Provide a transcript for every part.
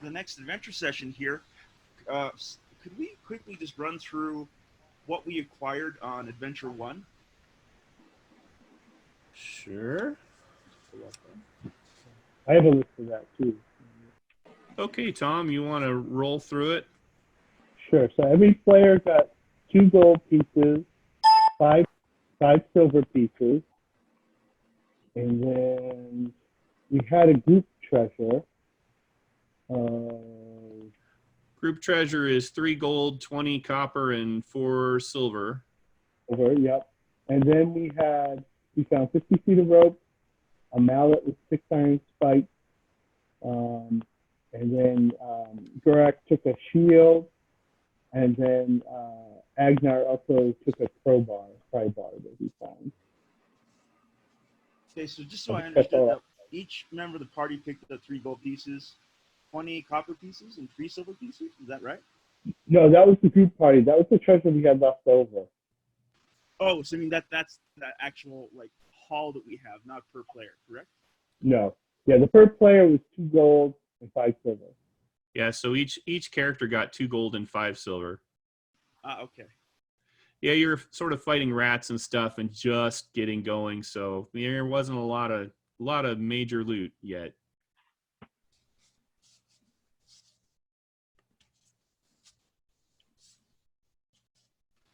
the next adventure session here, could we quickly just run through what we acquired on Adventure 1? Sure. I have a list of that too. Okay, Tom, you want to roll through it? Sure. So every player got 2 gold pieces, five silver pieces, and then we had a group treasure. Group treasure is 3 gold, 20 copper, and 4 silver. Yep. And then we found 50 feet of rope, a mallet with 6 iron spikes, and then Gurak took a shield, and then Agnar also took a pry bar that he found. Okay, so just so I understood, that each member of the party picked up 3 gold pieces, 20 copper pieces, and 3 silver pieces. Is that right? No, that was the group party. That was the treasure we had left over. Oh, so I mean that's that actual like haul that we have, not per player, correct? No. Yeah, the per player was 2 gold and 5 silver. Yeah, so each character got 2 gold and 5 silver. Okay. Yeah, you're sort of fighting rats and stuff and just getting going, so there wasn't a lot of major loot yet.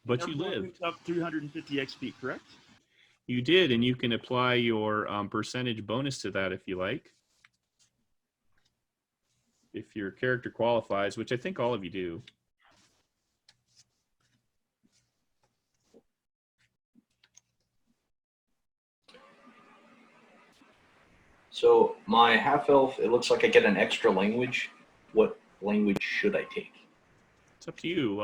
But you lived. Up 350 XP, correct? You did, and you can apply your percentage bonus to that if you like. If your character qualifies, which I think all of you do. So my half-elf, it looks like I get an extra language. What language should I take? It's up to you.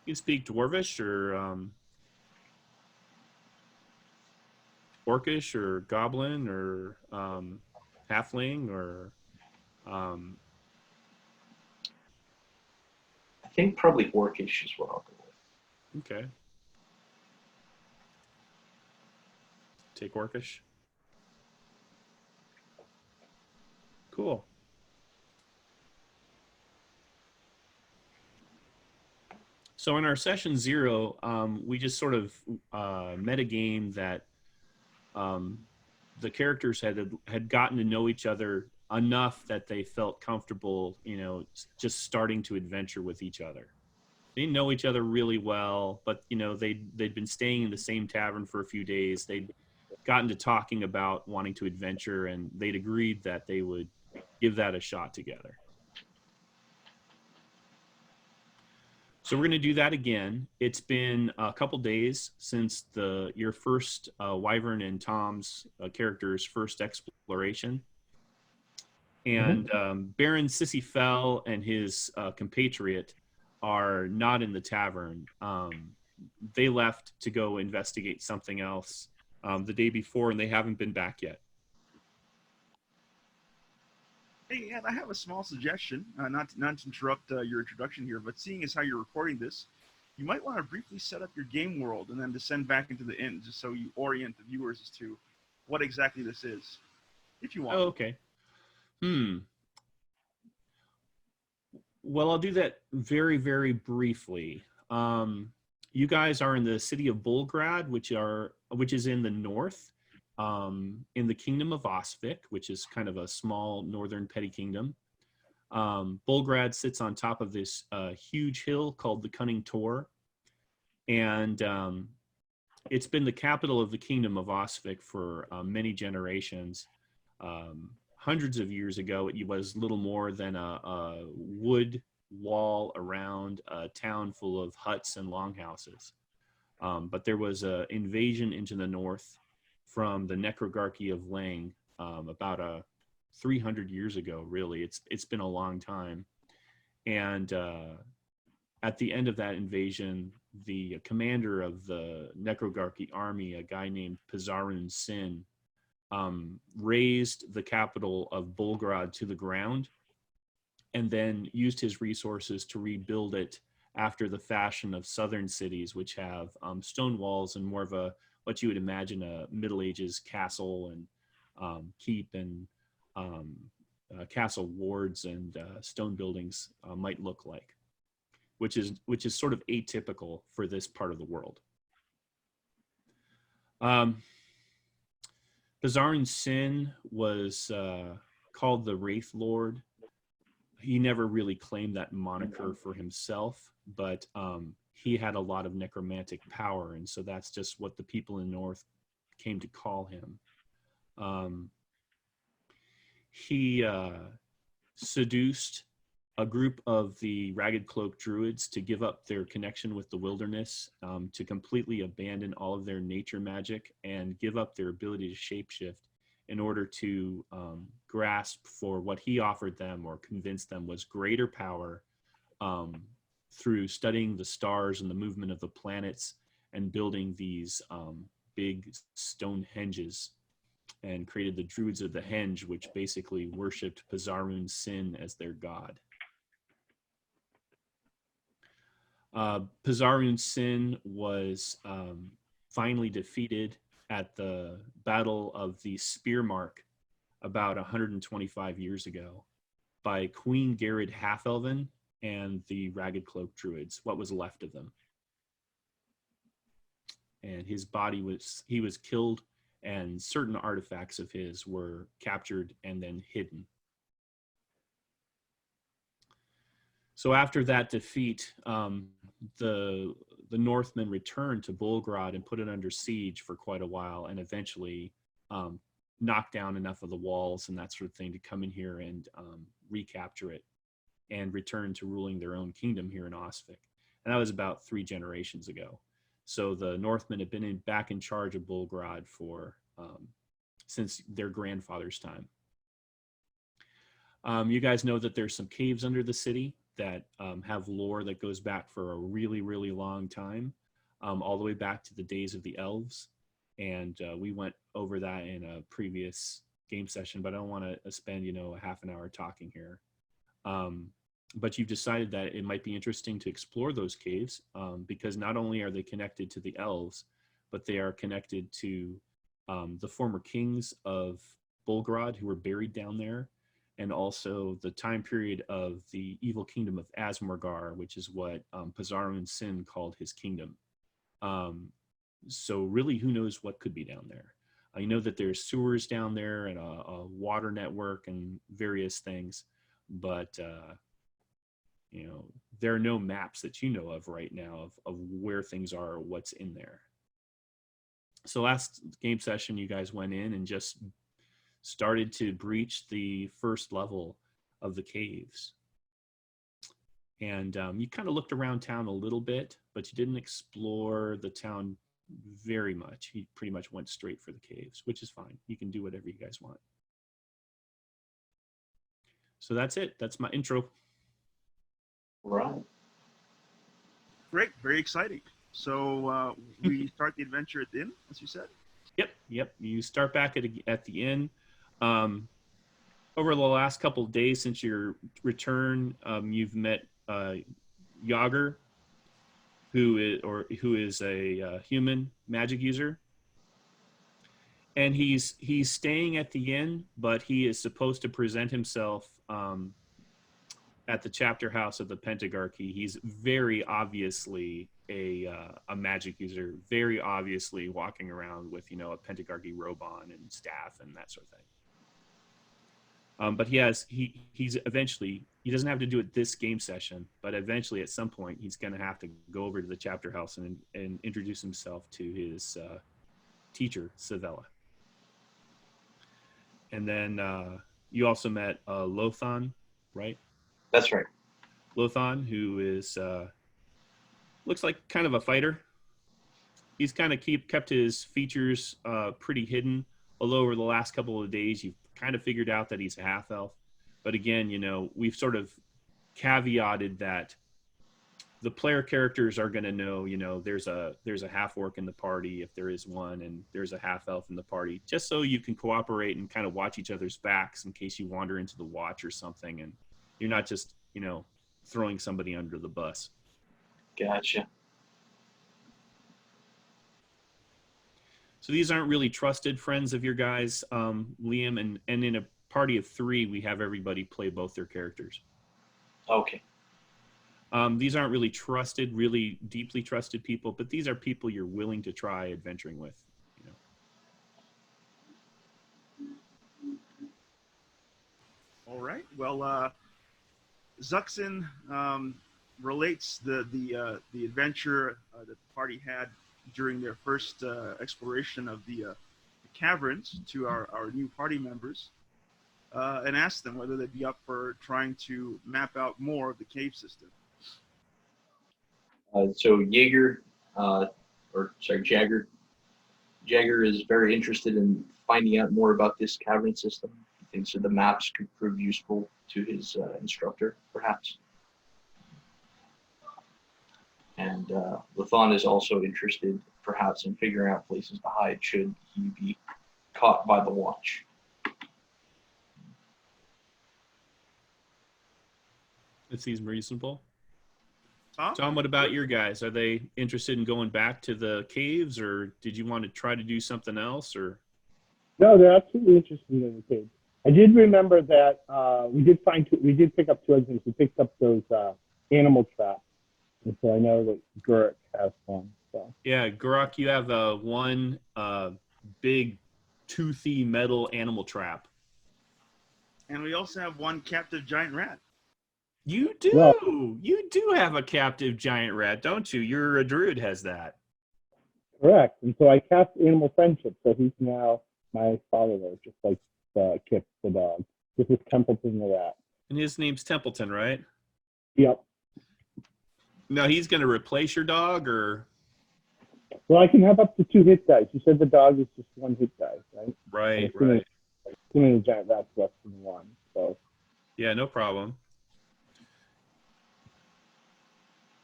You can speak Dwarvish or Orcish or Goblin or Halfling or... I think probably Orcish is what I'll go with. Okay. Take Orcish. Cool. So in our session 0, we just sort of metagame that the characters had gotten to know each other enough that they felt comfortable, just starting to adventure with each other. They didn't know each other really well, but they'd been staying in the same tavern for a few days. They'd gotten to talking about wanting to adventure, and they'd agreed that they would give that a shot together. So we're going to do that again. It's been a couple days since your first Wyvern and Tom's character's first exploration. And Baron Sissy Fell and his compatriot are not in the tavern. They left to go investigate something else the day before, and they haven't been back yet. Hey, Ed, I have a small suggestion, not to interrupt your introduction here, but seeing as how you're recording this, you might want to briefly set up your game world and then descend back into the inn, just so you orient the viewers as to what exactly this is, if you want. Oh, okay. Well, I'll do that very, very briefly. You guys are in the city of Bulgrad, which is in the north. In the kingdom of Osvik, which is kind of a small northern petty kingdom. Bulgrad sits on top of this huge hill called the Cunning Tor, and it's been the capital of the kingdom of Osvik for many generations. Hundreds of years ago, it was little more than a wood wall around a town full of huts and longhouses. But there was an invasion into the north from the Necrogarchy of Lang about 300 years ago, really. It's been a long time. And at the end of that invasion, the commander of the Necrogarchy army, a guy named Pizarun Sin, razed the capital of Bulgrad to the ground and then used his resources to rebuild it after the fashion of southern cities, which have stone walls and more of what you would imagine a Middle Ages castle and keep and castle wards and stone buildings might look like, which is sort of atypical for this part of the world. Pizarro's Sin was called the Wraith Lord. He never really claimed that moniker for himself, but he had a lot of necromantic power, and so that's just what the people in the North came to call him. He seduced a group of the Ragged Cloak Druids to give up their connection with the wilderness, to completely abandon all of their nature magic and give up their ability to shapeshift in order to grasp for what he offered them or convinced them was greater power through studying the stars and the movement of the planets and building these big stone henges, and created the Druids of the Henge, which basically worshipped Pizarro's Sin as their god. Pizarro's Sin was finally defeated at the Battle of the Spear Mark about 125 years ago by Queen Garrod Half-Elven and the Ragged Cloak Druids, what was left of them. And his body he was killed, and certain artifacts of his were captured and then hidden. So after that defeat, the Northmen returned to Volgrad and put it under siege for quite a while, and eventually knocked down enough of the walls and that sort of thing to come in here and recapture it and return to ruling their own kingdom here in Osvik. And that was about 3 generations ago. So the Northmen have been back in charge of Volgrad for since their grandfather's time. You guys know that there's some caves under the city that have lore that goes back for a really, really long time, all the way back to the days of the elves. And we went over that in a previous game session, but I don't want to spend, a half an hour talking here. But you've decided that it might be interesting to explore those caves because not only are they connected to the elves, but they are connected to the former kings of Volgrad who were buried down there, and also the time period of the evil kingdom of Asmorgar, which is what Pizarro's Sin called his kingdom. So really, who knows what could be down there? I know that there's sewers down there and a water network and various things, but there are no maps that you know of right now of where things are or what's in there. So last game session, you guys went in and just started to breach the first level of the caves. And you kind of looked around town a little bit, but you didn't explore the town very much. You pretty much went straight for the caves, which is fine. You can do whatever you guys want. So that's it. That's my intro. Right. Great, very exciting. So we start the adventure at the inn, as you said? Yep. You start back at the inn. Over the last couple of days since your return, you've met Yager, who is a human magic user, and he's staying at the inn, but he is supposed to present himself at the chapter house of the Pentagarchy. He's very obviously a magic user, very obviously walking around with a Pentagarchy robe on and staff and that sort of thing. But he's eventually, he doesn't have to do it this game session, but eventually at some point he's going to have to go over to the chapter house and introduce himself to his teacher, Savella. And then you also met Lothon, right? That's right. Lothon, who is looks like kind of a fighter. He's kind of kept his features pretty hidden, although over the last couple of days you've kind of figured out that he's a half-elf. But again, we've sort of caveated that the player characters are going to know, there's a half-orc in the party if there is one, and there's a half-elf in the party, just so you can cooperate and kind of watch each other's backs in case you wander into the watch or something, and you're not just, throwing somebody under the bus. Gotcha. So these aren't really trusted friends of your guys, Liam, and in a party of 3, we have everybody play both their characters. Okay. These aren't really trusted, really deeply trusted people, but these are people you're willing to try adventuring with. You know. All right. Well, Zuxin relates the adventure that the party had during their first exploration of the caverns to our new party members, and asks them whether they'd be up for trying to map out more of the cave system. So Jagger is very interested in finding out more about this cavern system. He thinks that the maps could prove useful to his instructor, perhaps. And Lathan is also interested, perhaps, in figuring out places to hide should he be caught by the watch. It seems reasonable. Tom? Tom, what about your guys? Are they interested in going back to the caves, or did you want to try to do something else? Or No, they're absolutely interested in the cave. I did remember that we did pick up 2 other things. We picked up those animal traps, and so I know that Gurk has one. So yeah, Guruk, you have one big toothy metal animal trap. And we also have one captive giant rat. You do. Well, you do have a captive giant rat, don't you? Your druid has that. correct. And so I cast animal friendship, so he's now my follower, just like Kip the dog. This is Templeton the rat. And his name's Templeton, right? Yep. No, he's going to replace your dog, or Well, I can have up to 2 hit dice. You said the dog is just 1 hit dice, right? right. Assuming the giant rat's less than 1. So Yeah, no problem.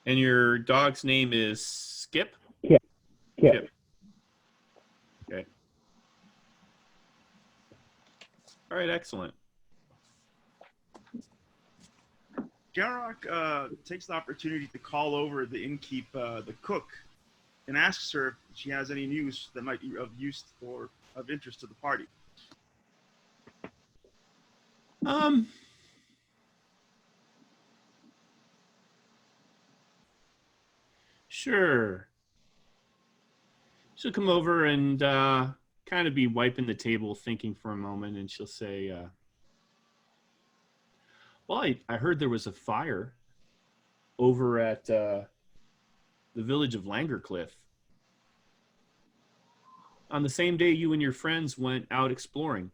And your dog's name is Skip? Kip. Okay. All right, excellent. Garrock takes the opportunity to call over the innkeep, the cook, and asks her if she has any news that might be of use or of interest to the party. Sure. She'll come over and kind of be wiping the table, thinking for a moment, and she'll say, well, I heard there was a fire over at the village of Langercliff. On the same day you and your friends went out exploring.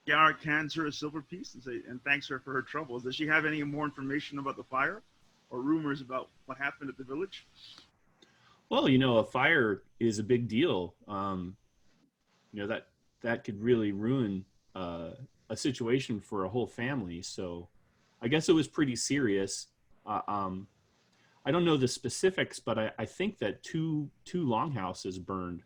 Garrock hands her a silver piece and thanks her for her troubles. Does she have any more information about the fire or rumors about what happened at the village? Well, a fire is a big deal. That could really ruin a situation for a whole family. So I guess it was pretty serious. I don't know the specifics, but I think that two longhouses burned.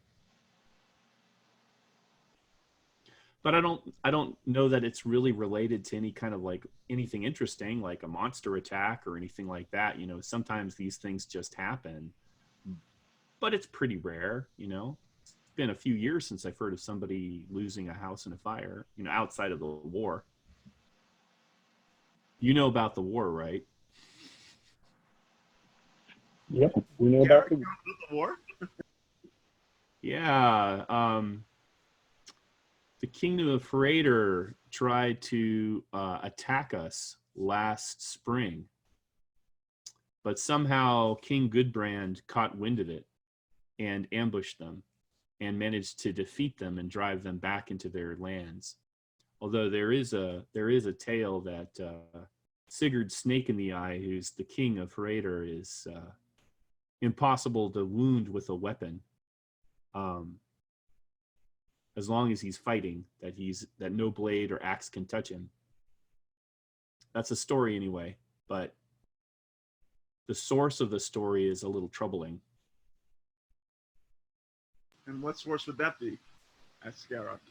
But I don't know that it's really related to any kind of like anything interesting, like a monster attack or anything like that. Sometimes these things just happen, but it's pretty rare. It's been a few years since I've heard of somebody losing a house in a fire, outside of the war. You know about the war, right? yep, we know Garrock about knows about the war? Yeah. The Kingdom of Freighter tried to attack us last spring, but somehow King Goodbrand caught wind of it and ambushed them and managed to defeat them and drive them back into their lands. Although there is a tale that Sigurd Snake in the Eye, who's the king of Freighter, is impossible to wound with a weapon. As long as he's fighting, that no blade or axe can touch him. That's a story anyway, but the source of the story is a little troubling. And what source would that be? Asked Garrock.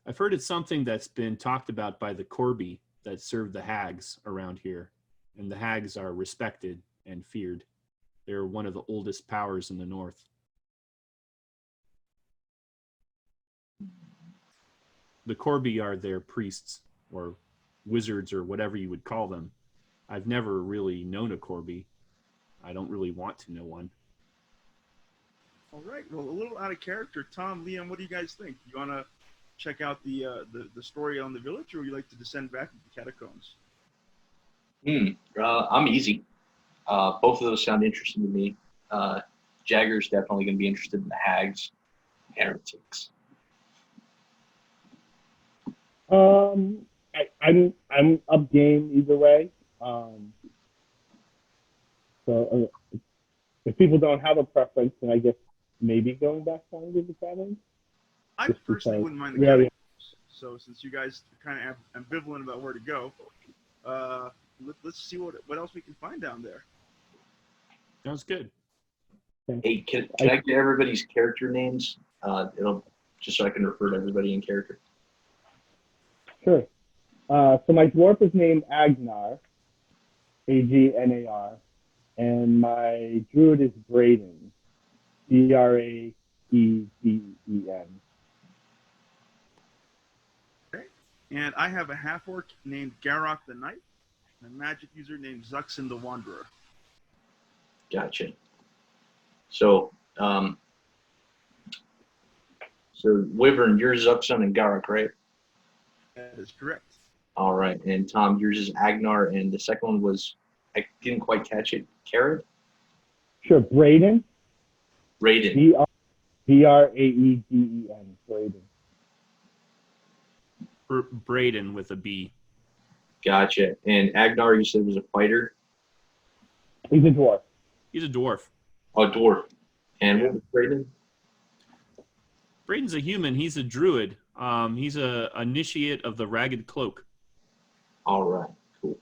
I've heard it's something that's been talked about by the Corby that serve the hags around here. And the hags are respected and feared. They're one of the oldest powers in the north. The Corby are their priests or wizards or whatever you would call them. I've never really known a Corby. I don't really want to know one. All right. Well, a little out of character. Tom, Liam, what do you guys think? You want to check out the story on the village, or would you like to descend back into the catacombs? I'm easy. Both of those sound interesting to me. Jagger's definitely going to be interested in the hags, heretics. I'm up game either way. So if people don't have a preference, then I guess maybe going back down to the cabin. I Just personally because- wouldn't mind the Yeah, catacombs. So since you guys are kind of ambivalent about where to go, let's see what else we can find down there. Sounds good. Hey, can I get everybody's character names? It'll just so I can refer to everybody in character. Sure. So my dwarf is named Agnar, Agnar, and my druid is Braden, Braeden. Okay. And I have a half-orc named Garrock the Knight, and a magic user named Zuxin the Wanderer. Gotcha. So, Wyvern, you're Zuxon and Garrick, right? That is correct. All right. And Tom, yours is Agnar, and the second one was, I didn't quite catch it, Carrot? Sure, Braden, Raiden. Braeden, Braden. Braden with a B. Gotcha. And Agnar, you said was a fighter? He's a dwarf. He's a dwarf. Oh, dwarf. And what was Braden? Braden's a human. He's a druid. He's a initiate of the Ragged Cloak. All right. Cool.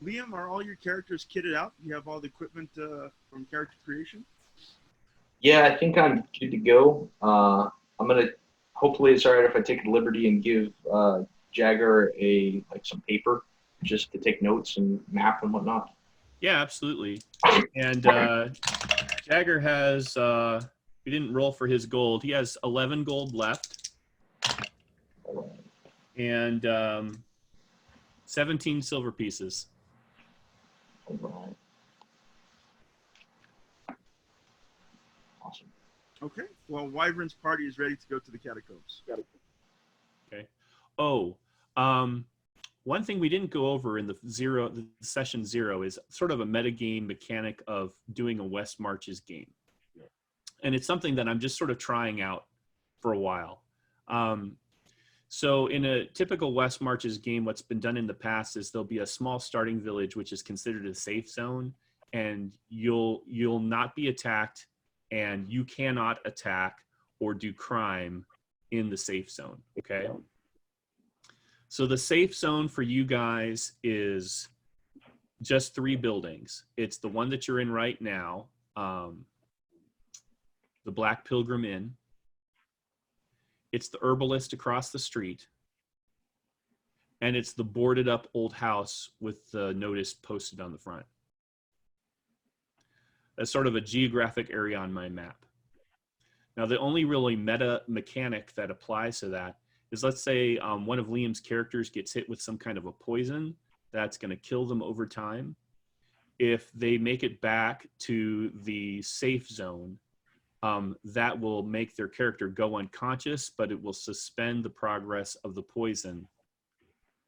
Liam, are all your characters kitted out? You have all the equipment from character creation? Yeah, I think I'm good to go. I'm going to, hopefully it's all right if I take the liberty and give Jagger some paper just to take notes and map and whatnot. Yeah, absolutely. And Jagger has, we didn't roll for his gold. He has 11 gold left. And 17 silver pieces. All right. Awesome. Okay. Well, Wyvern's party is ready to go to the catacombs. Okay. Oh, one thing we didn't go over in the session 0 is sort of a metagame mechanic of doing a West Marches game. And it's something that I'm just sort of trying out for a while. So in a typical West Marches game, what's been done in the past is there'll be a small starting village, which is considered a safe zone, and you'll not be attacked, and you cannot attack or do crime in the safe zone, okay? So the safe zone for you guys is just 3 buildings. It's the one that you're in right now, the Black Pilgrim Inn. It's the herbalist across the street. And it's the boarded up old house with the notice posted on the front. That's sort of a geographic area on my map. Now, the only really meta mechanic that applies to that is, let's say one of Liam's characters gets hit with some kind of a poison that's going to kill them over time. If they make it back to the safe zone, that will make their character go unconscious, but it will suspend the progress of the poison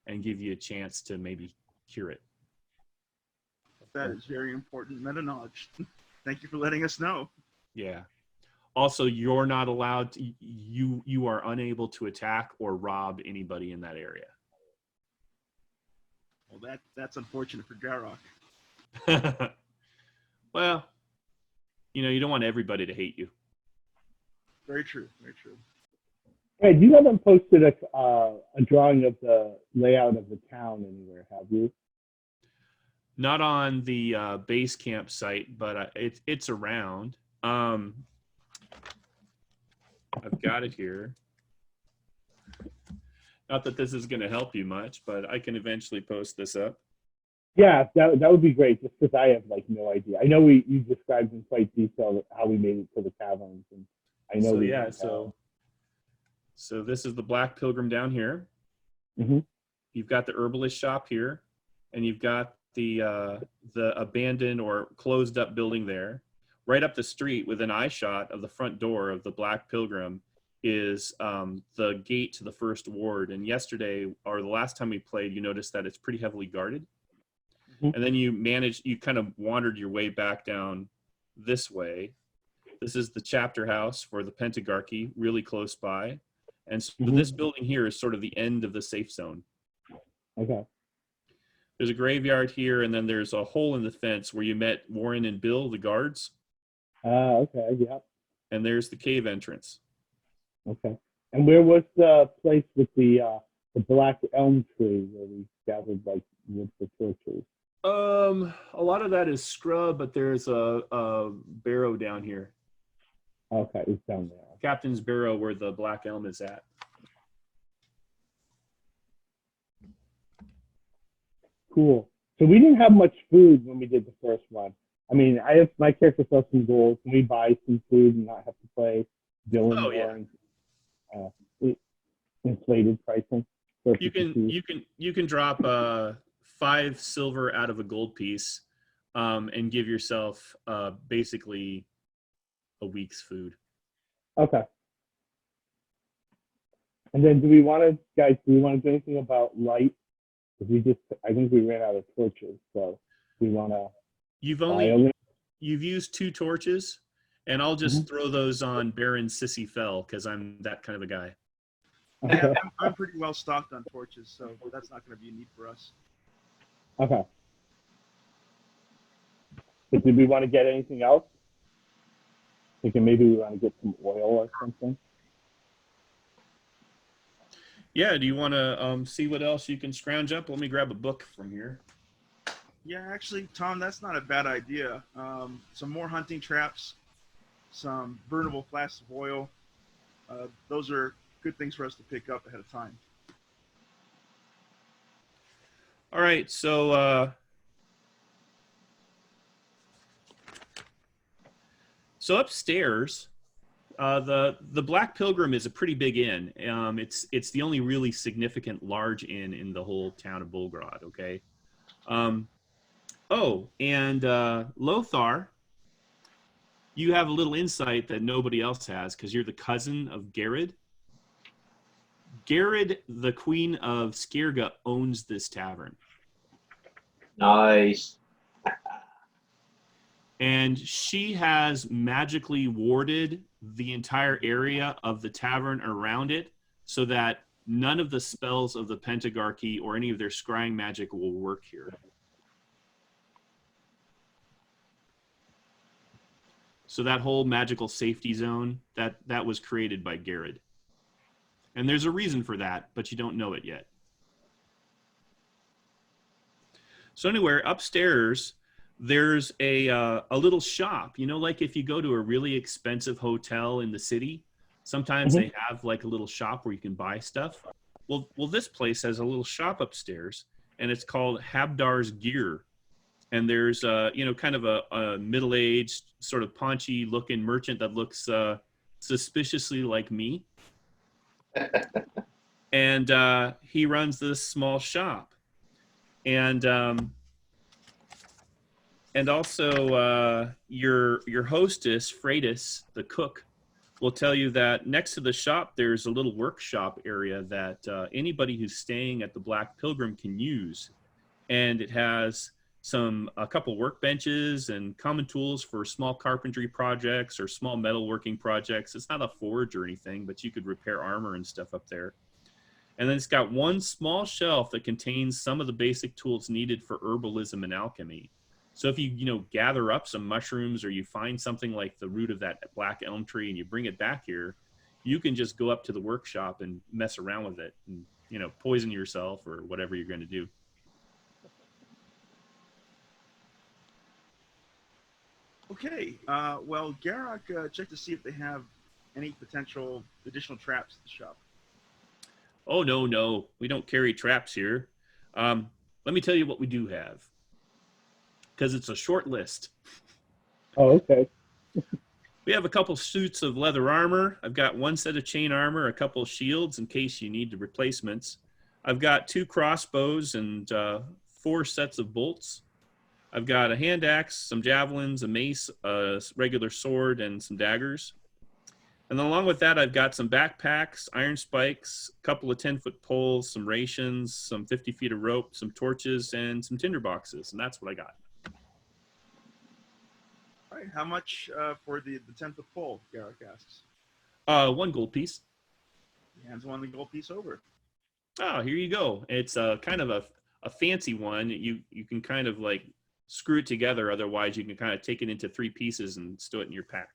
and give you a chance to maybe cure it. That is very important meta knowledge. Thank you for letting us know. Yeah. Also, you're not allowed to, you are unable to attack or rob anybody in that area. Well, that's unfortunate for Garrock. Well, you don't want everybody to hate you. Very true. Very true. Hey, you haven't posted a drawing of the layout of the town anywhere, have you? Not on the base camp site, but it's around. I've got it here. Not that this is going to help you much, but I can eventually post this up. Yeah, that would be great, just because I have no idea. I know you described in quite detail how we made it to the caverns, and I know So this is the Black Pilgrim down here. Mm-hmm. You've got the herbalist shop here, and you've got the abandoned or closed up building there. Right up the street, with an eye shot of the front door of the Black Pilgrim, is the gate to the first ward. And yesterday, or the last time we played, you noticed that it's pretty heavily guarded. Mm-hmm. And then you kind of wandered your way back down this way. This is the chapter house for the Pentagarchy, really close by. And so this building here is sort of the end of the safe zone. Okay. There's a graveyard here, and then there's a hole in the fence where you met Warren and Bill, the guards. Okay, yeah. And there's the cave entrance. Okay. And where was the place with the black elm tree where we gathered like wood for torches? A lot of that is scrub, but there's a barrow down here. Okay, it's down there. Captain's barrow where the black elm is at. Cool. So we didn't have much food when we did the first one. I mean, my character saw some goals. Can we buy some food and not have to play Dylan inflated pricing? You can drop 5 silver out of a gold piece, and give yourself basically a week's food. Okay. And then do we want to do anything about light? Because I think we ran out of torches, so we want to. You've used 2 torches, and I'll just throw those on Baron Sissy Fell because I'm that kind of a guy. Yeah, I'm pretty well stocked on torches, so that's not going to be a need for us. Okay. But did we want to get anything else? Thinking maybe we want to get some oil or something. Yeah, do you want to see what else you can scrounge up? Let me grab a book from here. Yeah, actually, Tom, that's not a bad idea. Some more hunting traps, some burnable flasks of oil. Those are good things for us to pick up ahead of time. All right, so upstairs, the Black Pilgrim is a pretty big inn. It's the only really significant large inn in the whole town of Bulgrad. Okay. And Lothar, you have a little insight that nobody else has because you're the cousin of Garrod. Garrod, the Queen of Skirga, owns this tavern. Nice. And she has magically warded the entire area of the tavern around it so that none of the spells of the Pentagarchy or any of their scrying magic will work here. So that whole magical safety zone, that was created by Garrod. And there's a reason for that, but you don't know it yet. So anyway, upstairs, there's a little shop. You know, like if you go to a really expensive hotel in the city, sometimes they have like a little shop where you can buy stuff. Well, this place has a little shop upstairs, and it's called Habdar's Gear. And there's kind of a middle-aged, sort of paunchy-looking merchant that looks suspiciously like me. And he runs this small shop. And also your hostess, Freitas, the cook, will tell you that next to the shop there's a little workshop area that anybody who's staying at the Black Pilgrim can use. And it has a couple workbenches and common tools for small carpentry projects or small metalworking projects. It's not a forge or anything, but you could repair armor and stuff up there. And then it's got one small shelf that contains some of the basic tools needed for herbalism and alchemy. So if you gather up some mushrooms or you find something like the root of that black elm tree and you bring it back here, you can just go up to the workshop and mess around with it and, poison yourself or whatever you're going to do. Okay. Well, Garak, check to see if they have any potential additional traps at the shop. Oh, no. We don't carry traps here. Let me tell you what we do have. Because it's a short list. Oh, okay. We have a couple suits of leather armor. I've got one set of chain armor, a couple of shields in case you need the replacements. I've got 2 crossbows and 4 sets of bolts. I've got a hand axe, some javelins, a mace, a regular sword, and some daggers. And then along with that, I've got some backpacks, iron spikes, a couple of 10-foot poles, some rations, some 50 feet of rope, some torches, and some tinder boxes. And that's what I got. All right. How much for the 10-foot pole? Garrick asks. 1 gold piece. He hands one the gold piece over. Oh, here you go. It's kind of a fancy one. You can kind of like screw it together. Otherwise, you can kind of take it into 3 pieces and stow it in your pack.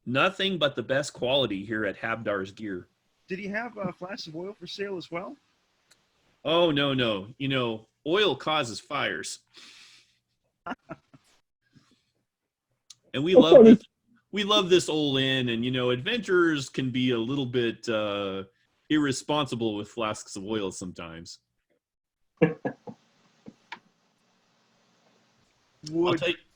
Nothing but the best quality here at Habdar's Gear. Did he have flasks of oil for sale as well? Oh, no, no. You know, oil causes fires. And we love this old inn, and, you know, adventurers can be a little bit irresponsible with flasks of oil sometimes.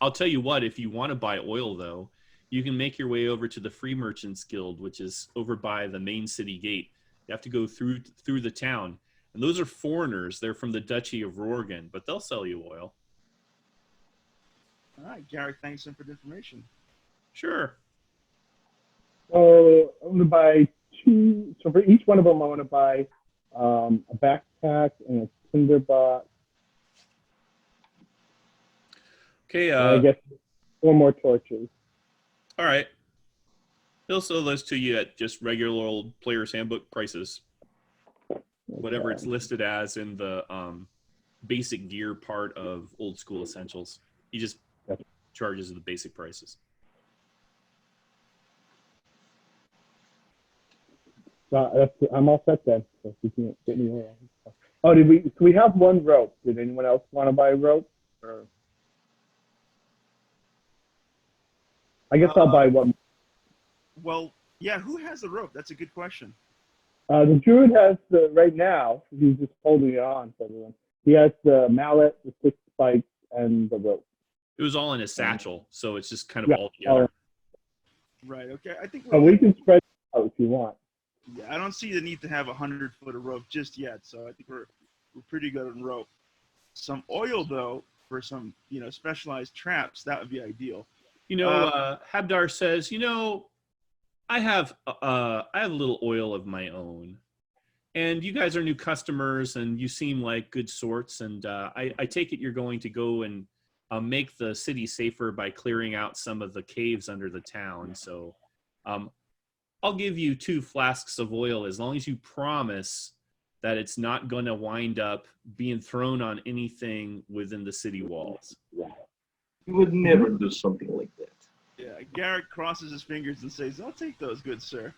I'll tell you what, if you want to buy oil, though, you can make your way over to the Free Merchants Guild, which is over by the main city gate. You have to go through the town. And those are foreigners. They're from the Duchy of Rorgan, but they'll sell you oil. All right, Gary, thanks for the information. Sure. So I'm going to buy 2. So for each one of them, I want to buy a backpack and a tinderbox. Okay. I guess 4 more torches. All right. He'll sell those to you at just regular old Player's Handbook prices. Whatever it's listed as in the basic gear part of Old School Essentials. He just charges the basic prices. I'm all set then. So if you can't get me away. Oh, so we have 1 rope. Did anyone else want to buy a rope? Or... I guess I'll buy 1. Well, yeah, who has the rope? That's a good question. The druid has right now, he's just holding it on for everyone. He has the mallet, the 6 spikes, and the rope. It was all in his satchel, so it's just kind of all together. Right, okay. I think we can spread it out if you want. Yeah, I don't see the need to have 100-foot of rope just yet, so I think we're pretty good on rope. Some oil, though, for some, you know, specialized traps, that would be ideal. You know, Habdar says, you know, I have a little oil of my own, and you guys are new customers, and you seem like good sorts, and I take it you're going to go and make the city safer by clearing out some of the caves under the town. So I'll give you 2 flasks of oil as long as you promise that it's not going to wind up being thrown on anything within the city walls. You would never do something like that. Yeah, Garrett crosses his fingers and says, "I'll take those, good sir."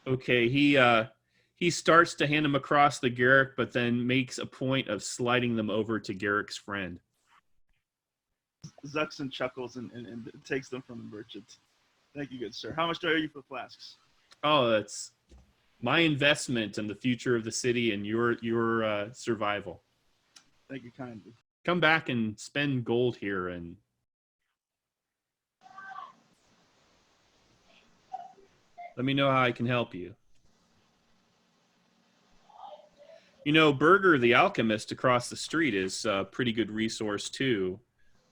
Okay, he starts to hand them across to Garrick, but then makes a point of sliding them over to Garrick's friend. Zuxon chuckles and takes them from the merchant. Thank you, good sir. How much do I owe you for the flasks? Oh, that's my investment in the future of the city and your survival. Thank you kindly. Come back and spend gold here, and let me know how I can help you. You know, Berger the alchemist across the street is a pretty good resource too.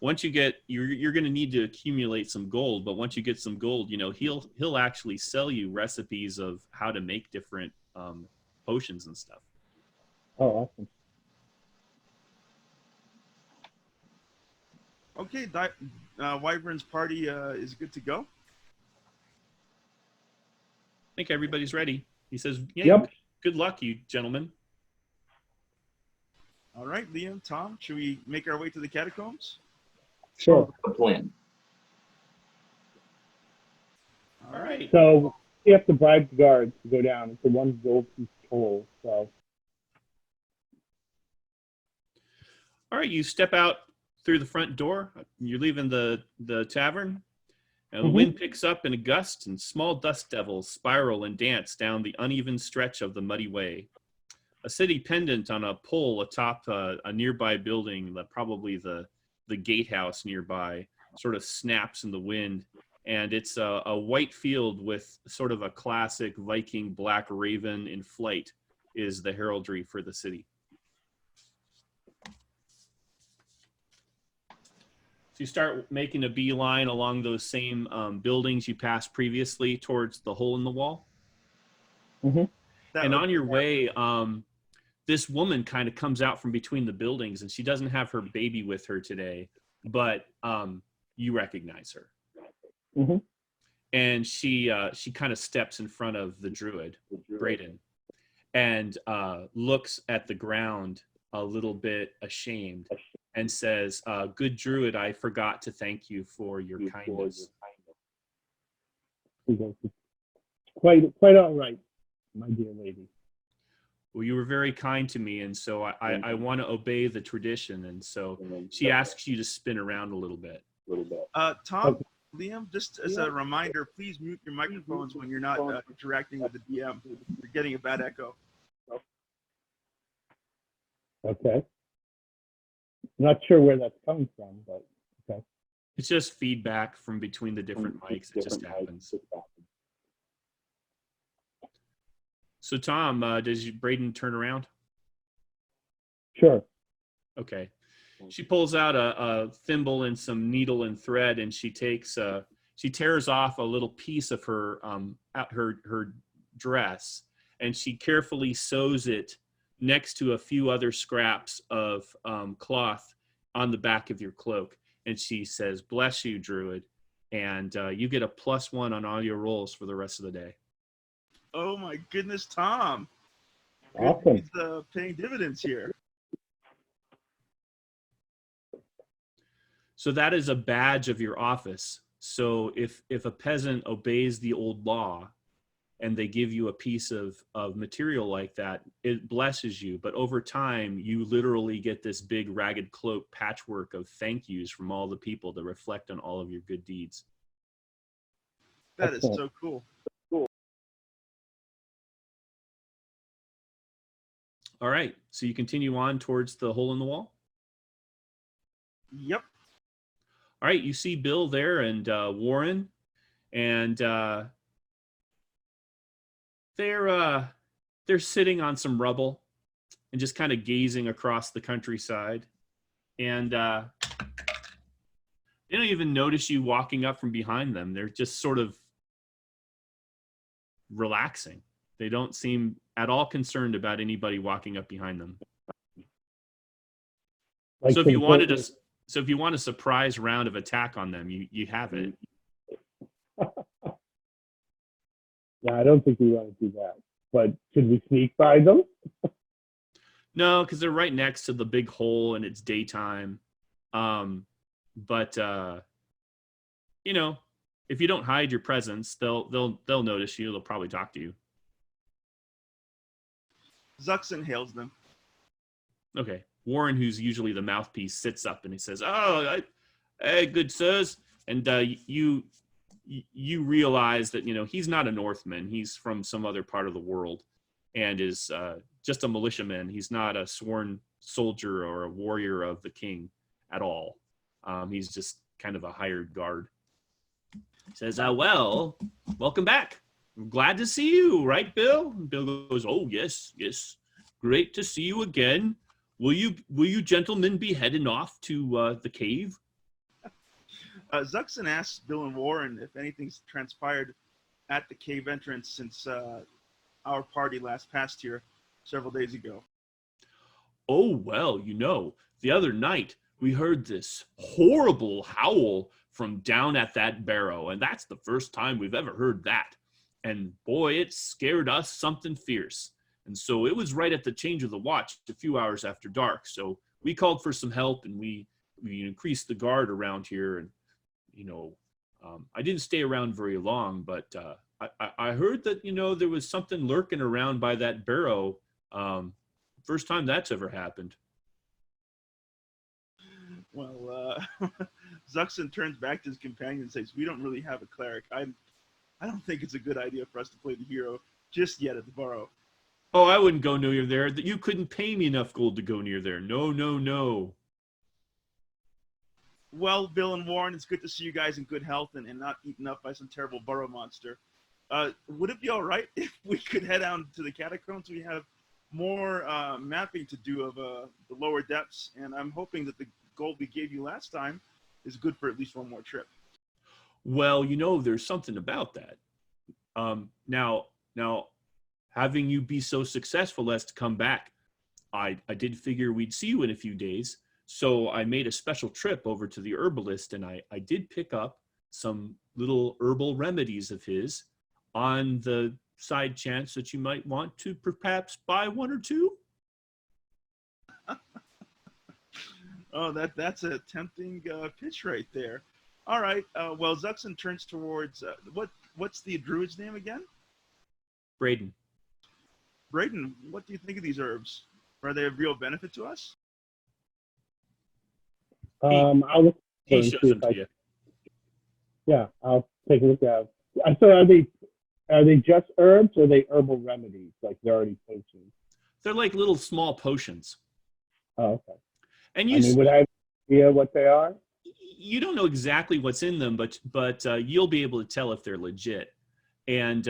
Once you get, you're going to need to accumulate some gold, but once you get some gold, you know, he'll actually sell you recipes of how to make different potions and stuff. Oh, awesome. Okay, Wyvern's party is good to go. I think everybody's ready. He says, yeah, Yep. Good luck, you gentlemen. All right, Liam, Tom, should we make our way to the catacombs? Sure. The plan. All right. So you have to bribe the guards to go down. It's a 1 gold piece toll. So. All right, you step out through the front door. You're leaving the tavern. And the wind picks up in a gust, and small dust devils spiral and dance down the uneven stretch of the muddy way. a city pendant on a pole atop a nearby building, probably the gatehouse nearby, sort of snaps in the wind. And it's a white field with sort of a classic Viking black raven in flight is the heraldry for the city. So you start making a beeline along those same buildings you passed previously towards the hole in the wall. Mm-hmm. And on your way, this woman kind of comes out from between the buildings, and she doesn't have her baby with her today, but you recognize her. Mm-hmm. And she kind of steps in front of the druid, Braden, and looks at the ground a little bit ashamed and says, good druid, I forgot to thank you for your kindness. Quite all right, my dear lady. Well, you were very kind to me, and so I want to obey the tradition. And so she asks you to spin around a little bit. Tom, Liam, just as a reminder, please mute your microphones when you're not interacting with the DM. You're getting a bad echo. Okay. Not sure where that's coming from, but okay. It's just feedback from between the different mics. It just happens. So, Tom, does Braden turn around? Sure. Okay. She pulls out a thimble and some needle and thread, and she tears off a little piece of her her dress, and she carefully sews it next to a few other scraps of cloth on the back of your cloak. And she says, bless you, druid. And you get a +1 on all your rolls for the rest of the day. Oh my goodness, Tom. Awesome. He's paying dividends here. So that is a badge of your office. So if a peasant obeys the old law and they give you a piece of material like that, it blesses you. But over time, you literally get this big ragged cloak patchwork of thank yous from all the people that reflect on all of your good deeds. That is so cool. All right, so you continue on towards the hole in the wall? Yep. All right, you see Bill there and Warren, and they're sitting on some rubble and just kind of gazing across the countryside. And they don't even notice you walking up from behind them. They're just sort of relaxing. They don't seem at all concerned about anybody walking up behind them. Like So if you want a surprise round of attack on them, you have it. Yeah, I don't think we want to do that. But should we sneak by them? No, because they're right next to the big hole and it's daytime. But you know, if you don't hide your presence, they'll notice you. They'll probably talk to you. Zuxon hails them. Okay. Warren, who's usually the mouthpiece, sits up and he says, hey, good sirs. And you realize that, he's not a Northman. He's from some other part of the world and is just a militiaman. He's not a sworn soldier or a warrior of the king at all. He's just kind of a hired guard. He says, well, welcome back. I'm glad to see you, right, Bill? And Bill goes, oh, yes. Great to see you again. Will you gentlemen be heading off to the cave? Zuxon asks Bill and Warren if anything's transpired at the cave entrance since our party last passed here several days ago. Oh, well, the other night we heard this horrible howl from down at that barrow, and that's the first time we've ever heard that. And boy, it scared us something fierce. And so it was right at the change of the watch a few hours after dark. So we called for some help and we increased the guard around here. And, I didn't stay around very long, but I heard that, there was something lurking around by that barrow. First time that's ever happened. Well, Zuxon turns back to his companion and says, we don't really have a cleric. I don't think it's a good idea for us to play the hero just yet at the burrow. Oh, I wouldn't go near there. You couldn't pay me enough gold to go near there. No, no, no. Well, Bill and Warren, it's good to see you guys in good health and not eaten up by some terrible burrow monster. Would it be all right if we could head down to the catacombs? We have more mapping to do of the lower depths, and I'm hoping that the gold we gave you last time is good for at least one more trip. Well, there's something about that. Now, having you be so successful as to come back, I did figure we'd see you in a few days. So I made a special trip over to the herbalist, and I did pick up some little herbal remedies of his on the side chance that you might want to perhaps buy one or two. Oh, that's a tempting pitch right there. All right. Well, Zuxon turns towards what's the druid's name again? Braden. Braden, what do you think of these herbs? Are they of real benefit to us? I'll look He and shows see them if to you. yeah, I'll take a look at it. So are they just herbs or are they herbal remedies? Like they're already potions? They're like little small potions. Oh, okay. And I mean, would I have an idea what they are? you don't know exactly what's in them, but you'll be able to tell if they're legit. And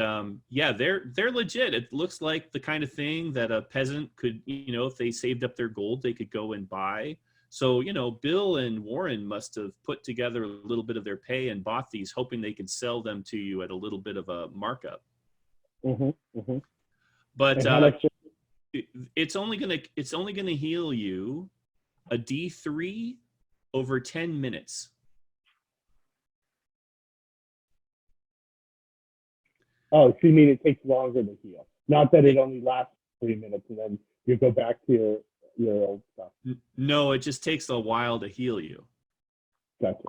yeah, they're legit. It looks like the kind of thing that a peasant could, if they saved up their gold, they could go and buy. So, Bill and Warren must have put together a little bit of their pay and bought these, hoping they could sell them to you at a little bit of a markup. Mm-hmm, mm-hmm. But how much? it's only gonna heal you a D3 over 10 minutes. Oh, so you mean it takes longer to heal? Not that it only lasts 3 minutes and then you go back to your old stuff. No, it just takes a while to heal you. Gotcha.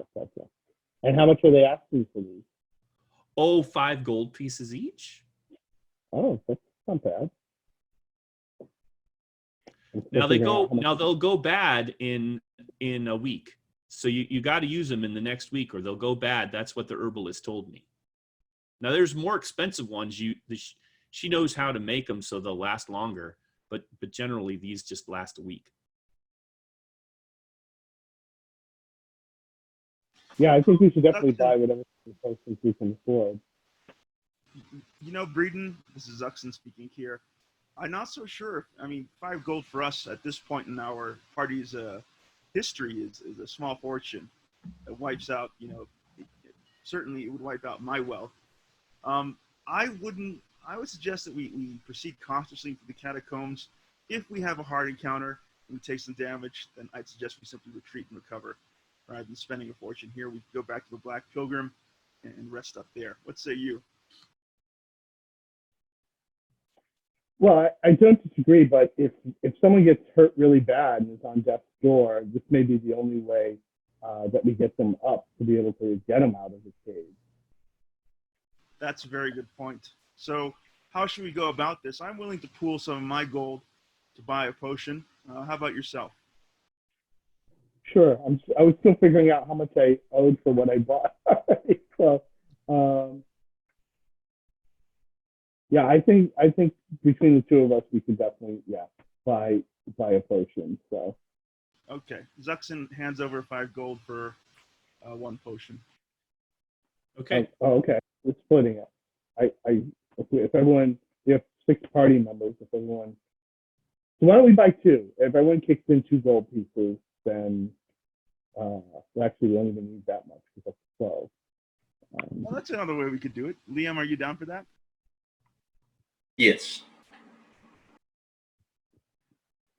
And how much are they asking for these? Oh, 5 gold pieces each. Oh, that's not bad. Now they'll go bad in a week. So you got to use them in the next week or they'll go bad. That's what the herbalist told me. Now there's more expensive ones. She knows how to make them so they'll last longer, but generally these just last a week. Yeah, I think we should definitely buy whatever potions we can afford. Breeden, this is Zuxon speaking here. I'm not so sure. 5 gold for us at this point in our party's history is a small fortune. It wipes out, certainly it would wipe out my wealth. I would suggest that we proceed cautiously through the catacombs. If we have a hard encounter and we take some damage, then I'd suggest we simply retreat and recover. Rather than spending a fortune here, we go back to the Black Pilgrim and rest up there. What say you? Well, I don't disagree, but if someone gets hurt really bad and is on death's door, this may be the only way that we get them up to be able to get them out of the cave. That's a very good point. So how should we go about this? I'm willing to pool some of my gold to buy a potion. How about yourself? Sure. I was still figuring out how much I owed for what I bought. So, yeah, I think between the two of us, we could definitely, buy a potion. So. Okay. Zuxon hands over 5 gold for 1 potion. Okay. Oh, okay. We're splitting it. If everyone, we have 6 party members. If everyone, so why don't we buy 2? If everyone kicks in 2 gold pieces, then actually we don't even need that much because that's 12. Well, that's another way we could do it. Liam, are you down for that? Yes.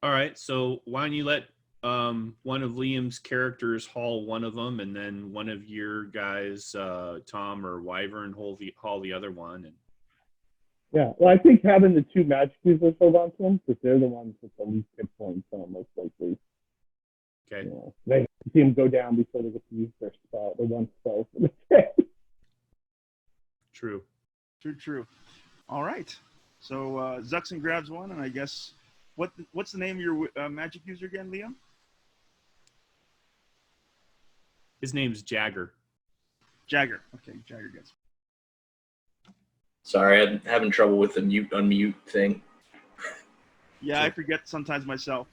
All right. So why don't you let one of Liam's characters haul one of them, and then one of your guys, Tom or Wyvern, haul the other one. And yeah. Well, I think having the 2 magic users hold on to them because they're the ones with the least hit points, most likely. Okay. They see them go down before they get to use their spell, the 1 spell for the day. True. True. All right. So Zuxon grabs one, and I guess what's the name of your magic user again, Liam? His name's Jagger. Jagger. Okay, Jagger gets it. Sorry, I'm having trouble with the mute unmute thing. Yeah, I forget sometimes myself.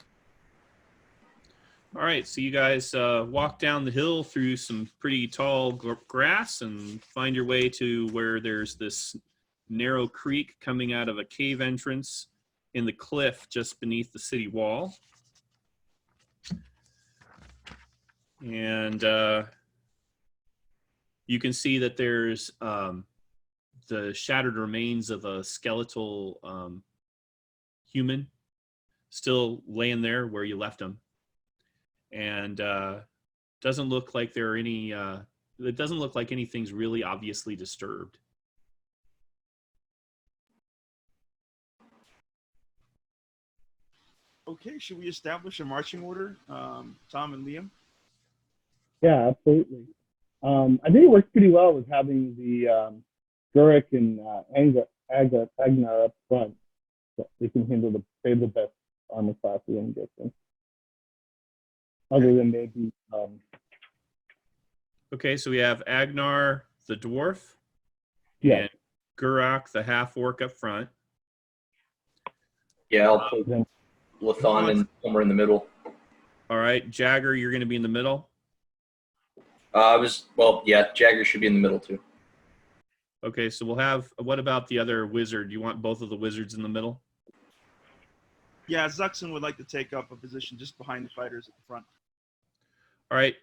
All right, so you guys walk down the hill through some pretty tall grass and find your way to where there's this narrow creek coming out of a cave entrance in the cliff just beneath the city wall. And you can see that there's the shattered remains of a skeletal human still laying there where you left him. And doesn't look like there are any. It doesn't look like anything's really obviously disturbed. Okay, should we establish a marching order, Tom and Liam? Yeah, absolutely. I think it works pretty well with having the Gurik and Agnar up front. So they can handle they have the best armor class in distance. Other than maybe Okay, so we have Agnar the dwarf, yeah. and Gurak the half orc up front. Yeah, I'll put Then Lathan in somewhere in the middle. All right, Jagger, you're going to be in the middle. Jagger should be in the middle too. Okay, so we'll have. What about the other wizard? Do you want both of the wizards in the middle? Yeah, Zuxon would like to take up a position just behind the fighters at the front. All right,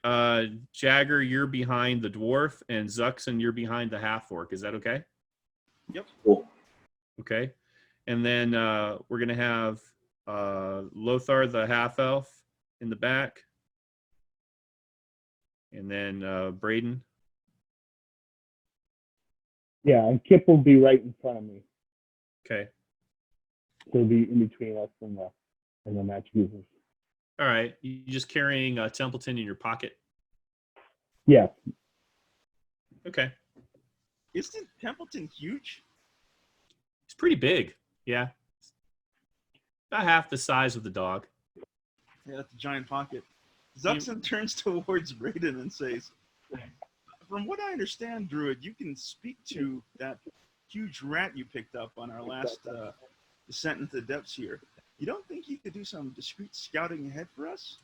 Jagger, you're behind the dwarf, and Zuxon, you're behind the half orc. Is that okay? Yep. Cool. Okay, and then we're gonna have Lothar the half elf in the back, and then Braden. yeah, and Kip will be right in front of me. Okay. He'll be in between us and the match users. All right, you just carrying Templeton in your pocket. Yeah. Okay, Isn't Templeton huge? it's pretty big. Yeah, about half the size of the dog. Yeah, that's a giant pocket. Zuxon turns towards Braden and says, "From what I understand, Druid, you can speak to that huge rat you picked up on our last descent into the depths here. You don't think you could do some discreet scouting ahead for us?"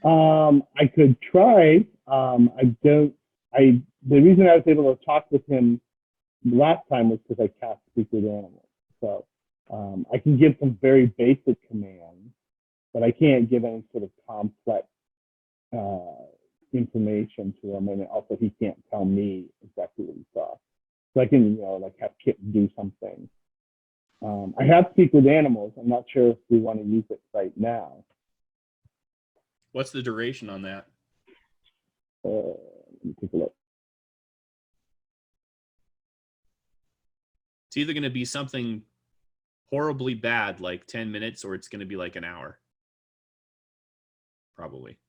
I could try. The reason I was able to talk with him last time was because I cast Speak with Animals. So I can give some very basic commands, but I can't give any sort of complex information to him, and also he can't tell me exactly what he saw. So I can, have Kip do something. I have Speak with Animals. I'm not sure if we want to use it right now. What's the duration on that? Let me take a look. It's either going to be something horribly bad, like 10 minutes, or it's going to be like an hour. Probably.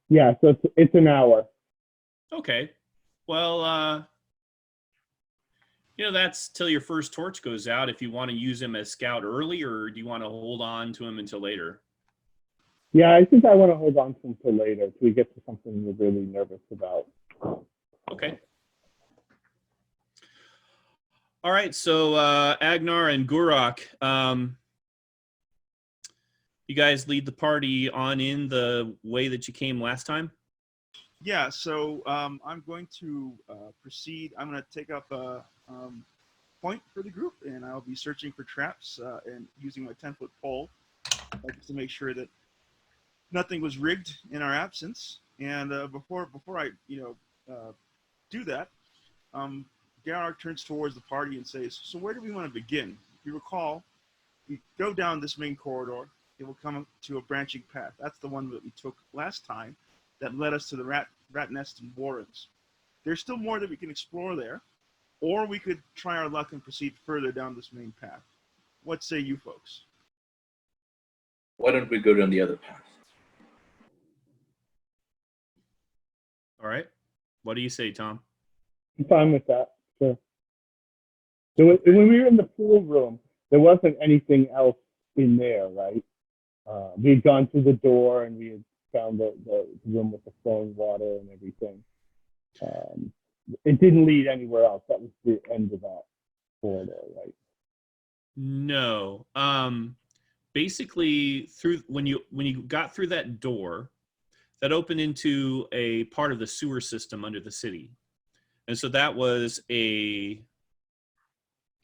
Yeah, so it's an hour. Okay. Well, that's till your first torch goes out. If you want to use him as scout early, or do you want to hold on to him until later? Yeah, I think I want to hold on to him until later, till we get to something we're really nervous about. Okay. All right, so Agnar and Gurak, you guys lead the party on in the way that you came last time? Yeah, so I'm going to proceed. I'm going to take up a point for the group, and I'll be searching for traps and using my 10-foot pole just to make sure that nothing was rigged in our absence. And before I do that, Garrett turns towards the party and says, "So where do we want to begin? If you recall, we go down this main corridor. It will come to a branching path. That's the one that we took last time that led us to the rat nest and warrens. There's still more that we can explore there, or we could try our luck and proceed further down this main path. What say you folks?" Why don't we go down the other path? All right. What do you say, Tom? I'm fine with that. Sure. When we were in the pool room, there wasn't anything else in there, right? We had gone through the door and we had found the room with the flowing water and everything. It didn't lead anywhere else. That was the end of that corridor, right? No. Basically, when you got through that door, that opened into a part of the sewer system under the city, and so that was a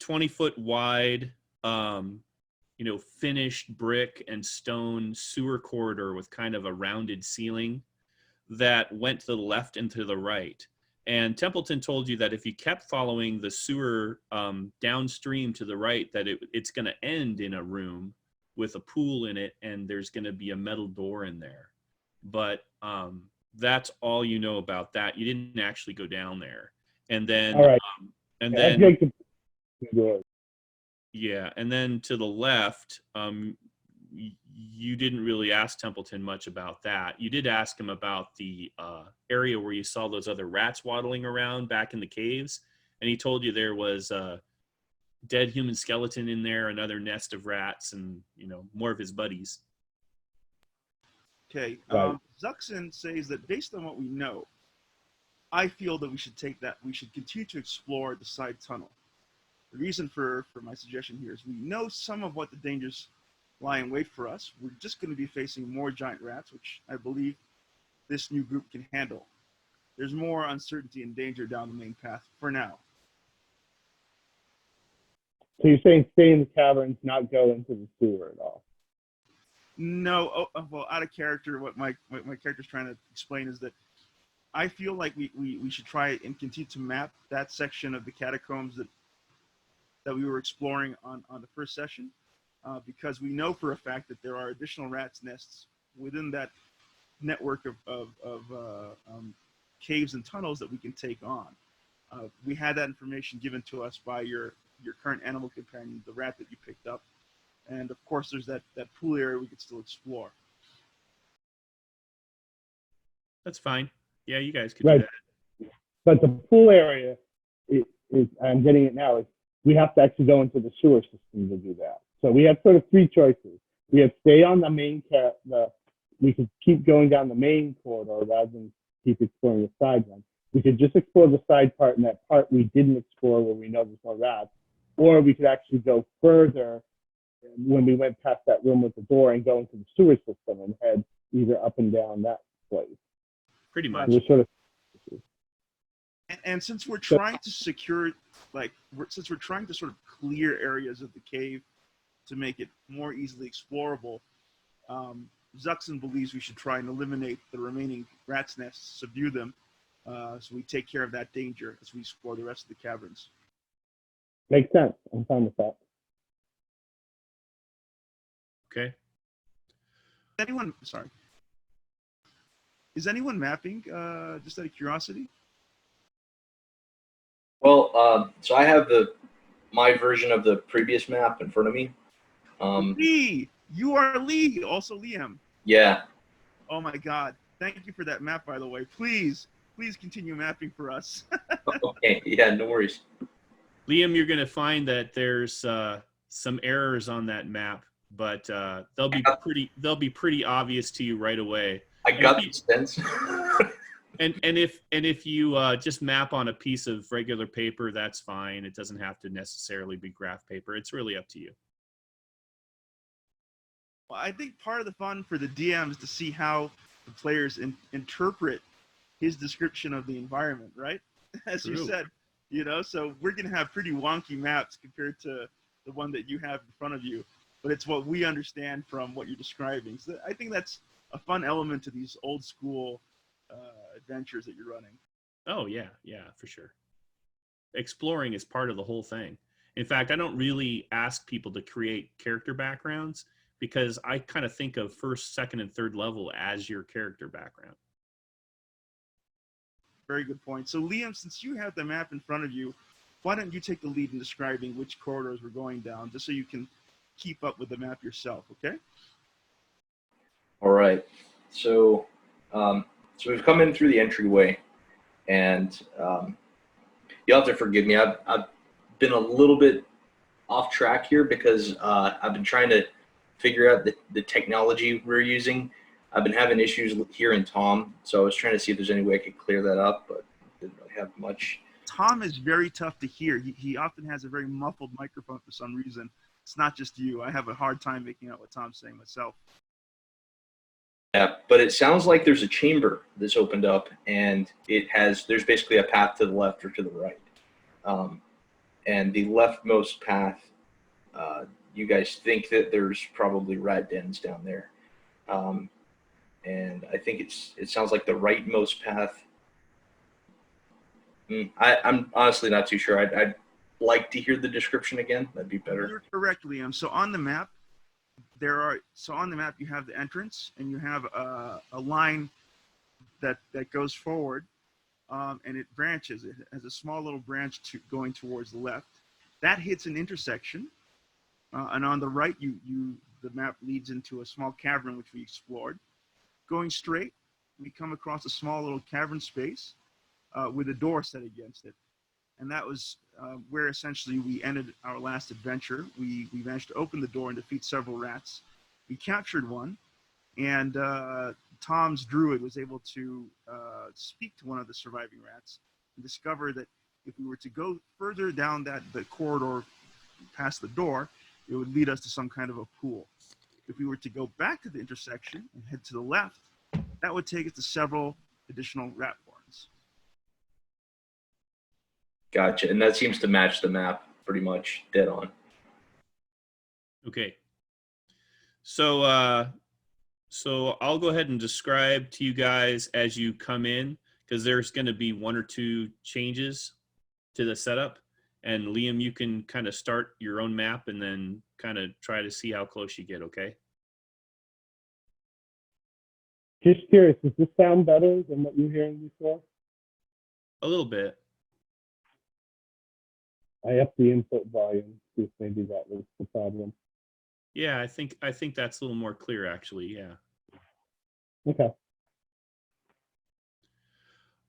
20-foot wide, finished brick and stone sewer corridor with kind of a rounded ceiling that went to the left and to the right. And Templeton told you that if you kept following the sewer downstream to the right, that it's going to end in a room with a pool in it, and there's going to be a metal door in there. But that's all you know about that. You didn't actually go down there. And then, all right. Yeah, and then to the left, you didn't really ask Templeton much about that. You did ask him about the area where you saw those other rats waddling around back in the caves, and he told you there was a dead human skeleton in there, another nest of rats, and more of his buddies. Okay. Right. Zuxin says that based on what we know, I feel that we should continue to explore the side tunnel. The reason for my suggestion here is we know some of what the dangers lie in wait for us. We're just going to be facing more giant rats, which I believe this new group can handle. There's more uncertainty and danger down the main path for now. So you're saying stay in the caverns, not go into the sewer at all? No, well, out of character, what my character's trying to explain is that I feel like we should try and continue to map that section of the catacombs that we were exploring on the first session, because we know for a fact that there are additional rats' nests within that network of caves and tunnels that we can take on. We had that information given to us by your current animal companion, the rat that you picked up. And of course, there's that pool area we could still explore. That's fine. Yeah, you guys could do that. But the pool area is I'm getting it now, is we have to actually go into the sewer system to do that. So we have sort of three choices. We have stay on the main we could keep going down the main corridor rather than keep exploring the side one. We could just explore the side part, and that part we didn't explore where we know there's no rats. Or we could actually go further when we went past that room with the door and go into the sewer system and head either up and down that place. Pretty much. And since we're trying to secure, since we're trying to sort of clear areas of the cave to make it more easily explorable, Zuxin believes we should try and eliminate the remaining rat's nests, subdue them, so we take care of that danger as we explore the rest of the caverns. Makes sense. I'm fine with that. Okay. Is anyone mapping, just out of curiosity? Well, so I have my version of the previous map in front of me. Lee! You are Lee! Also Liam. Yeah. Oh my god. Thank you for that map, by the way. Please continue mapping for us. Okay, yeah, no worries. Liam, you're going to find that there's some errors on that map, but they'll be pretty obvious to you right away. I got the sense. And if you just map on a piece of regular paper, that's fine. It doesn't have to necessarily be graph paper. It's really up to you. Well, I think part of the fun for the DM is to see how the players interpret his description of the environment, right? As True. You said, so we're going to have pretty wonky maps compared to the one that you have in front of you, but it's what we understand from what you're describing. So I think that's a fun element to these old school adventures that you're running. Oh, yeah, for sure. Exploring is part of the whole thing. In fact, I don't really ask people to create character backgrounds because I kind of think of first, second, and third level as your character background. Very good point. So, Liam, since you have the map in front of you, why don't you take the lead in describing which corridors we're going down, just so you can keep up with the map yourself, okay? All right. So we've come in through the entryway, And you'll have to forgive me. I've been a little bit off track here because I've been trying to figure out the technology we're using. I've been having issues here in Tom, so I was trying to see if there's any way I could clear that up, but didn't really have much. Tom is very tough to hear. He often has a very muffled microphone for some reason. It's not just you. I have a hard time making out what Tom's saying myself. Yeah, but it sounds like there's a chamber that's opened up, and there's basically a path to the left or to the right. And the leftmost path, you guys think that there's probably rat dens down there. And I think it sounds like the rightmost path. I'm honestly not too sure. I'd like to hear the description again. That'd be better. You're correct, Liam. So on the map, you have the entrance, and you have a line that goes forward, and it branches. It has a small little branch going towards the left. That hits an intersection, and on the right, the map leads into a small cavern which we explored. Going straight, we come across a small little cavern space with a door set against it. And that was where essentially we ended our last adventure. We managed to open the door and defeat several rats. We captured one, and Tom's druid was able to speak to one of the surviving rats and discover that if we were to go further down the corridor past the door, it would lead us to some kind of a pool. If we were to go back to the intersection and head to the left, that would take us to several additional rat warrens. Gotcha. And that seems to match the map pretty much dead on. Okay. So I'll go ahead and describe to you guys as you come in, because there's going to be one or two changes to the setup. And Liam, you can kind of start your own map and then kind of try to see how close you get, okay? Just curious, does this sound better than what you were hearing before? A little bit. I upped the input volume, because maybe that was the problem. Yeah, I think that's a little more clear, actually. Yeah. Okay.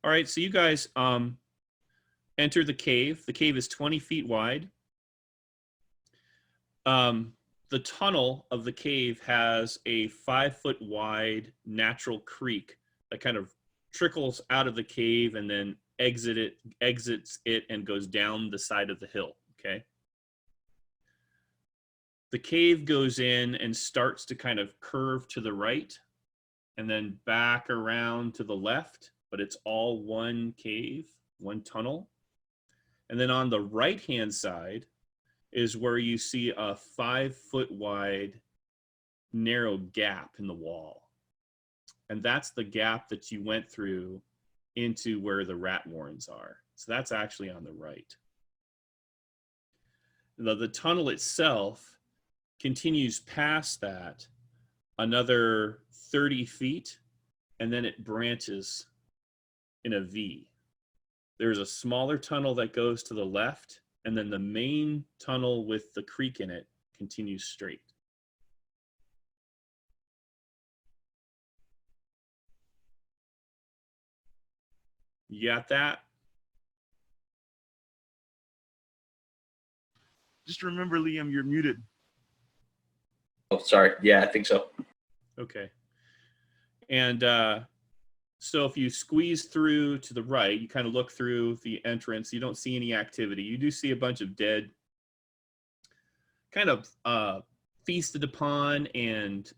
All right, so you guys enter the cave. The cave is 20 feet wide. The tunnel of the cave has a 5-foot wide natural creek that kind of trickles out of the cave and then exits it and goes down the side of the hill, okay? The cave goes in and starts to kind of curve to the right and then back around to the left, but it's all one cave, one tunnel. And then on the right-hand side is where you see a 5-foot wide narrow gap in the wall. And that's the gap that you went through into where the rat warrens are. So that's actually on the right. The tunnel itself continues past that another 30 feet, and then it branches in a V. There's a smaller tunnel that goes to the left, and then the main tunnel with the creek in it continues straight. You got that? Just remember, Liam, you're muted. Oh, sorry. Yeah, I think so. Okay. And so if you squeeze through to the right, you kind of look through the entrance, you don't see any activity. You do see a bunch of dead, kind of feasted upon and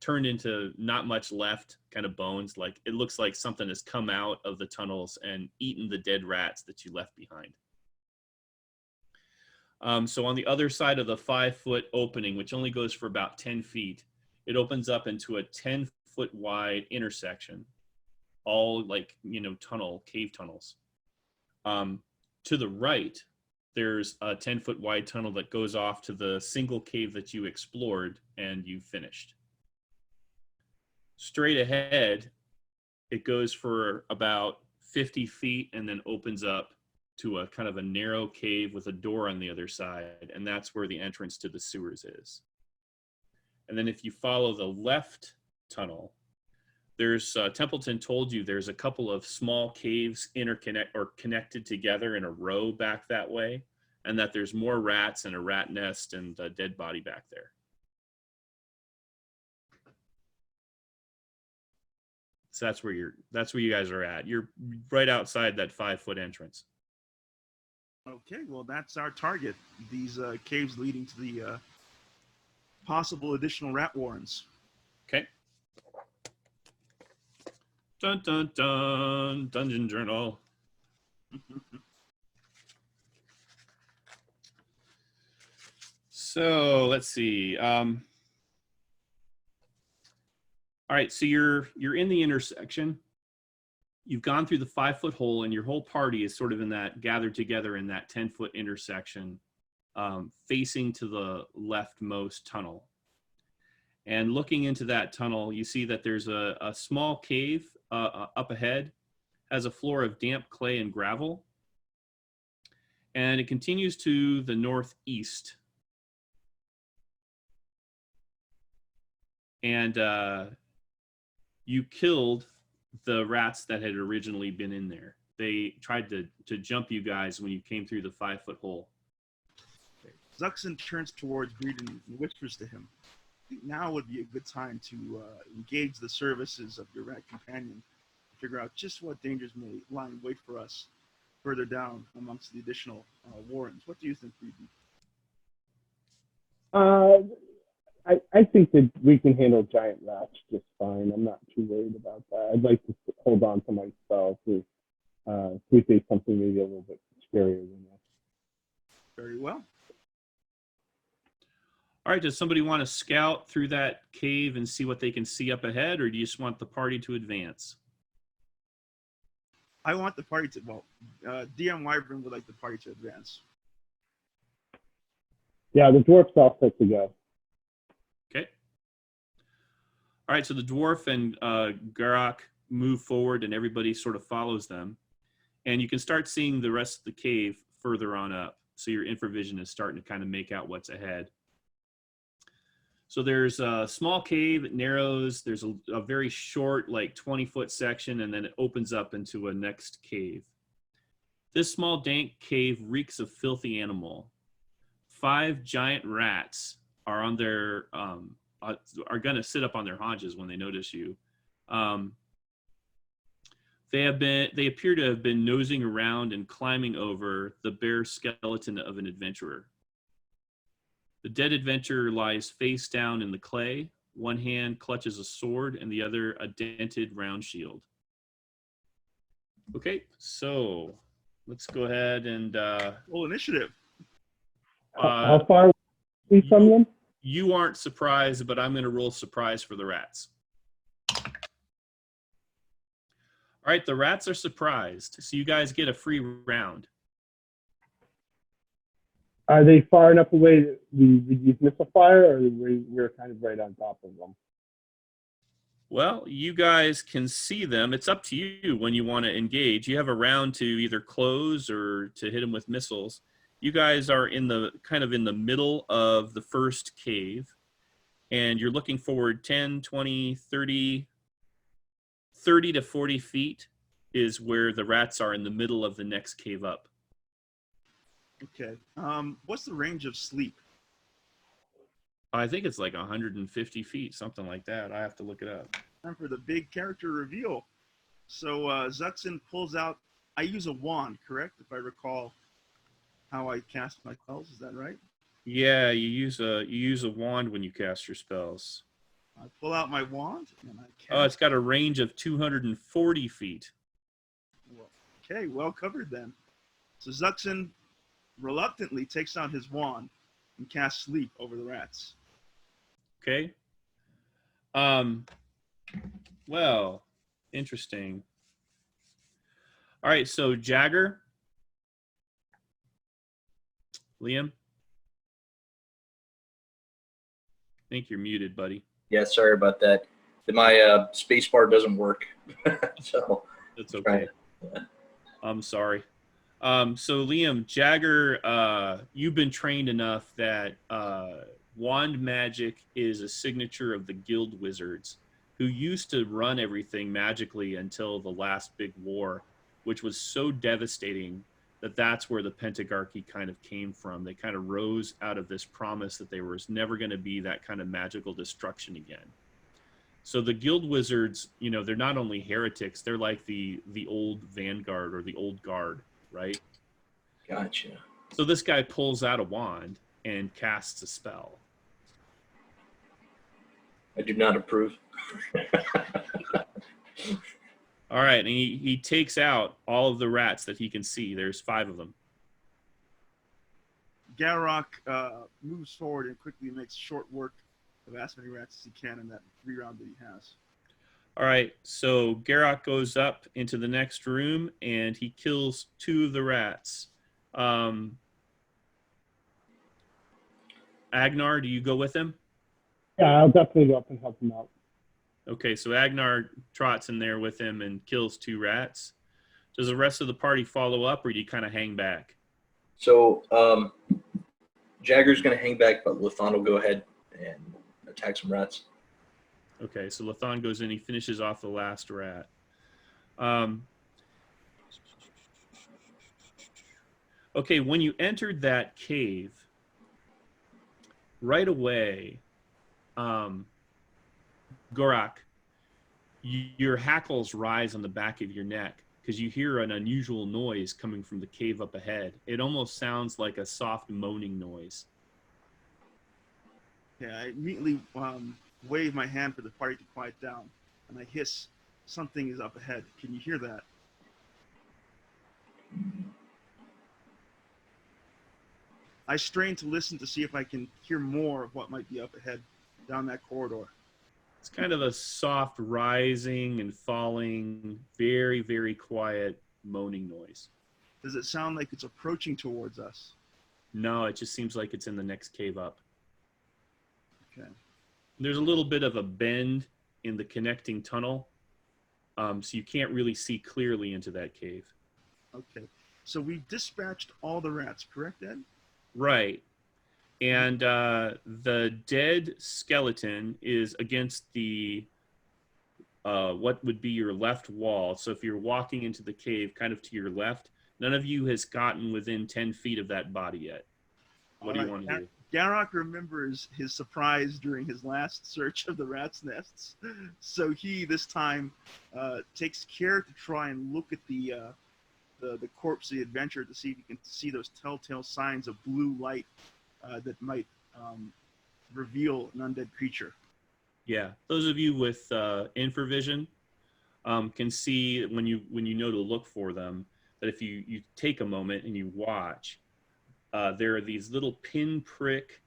turned into not much left kind of bones. Like it looks like something has come out of the tunnels and eaten the dead rats that you left behind. So on the other side of the 5-foot opening, which only goes for about 10 feet, it opens up into a 10-foot wide intersection, all like, cave tunnels. To the right, there's a 10-foot wide tunnel that goes off to the single cave that you explored and you finished. Straight ahead, it goes for about 50 feet and then opens up to a kind of a narrow cave with a door on the other side, and that's where the entrance to the sewers is. And then if you follow the left tunnel, there's Templeton told you there's a couple of small caves connected together in a row back that way, and that there's more rats and a rat nest and a dead body back there. So that's where you guys are at. You're right outside that 5-foot entrance. Okay, well, that's our target. These caves leading to the possible additional rat warrens. Okay. Dun dun dun. Dungeon Journal. So let's see. All right, so you're in the intersection. You've gone through the 5-foot hole, and your whole party is sort of in that gathered together in that 10-foot intersection, facing to the leftmost tunnel. And looking into that tunnel, you see that there's a small cave up ahead, has a floor of damp clay and gravel, and it continues to the northeast. And you killed the rats that had originally been in there. They tried to jump you guys when you came through the 5-foot hole. Okay. Zuxin turns towards Breeden and whispers to him, I think now would be a good time to engage the services of your rat companion to figure out just what dangers may lie in wait for us further down amongst the additional warrens. What do you think, Breeden? I think that we can handle giant rats just fine. I'm not too worried about that. I'd like to hold on to my spell to we say something maybe a little bit scarier than that. Very well. All right, does somebody want to scout through that cave and see what they can see up ahead, or do you just want the party to advance? I want the party to, well, DM Wyvern would like the party to advance. Yeah, the dwarf's all set to go. Okay. All right, so the dwarf and Garak move forward, and everybody sort of follows them. And you can start seeing the rest of the cave further on up. So your infravision is starting to kind of make out what's ahead. So there's a small cave, it narrows. There's a very short, like 20-foot section, and then it opens up into a next cave. This small, dank cave reeks of filthy animal. 5 giant rats are on their are going to sit up on their haunches when they notice you. They appear to have been nosing around and climbing over the bare skeleton of an adventurer. The dead adventurer lies face down in the clay. One hand clutches a sword and the other a dented round shield. Okay, so let's go ahead and Roll initiative. How far are we from them? You aren't surprised, but I'm going to roll surprise for the rats. All right, the rats are surprised, so you guys get a free round. Are they far enough away that we would use missile fire, or we're kind of right on top of them? Well, you guys can see them. It's up to you when you want to engage. You have a round to either close or to hit them with missiles. You guys are in the kind of in the middle of the first cave, and you're looking forward 10, 20, 30 to 40 feet is where the rats are in the middle of the next cave up. Okay. What's the range of sleep? I think it's like 150 feet, something like that. I have to look it up. Time for the big character reveal. So Zuxin pulls out, I use a wand, correct? If I recall how I cast my spells, is that right? Yeah, you use a wand when you cast your spells. I pull out my wand and I cast. Oh, it's got a range of 240 feet. Well, okay, well covered then. So Zuxin reluctantly takes out his wand and casts sleep over the rats. Okay. Well, interesting. All right, so Jagger, Liam, I think you're muted, buddy. Yeah, sorry about that. My space bar doesn't work. So That's okay. I'm sorry. So Liam, Jagger, you've been trained enough that wand magic is a signature of the guild wizards, who used to run everything magically until the last big war, which was so devastating that that's where the Pentagarchy kind of came from. They kind of rose out of this promise that there was never going to be that kind of magical destruction again. So the guild wizards, you know, they're not only heretics, they're like the old vanguard or the old guard, right? Gotcha. So this guy pulls out a wand and casts a spell. I do not approve. All right, and he takes out all of the rats that he can see. There's 5 of them. Garrock moves forward and quickly makes short work of as many rats as he can in that 3 round that he has. All right, so Garrock goes up into the next room and he kills 2 of the rats. Agnar, do you go with him? Yeah, I'll definitely go up and help him out. Okay, so Agnar trots in there with him and kills 2 rats. Does the rest of the party follow up, or do you kind of hang back? So Jagger's going to hang back, but Lathan will go ahead and attack some rats. Okay, so Lathan goes in. He finishes off the last rat. Okay, when you entered that cave, right away, Gorak, your hackles rise on the back of your neck because you hear an unusual noise coming from the cave up ahead. It almost sounds like a soft moaning noise. Yeah, I immediately wave my hand for the party to quiet down, and I hiss, "Something is up ahead. Can you hear that?" I strain to listen to see if I can hear more of what might be up ahead down that corridor. It's kind of a soft rising and falling, very, very quiet moaning noise. Does it sound like it's approaching towards us? No, it just seems like it's in the next cave up. Okay. There's a little bit of a bend in the connecting tunnel, so you can't really see clearly into that cave. Okay. So we dispatched all the rats, correct, Ed? Right. And the dead skeleton is against the what would be your left wall. So if you're walking into the cave, kind of to your left, none of you has gotten within 10 feet of that body yet. What do you want to do? Garrock remembers his surprise during his last search of the rats' nests. So he, this time, takes care to try and look at the corpse of the adventurer to see if he can see those telltale signs of blue light that might reveal an undead creature. Yeah, those of you with infravision can see when you know to look for them that if you take a moment and you watch, there are these little pinprick,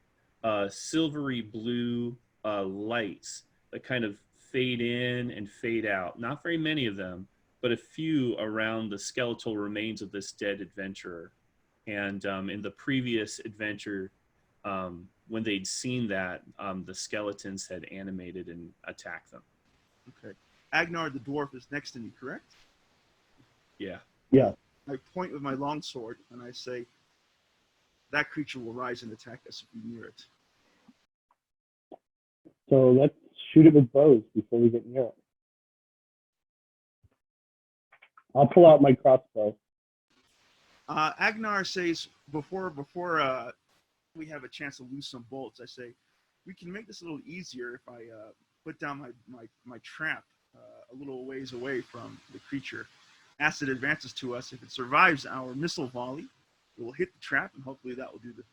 silvery blue lights that kind of fade in and fade out. Not very many of them, but a few around the skeletal remains of this dead adventurer. And in the previous adventure, when they'd seen that, the skeletons had animated and attacked them. Okay. Agnar the dwarf is next to me, correct? Yeah. Yeah. I point with my longsword and I say, "That creature will rise and attack us if we near it." So let's shoot it with bows before we get near it. I'll pull out my crossbow. Agnar says, before we have a chance to lose some bolts, I say, "We can make this a little easier if I put down my trap a little ways away from the creature. As it advances to us, if it survives our missile volley, it will hit the trap, and hopefully that will do the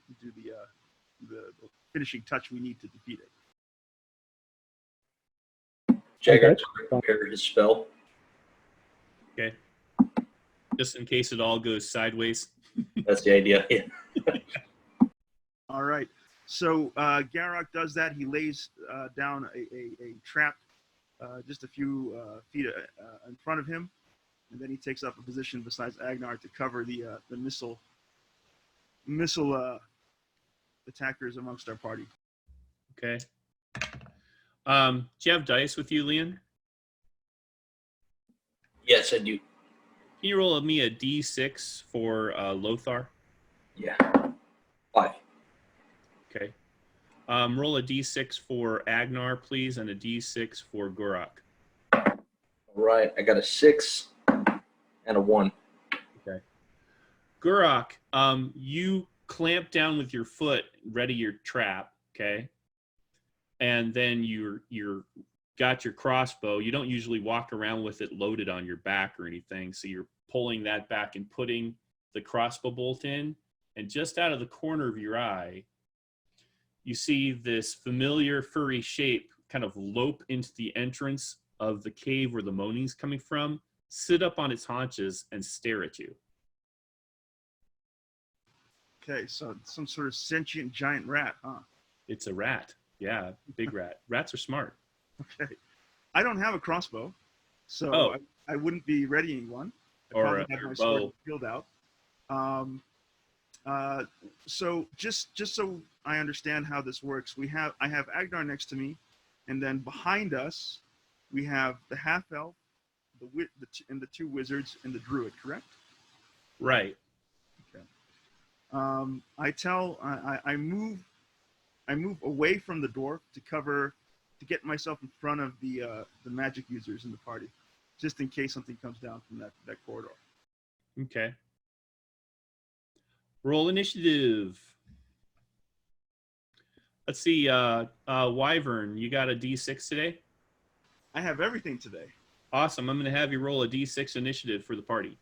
finishing touch we need to defeat it." Jagger Okay. prepared his spell. Okay. Just in case it all goes sideways. That's the idea. Yeah. All right. So Garrock does that. He lays down a trap just a few feet in front of him, and then he takes up a position beside Agnar to cover the missile attackers amongst our party. Okay. Do you have dice with you, Leon? Yes, I do. Can you roll me a D6 for Lothar? Yeah. 5. Okay. Roll a d6 for Agnar, please, and a d6 for Gurak. All right, I got a 6 and a 1. Okay. Gurak, you clamp down with your foot, ready your trap, okay? And then you're got your crossbow. You don't usually walk around with it loaded on your back or anything, so you're pulling that back and putting the crossbow bolt in, and just out of the corner of your eye, you see this familiar furry shape kind of lope into the entrance of the cave where the moaning's coming from, sit up on its haunches, and stare at you. Okay, so some sort of sentient giant rat, huh? It's a rat. Yeah, big rat. Rats are smart. Okay. I don't have a crossbow, so Oh. I wouldn't be readying one. I Or probably a have my bow. sword field out. So just so I understand how this works, I have Agnar next to me, and then behind us we have the half elf, and the 2 wizards and the druid. Correct? Right. Okay. I move away from the dwarf to get myself in front of the magic users in the party, just in case something comes down from that corridor. Okay. Roll initiative. Let's see, Wyvern, you got a d6 today? I have everything today. Awesome. I'm going to have you roll a d6 initiative for the party.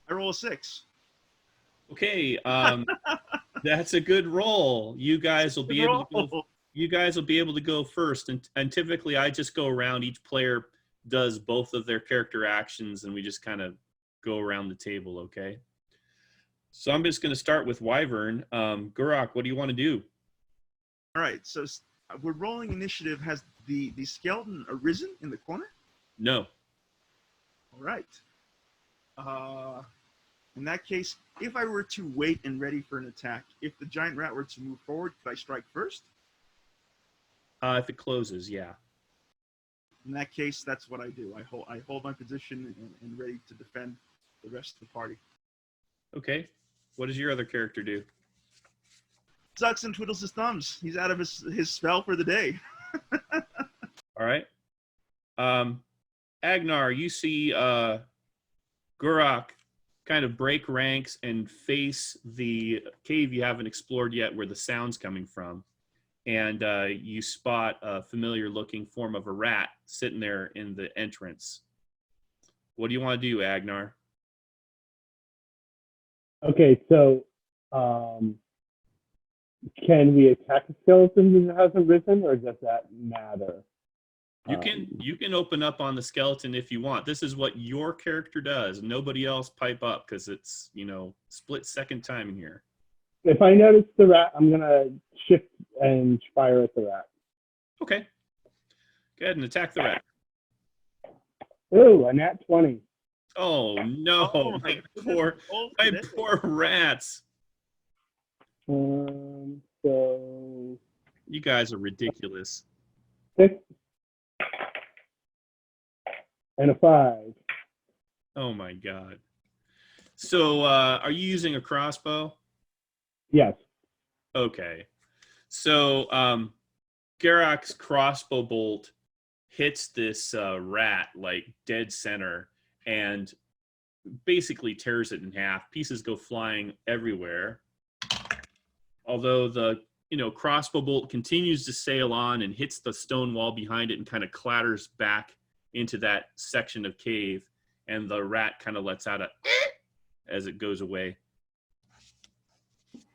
I roll a 6. Okay, that's a good roll. You guys will be able to go. You guys will be able to go first, and typically I just go around. Each player does both of their character actions, and we just kind of go around the table. Okay. So I'm just going to start with Wyvern. Gurak, what do you want to do? All right, so we're rolling initiative. Has the skeleton arisen in the corner? No. All right. In that case, if I were to wait and ready for an attack, if the giant rat were to move forward, could I strike first? If it closes, yeah. In that case, that's what I do. I hold my position and ready to defend the rest of the party. Okay. What does your other character do? Sucks and twiddles his thumbs. He's out of his spell for the day. All right. Agnar, you see Gurak kind of break ranks and face the cave you haven't explored yet where the sound's coming from. And you spot a familiar-looking form of a rat sitting there in the entrance. What do you want to do, Agnar? Okay, so can we attack a skeleton that hasn't risen, or does that matter? You can open up on the skeleton if you want. This is what your character does. Nobody else pipe up because it's, split second time in here. If I notice the rat, I'm going to shift and fire at the rat. Okay. Go ahead and attack the rat. Ooh, a nat 20. Oh, no. Oh, my goodness. poor rats. So You guys are ridiculous. 6 and a 5. Oh, my God. So are you using a crossbow? Yes. Okay. So Garak's crossbow bolt hits this rat like dead center and basically tears it in half. Pieces go flying everywhere. Although the crossbow bolt continues to sail on and hits the stone wall behind it and kind of clatters back into that section of cave, and the rat kind of lets out a as it goes away.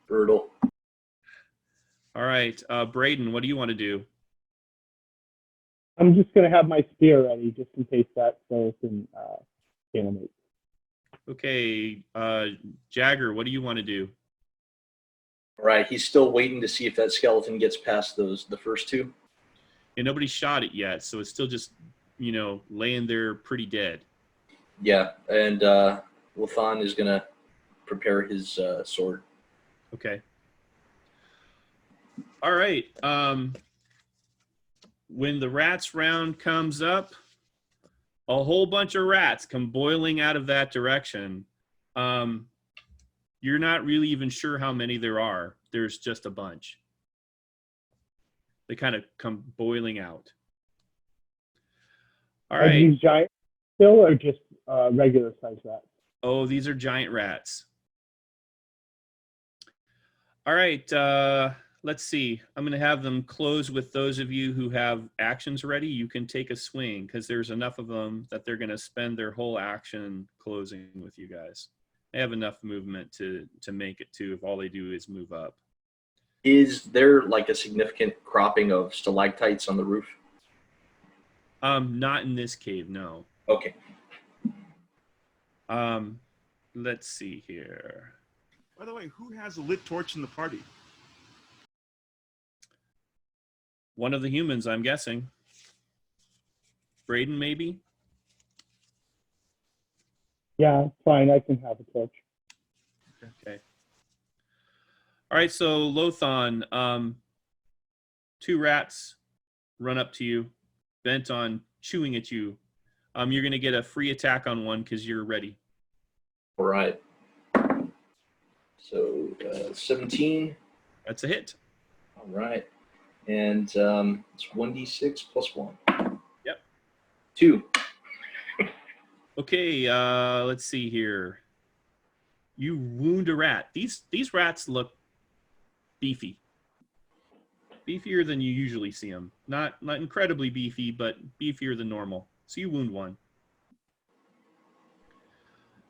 Brutal. All right, Braden, what do you want to do? I'm just going to have my spear ready just in case that skeleton animates. Okay, Jagger, what do you want to do? All right, he's still waiting to see if that skeleton gets past the first 2. And nobody shot it yet, so it's still just, laying there pretty dead. Yeah, and Lathan is going to prepare his sword. Okay. All right. When the rats round comes up, a whole bunch of rats come boiling out of that direction. You You're not really even sure how many there are. There's just a bunch. They kind of come boiling out. All Are right. these giant still or just regular size rats? Oh, these are giant rats. All right. Let's see. I'm going to have them close with those of you who have actions ready. You can take a swing because there's enough of them that they're going to spend their whole action closing with you guys. They have enough movement to make it too if all they do is move up. Is there like a significant cropping of stalactites on the roof? Not in this cave, no. Okay. Let's see here. By the way, who has a lit torch in the party? One of the humans, I'm guessing. Braden, maybe? Yeah, fine. I can have a torch. Okay. All right, so Lothon, 2 rats run up to you, bent on chewing at you. You're going to get a free attack on one because you're ready. All right. So 17. That's a hit. All right. And it's 1d6 plus 1. Yep. 2. Okay, let's see here. You wound a rat. These rats look beefy. Beefier than you usually see them. Not incredibly beefy, but beefier than normal. So you wound one.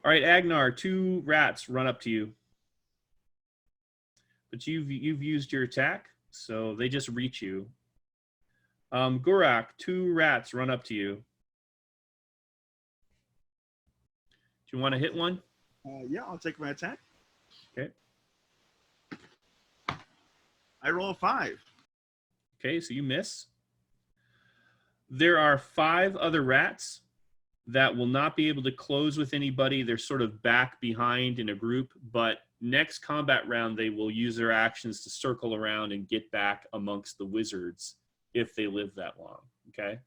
All right, Agnar, 2 rats run up to you. But you've used your attack, so they just reach you. Gorak, 2 rats run up to you. Do you want to hit one? Yeah, I'll take my attack. Okay. I roll a 5. Okay, so you miss. There are 5 other rats that will not be able to close with anybody. They're sort of back behind in a group, but next combat round, they will use their actions to circle around and get back amongst the wizards if they live that long, okay?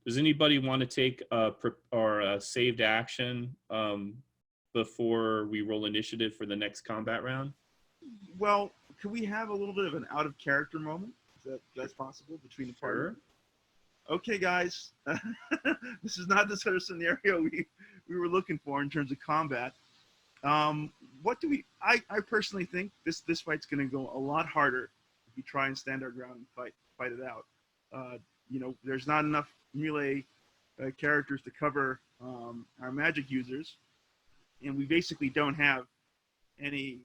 Does anybody want to take a saved action before we roll initiative for the next combat round? Well, could we have a little bit of an out-of-character moment? That's possible between the party? Sure. Okay, guys. This is not the sort of scenario we were looking for in terms of combat. What do we... I personally think this fight's going to go a lot harder if we try and stand our ground and fight it out. You know, there's not enough melee characters to cover our magic users, and we basically don't have any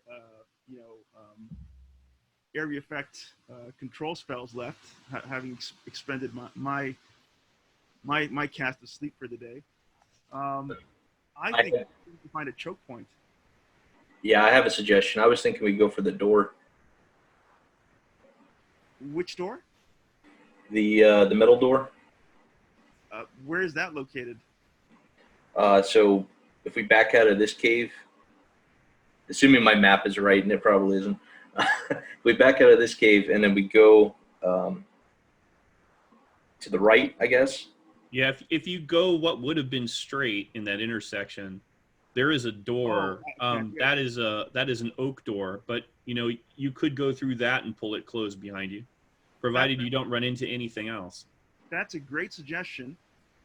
area effect control spells left, having expended my cast of sleep for the day. I think we can find a choke point. Yeah, I have a suggestion. I was thinking we go for the door. Which door? The middle door. Where is that located? So if we back out of this cave, assuming my map is right, and it probably isn't, we back out of this cave and then we go to the right, I guess. Yeah, if you go what would have been straight in that intersection, there is a door. That is an oak door, but you could go through that and pull it closed behind you, provided you don't run into anything else. That's a great suggestion.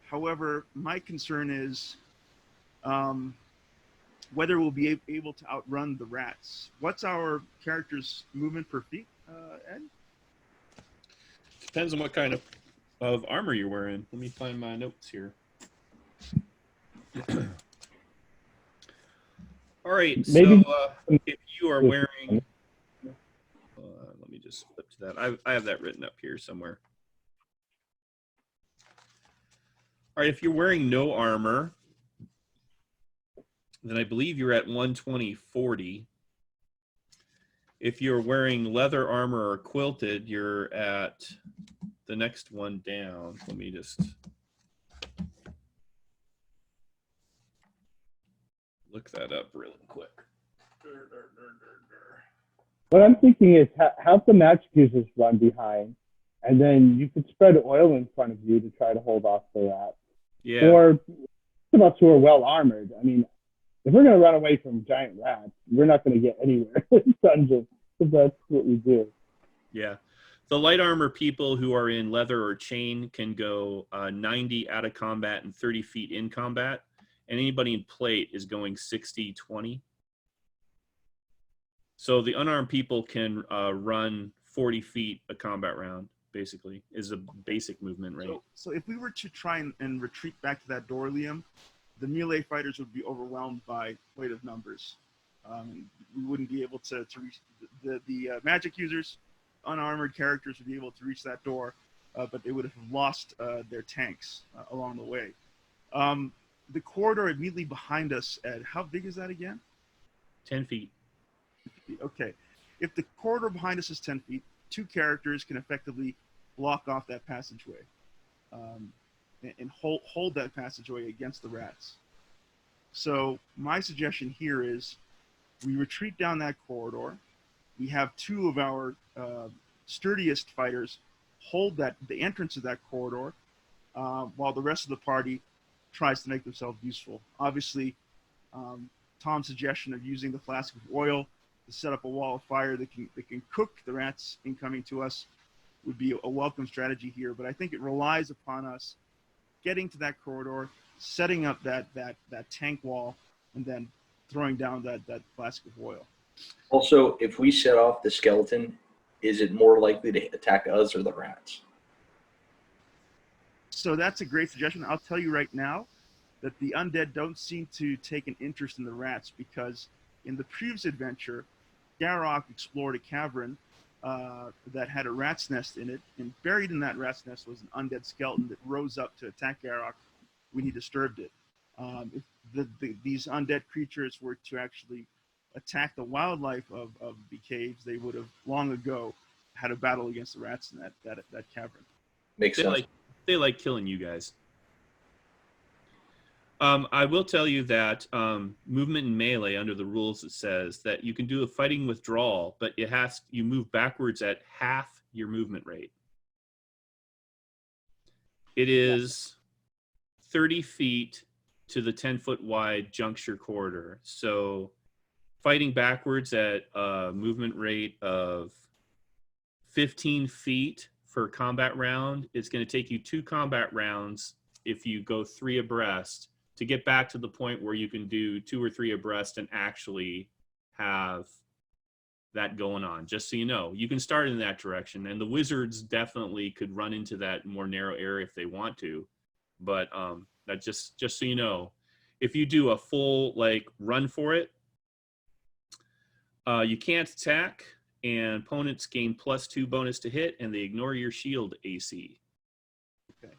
However, my concern is whether we'll be able to outrun the rats. What's our character's movement per feet, Ed? Depends on what kind of armor you're wearing. Let me find my notes here. All right, Maybe so if you are wearing... let me just flip to that. I have that written up here somewhere. All right, if you're wearing no armor, then I believe you're at 120-40. If you're wearing leather armor or quilted, you're at the next one down. Let me just look that up really quick. what I'm thinking is have the magic users run behind, and then you could spread oil in front of you to try to hold off the rats. Yeah. Or some of us who are well armored. I mean, if we're going to run away from giant rats, we're not going to get anywhere in dungeons. So that's what we do. Yeah. The light armor people who are in leather or chain can go 90 out of combat and 30 feet in combat. And anybody in plate is going 60, 20. So the unarmed people can run 40 feet a combat round, basically, is a basic movement rate. So if we were to try and retreat back to that door, Liam, the melee fighters would be overwhelmed by weight of numbers. We wouldn't be able to reach the magic users. Unarmored characters would be able to reach that door, but they would have lost their tanks along the way. The corridor immediately behind us, Ed, how big is that again? 10 feet. Okay. If the corridor behind us is 10 feet, 2 characters can effectively block off that passageway and hold that passageway against the rats. So my suggestion here is we retreat down that corridor. We have 2 of our sturdiest fighters hold the entrance of that corridor while the rest of the party tries to make themselves useful. Obviously, Tom's suggestion of using the flask of oil to set up a wall of fire that can cook the rats incoming to us would be a welcome strategy here. But I think it relies upon us getting to that corridor, setting up that tank wall, and then throwing down that flask of oil. Also, if we set off the skeleton, is it more likely to attack us or the rats? So that's a great suggestion. I'll tell you right now that the undead don't seem to take an interest in the rats, because in the previous adventure, Garrock explored a cavern that had a rat's nest in it, and buried in that rat's nest was an undead skeleton that rose up to attack Garrock when he disturbed it. If these undead creatures were to actually attack the wildlife of the caves, they would have long ago had a battle against the rats in that cavern. Makes sense. They like killing you guys. I will tell you that movement in melee, under the rules, it says that you can do a fighting withdrawal, but you move backwards at half your movement rate. It is 30 feet to the 10-foot wide juncture corridor. So fighting backwards at a movement rate of 15 feet for a combat round, it's going to take you 2 combat rounds if you go 3 abreast to get back to the point where you can do 2 or 3 abreast and actually have that going on. Just so you know, you can start in that direction, and the wizards definitely could run into that more narrow area if they want to. But that just so you know, if you do a full run for it, you can't attack, and opponents gain +2 bonus to hit, and they ignore your shield AC. Okay,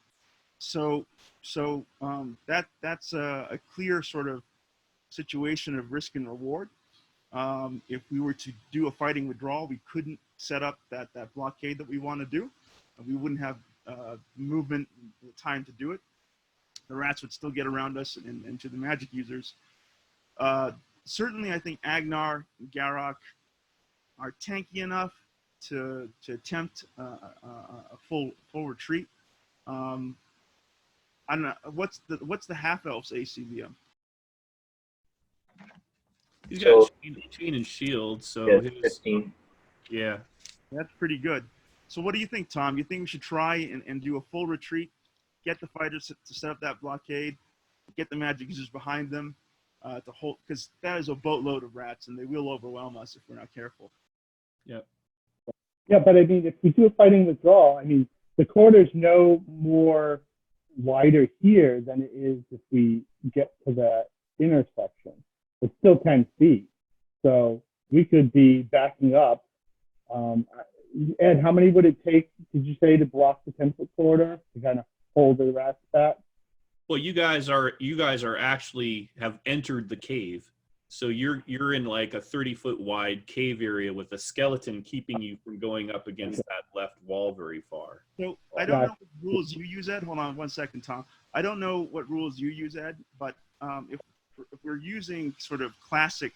so that's a clear sort of situation of risk and reward. If we were to do a fighting withdrawal, we couldn't set up that blockade that we want to do. We wouldn't have movement, time to do it. The rats would still get around us and to the magic users. Certainly, I think Agnar and Garrock are tanky enough to attempt a full retreat. I don't know what's the half elf's AC, Liam? He's got chain and shield, so yeah, 15. Yeah, that's pretty good. So what do you think, Tom? You think we should try and do a full retreat, get the fighters to set up that blockade, get the magic users behind them to hold, because that is a boatload of rats and they will overwhelm us if we're not careful. Yep. Yeah, but I mean, if we do a fighting withdrawal, I mean, the corridor's no more wider here than it is if we get to the intersection. It's still 10 feet. So we could be backing up. Ed, how many would it take, did you say, to block the 10-foot corridor to kind of hold the rats back? Well, you guys are actually have entered the cave. So you're in like a 30-foot wide cave area with a skeleton keeping you from going up against that left wall very far. So I don't know what rules you use, Ed. Hold on one second, Tom. I don't know what rules you use, Ed, but if we're using sort of classic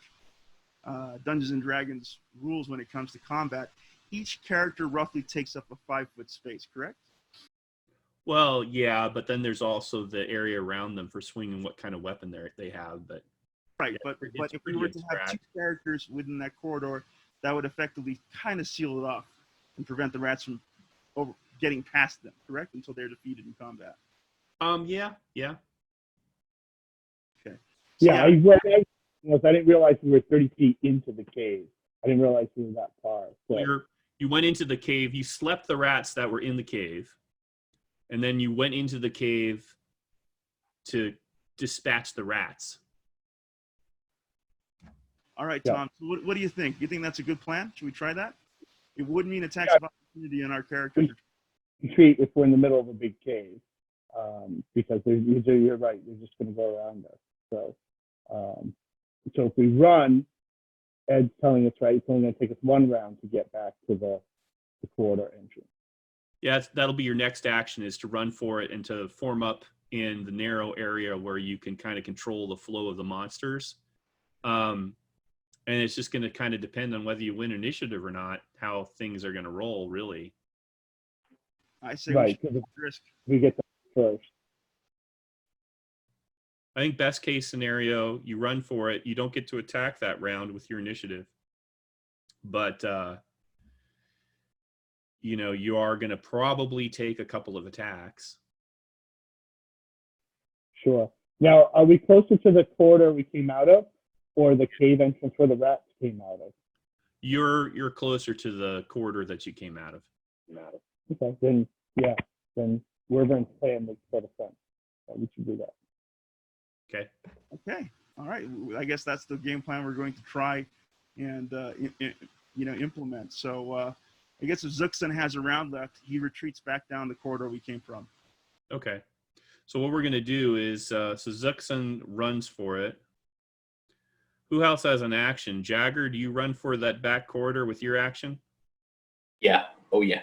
Dungeons and Dragons rules when it comes to combat, each character roughly takes up a 5-foot space, correct? Well, yeah, but then there's also the area around them for swinging what kind of weapon they have. But Right, Yeah, but it's if we pretty were to have two abstract. characters within that corridor, that would effectively kind of seal it off and prevent the rats from getting past them, correct? Until they're defeated in combat. Yeah, yeah. Okay. So Yeah, I didn't realize we were 30 feet into the cave. I didn't realize we were that far. So. You went into the cave. You slept the rats that were in the cave, and then you went into the cave to dispatch the rats. all right, Yeah. Tom. So what do you think? You think that's a good plan? Should we try that? It would mean attacks of opportunity on our characters. Retreat if we're in the middle of a big cave, because you're right, they're just going to go around us. So, so if we run, Ed's telling us right, it's only going to take us one round to get back to the corridor entrance. Yeah, that'll be your next action, is to run for it and to form up in the narrow area where you can kind of control the flow of the monsters. And it's just going to kind of depend on whether you win initiative or not, how things are going to roll, really. I say Right, we should because take the risk. we get there first. I think best case scenario, you run for it. You don't get to attack that round with your initiative. But, you are going to probably take a couple of attacks. Sure. Now, are we closer to the corridor we came out of, or the cave entrance where the rats came out of? You're closer to the corridor that you came out of. Okay, then Wyvern's plan makes total sense. We should do that. Okay. Okay. All right. I guess that's the game plan we're going to try and implement. So I guess if Zuxon has a round left, he retreats back down the corridor we came from. Okay. So what we're going to do is, so Zuxon runs for it. Who else has an action? Jagger, do you run for that back corridor with your action? Yeah. Oh, yeah.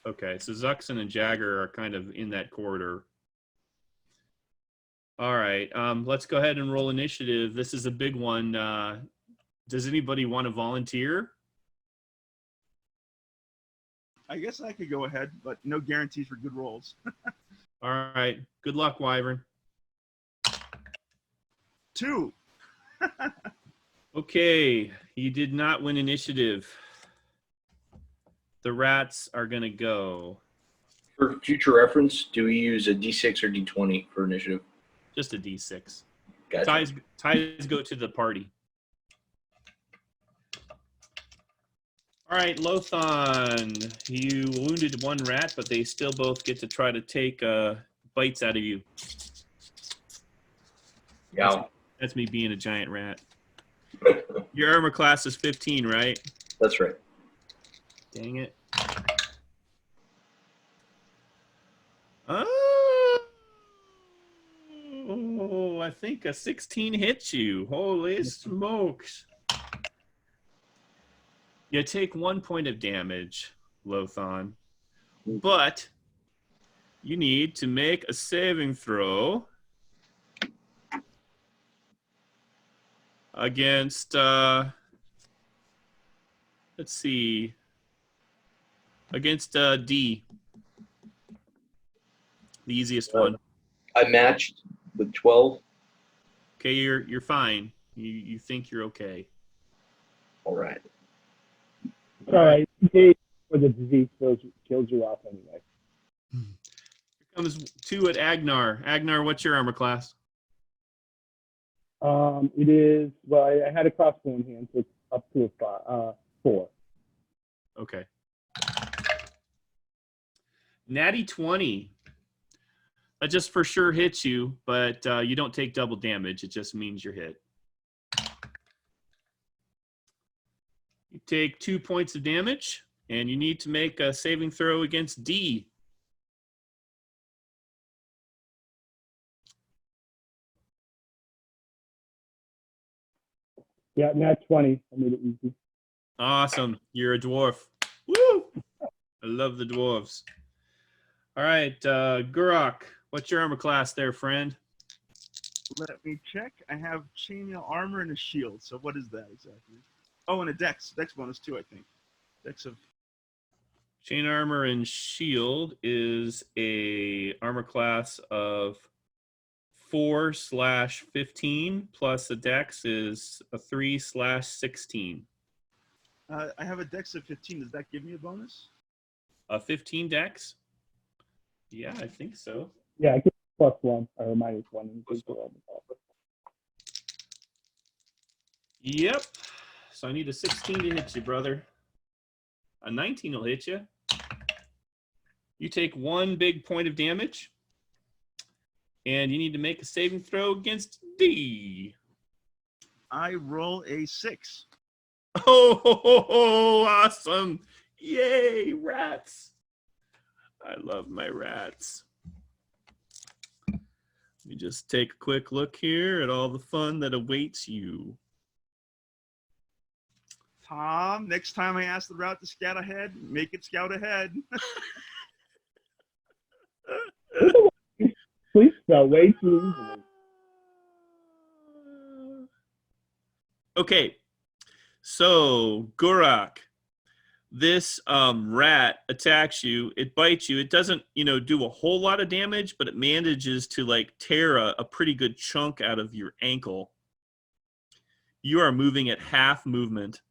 Okay, so Zuxon and Jagger are kind of in that corridor. All right, let's go ahead and roll initiative. This is a big one. Does anybody want to volunteer? I guess I could go ahead, but no guarantees for good rolls. All right, good luck, Wyvern. 2. Okay, you did not win initiative. The rats are going to go. For future reference, do we use a D6 or D20 for initiative? Just a D6. Gotcha. Ties go to the party. All right, Lothon, you wounded one rat, but they still both get to try to take bites out of you. Yeah. That's me being a giant rat. Your armor class is 15, right? That's right. Dang it. Oh, I think a 16 hits you. Holy smokes. You take 1 point of damage, Lothon, but you need to make a saving throw against, let's see, against D, the easiest one. I matched with 12. Okay, you're fine. You think you're okay. All right. All right, where the disease kills you off anyway. Here comes 2 at Agnar. Agnar, what's your armor class? It is, well, I had a crossbow in hand, so it's up to a 4. Okay. Natty 20. That just for sure hits you, but you don't take double damage. It just means you're hit. You take 2 points of damage, and you need to make a saving throw against D. Yeah, nat 20. I made it easy. Awesome. You're a dwarf. Woo! I love the dwarves. All right, Gurok, what's your armor class there, friend? Let me check. I have chainmail armor and a shield. So what is that exactly? Oh, and a dex bonus too, I think. Dex of Chain armor and shield is a armor class of 4/15 plus a dex is a 3/16. I have a dex of 15. Does that give me a bonus? A 15 dex? Yeah, I think so. Yeah, I get +1 or -1. In case +1. you're on the top. Yep. So I need a 16 to hit you, brother. A 19 will hit you. You take 1 big point of damage. And you need to make a saving throw against D. I roll a 6. Oh, awesome. Yay, rats. I love my rats. Let me just take a quick look here at all the fun that awaits you. Tom, next time I ask the route to scout ahead, make it scout ahead. Please spell way too easily. Okay, so Gurak, this rat attacks you. It bites you. It doesn't, do a whole lot of damage, but it manages to like tear a pretty good chunk out of your ankle. You are moving at half movement.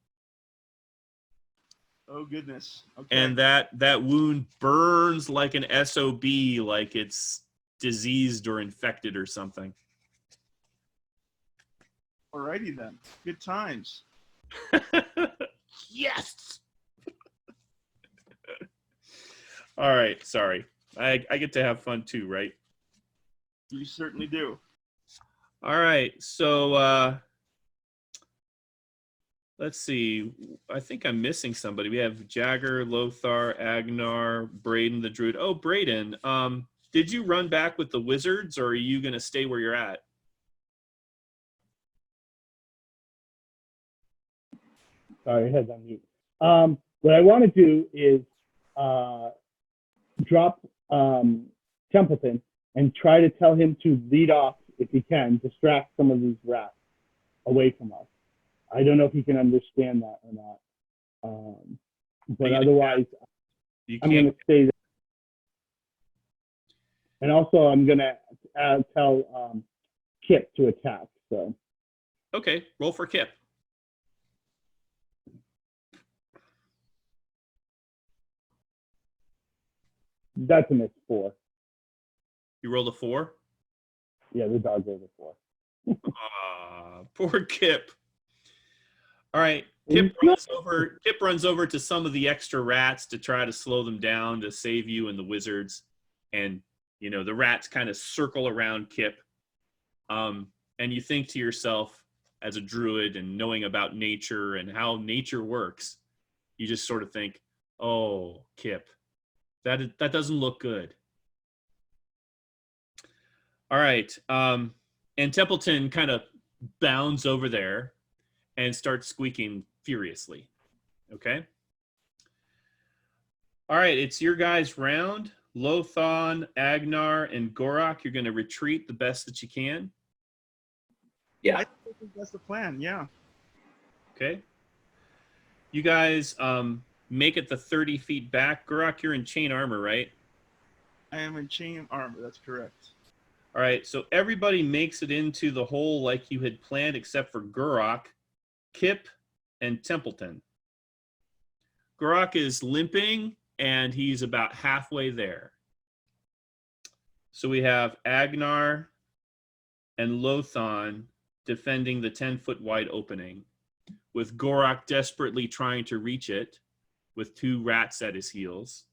Oh goodness. Okay. And that wound burns like an SOB, like it's diseased or infected or something. Alrighty then. Good times. Yes. All right. Sorry. I get to have fun too, right? You certainly do. All right. So let's see. I think I'm missing somebody. We have Jagger, Lothar, Agnar, Braden the Druid. Oh, Braden. Did you run back with the wizards, or are you going to stay where you're at? Sorry, head's on mute. What I want to do is drop Templeton and try to tell him to lead off, if he can, distract some of these rats away from us. I don't know if he can understand that or not. But otherwise, I'm going to stay there. And also, I'm going to tell Kip to attack. So. Okay, roll for Kip. That's a miss 4. You rolled a 4? Yeah, the dog rolled a 4. Poor Kip. All right, Kip runs over to some of the extra rats to try to slow them down to save you and the wizards. And, the rats kind of circle around Kip. And you think to yourself, as a druid and knowing about nature and how nature works, you just sort of think, oh, Kip, that doesn't look good. All right. And Templeton kind of bounds over there and starts squeaking furiously. Okay? All right, it's your guys' round. Lothar, Agnar, and Gorak, you're going to retreat the best that you can. Yeah. I think that's the plan, yeah. Okay. You guys make it the 30 feet back. Gorak, you're in chain armor, right? I am in chain armor, that's correct. All right, so everybody makes it into the hole like you had planned except for Gorak, Kip, and Templeton. Gorak is limping, and he's about halfway there. So we have Agnar and Lothar defending the 10-foot wide opening, with Gorak desperately trying to reach it with 2 rats at his heels.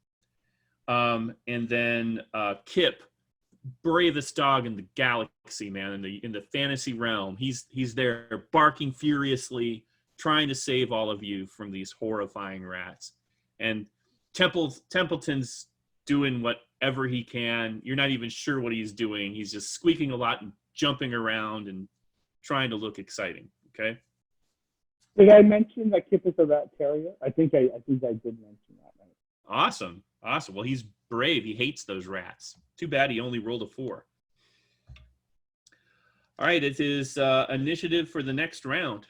And then Kip, bravest dog in the galaxy, man, in the fantasy realm. He's there barking furiously, trying to save all of you from these horrifying rats. And Templeton's doing whatever he can. You're not even sure what he's doing. He's just squeaking a lot and jumping around and trying to look exciting. Okay. Did I mention that Kip is a rat terrier? I think I did mention that. Right? Awesome. Well, he's brave. He hates those rats. Too bad he only rolled a 4. All right, it is initiative for the next round.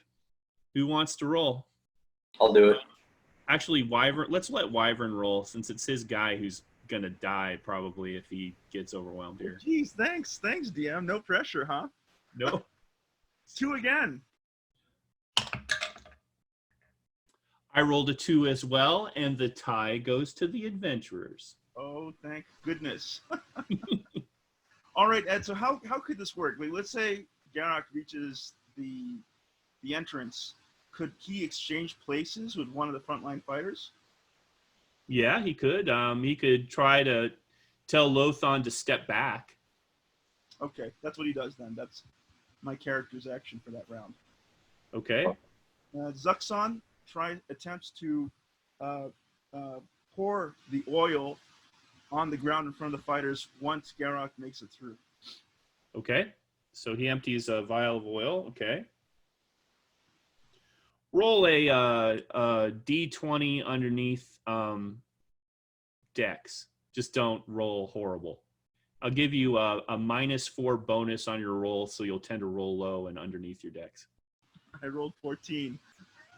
Who wants to roll? I'll do it. Actually, Wyvern. Let's let Wyvern roll since it's his guy who's gonna die probably if he gets overwhelmed here. Geez, thanks, DM. No pressure, huh? No. 2 again. I rolled a 2 as well, and the tie goes to the adventurers. Oh, thank goodness. All right, Ed. So how could this work? Like, let's say Garak reaches the entrance. Could he exchange places with one of the frontline fighters? Yeah, he could. He could try to tell Lothon to step back. Okay, that's what he does then. That's my character's action for that round. Okay. Zuxon attempts to pour the oil on the ground in front of the fighters once Garak makes it through. Okay. So he empties a vial of oil. Okay. Roll a D20 underneath Dex. Just don't roll horrible. I'll give you a -4 bonus on your roll, so you'll tend to roll low and underneath your Dex. I rolled 14.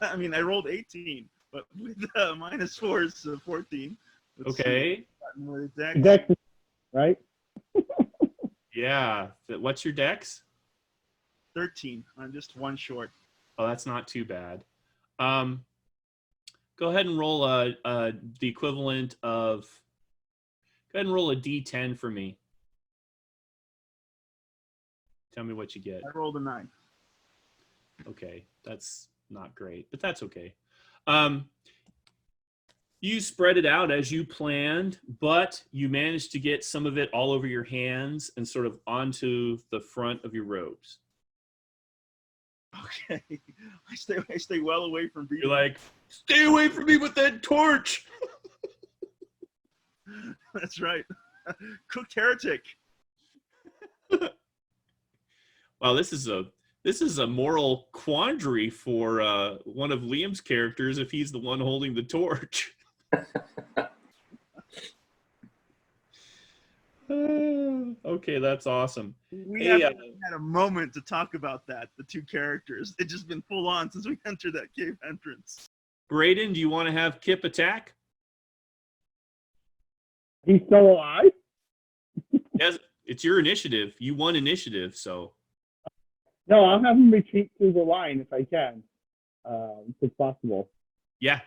I mean, I rolled 18, but with -4 is 14. Let's Okay. see. Dex, right? Yeah. What's your Dex? 13. I'm just one short. Oh, that's not too bad. Go ahead and roll the equivalent of. Go ahead and roll a D10 for me. Tell me what you get. I rolled a 9. Okay, that's not great, but that's okay. You spread it out as you planned, but you managed to get some of it all over your hands and sort of onto the front of your robes. Okay. I stay well away from breathing. You're like, stay away from me with that torch. That's right. Cooked heretic. Wow, this is a moral quandary for one of Liam's characters if he's the one holding the torch. Okay, that's awesome. We Hey, haven't had a moment to talk about that, the two characters. It's just been full on since we entered that cave entrance. Braden, do you want to have Kip attack? He's still alive? Yes, it's your initiative. You won initiative, so. No, I'll have him retreat through the line if I can, if it's possible. Yeah.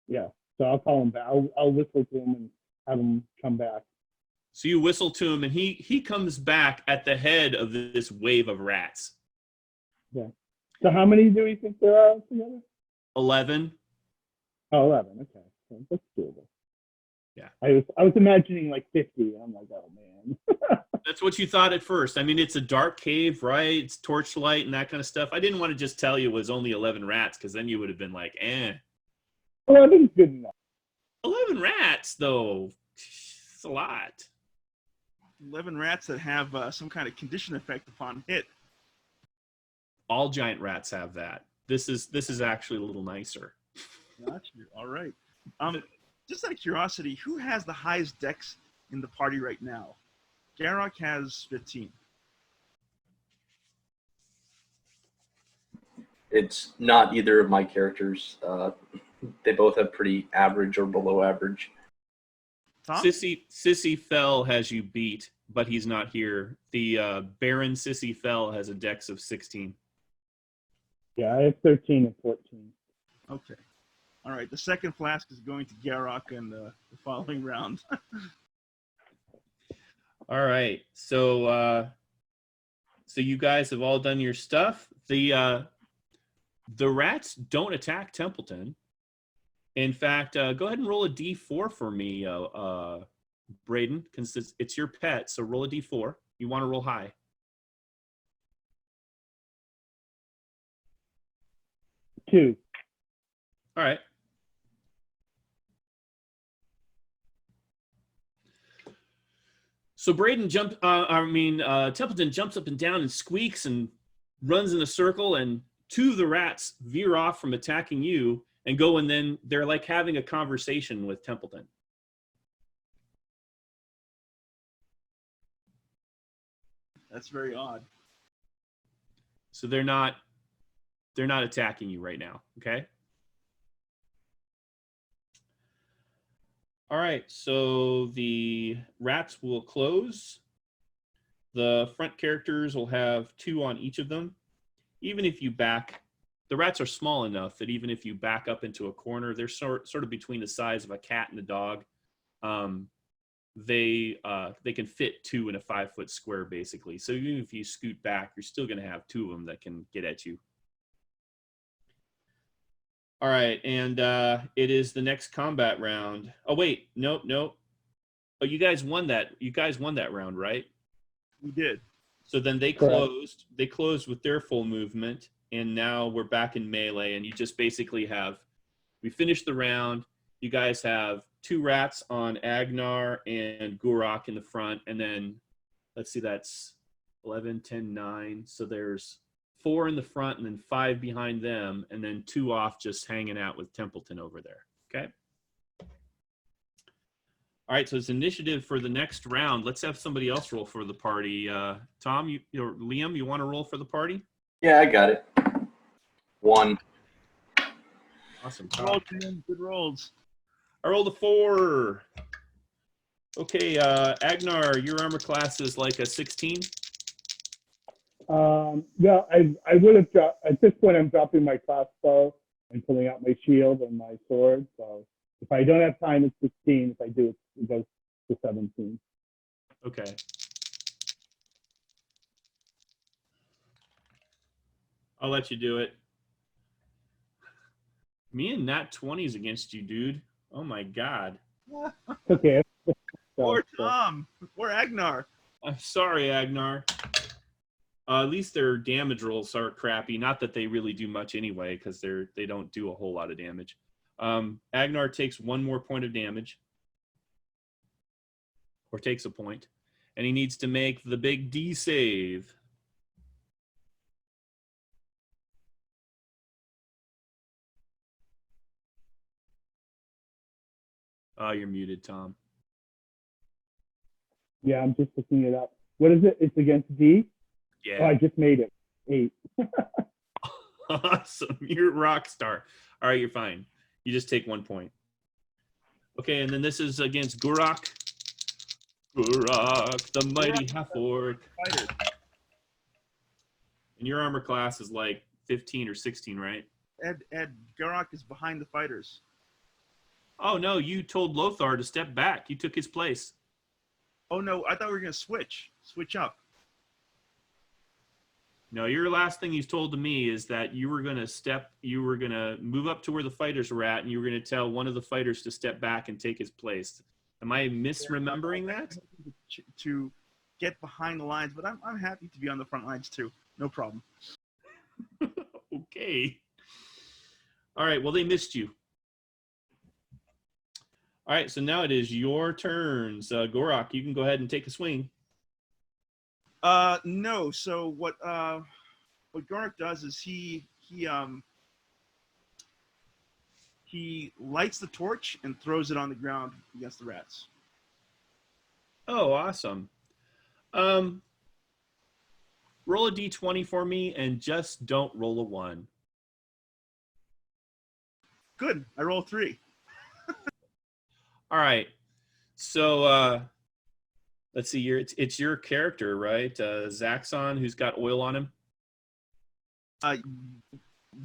Yeah, so I'll call him back. I'll whistle to him and have him come back. So you whistle to him, and he comes back at the head of this wave of rats. Yeah. So how many do we think there are together? 11. Oh, 11. Okay, so that's doable. Yeah. I was imagining like 50. I'm like, oh man. That's what you thought at first. I mean, it's a dark cave, right? It's torchlight and that kind of stuff. I didn't want to just tell you it was only 11 rats, because then you would have been like, eh. 11's good enough. 11 rats, though. It's a lot. 11 rats that have some kind of condition effect upon hit. All giant rats have that. This is actually a little nicer. Gotcha. All right. Just out of curiosity, who has the highest dex in the party right now? Garak has 15. It's not either of my characters. They both have pretty average or below average. Tom? Sissy Fell has you beat, but he's not here. The Baron Sissy Fell has a dex of 16. Yeah, I have 13 and 14. Okay. All right. The second flask is going to Garak in the following round. All right. So you guys have all done your stuff. The rats don't attack Templeton. In fact, go ahead and roll a d4 for me, Braden, because it's your pet. So roll a d4. You want to roll high. 2. All right. So Templeton jumps up and down and squeaks and runs in a circle, and two of the rats veer off from attacking you and go, and then they're like having a conversation with Templeton. That's very odd. So they're not attacking you right now, okay? All right, so the rats will close. The front characters will have 2 on each of them. Even if you back, the rats are small enough that even if you back up into a corner, they're sort of between the size of a cat and a dog. They can fit 2 in a 5-foot square, basically. So even if you scoot back, you're still going to have 2 of them that can get at you. All right, and it is the next combat round. Oh wait, nope. Oh, you guys won that. You guys won that round, right? We did. So then they Correct. closed. They closed with their full movement, and now we're back in melee. And you just basically have. We finished the round. You guys have 2 rats on Agnar and Gurok in the front, and then let's see, that's 11, 10, 9. So there's 4 in the front and then 5 behind them, and then 2 off just hanging out with Templeton over there. Okay. All right, so it's initiative for the next round. Let's have somebody else roll for the party. Tom, or Liam, you want to roll for the party? Yeah, I got it. 1. Awesome. Good rolls, man. Good rolls. I rolled a 4. Okay, Agnar, your armor class is like a 16. Yeah, I would have dropped, at this point I'm dropping my crossbow and pulling out my shield and my sword. So if I don't have time, it's 16. If I do, it goes to 17. Okay. I'll let you do it. Me and Nat 20s against you, dude. Oh my God. Okay. Poor Tom. Poor Agnar. I'm sorry, Agnar. At least their damage rolls are crappy. Not that they really do much anyway, because they don't do a whole lot of damage. Agnar takes 1 more point of damage, or takes a point, and he needs to make the big D save. Oh, you're muted, Tom. Yeah, I'm just looking it up. What is it? It's against D? Yeah. Oh, I just made it. 8. Awesome. You're a rock star. All right, you're fine. You just take 1 point. Okay, and then this is against Gurok. Gurok, the mighty half-orc. Fighter. And your armor class is like 15 or 16, right? Ed, Garok is behind the fighters. Oh, no, you told Lothar to step back. You took his place. Oh, no, I thought we were going to switch up. No, your last thing he's told to me is that you were going to move up to where the fighters were at, and you were going to tell one of the fighters to step back and take his place. Am I misremembering that? To get behind the lines, but I'm happy to be on the front lines too. No problem. Okay. All right, well, they missed you. All right, so now it is your turns. Gurok, you can go ahead and take a swing. No. So what Garok does is he lights the torch and throws it on the ground against the rats. Oh, awesome. Roll a d20 for me and just don't roll a 1. Good. I roll 3. All right. So let's see here. It's your character, right? Zaxxon, who's got oil on him.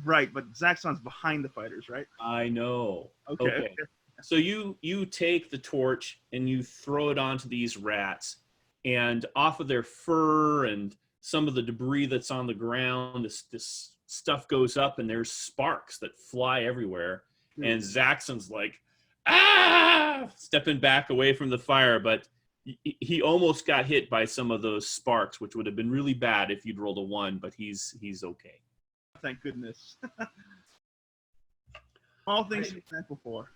Right, but Zaxxon's behind the fighters, right? I know. Okay. So you take the torch and you throw it onto these rats, and off of their fur and some of the debris that's on the ground, this stuff goes up, and there's sparks that fly everywhere. And Zaxxon's like, stepping back away from the fire, but he almost got hit by some of those sparks, which would have been really bad if you'd rolled a 1, but he's okay. Thank goodness. All things to be thankful for.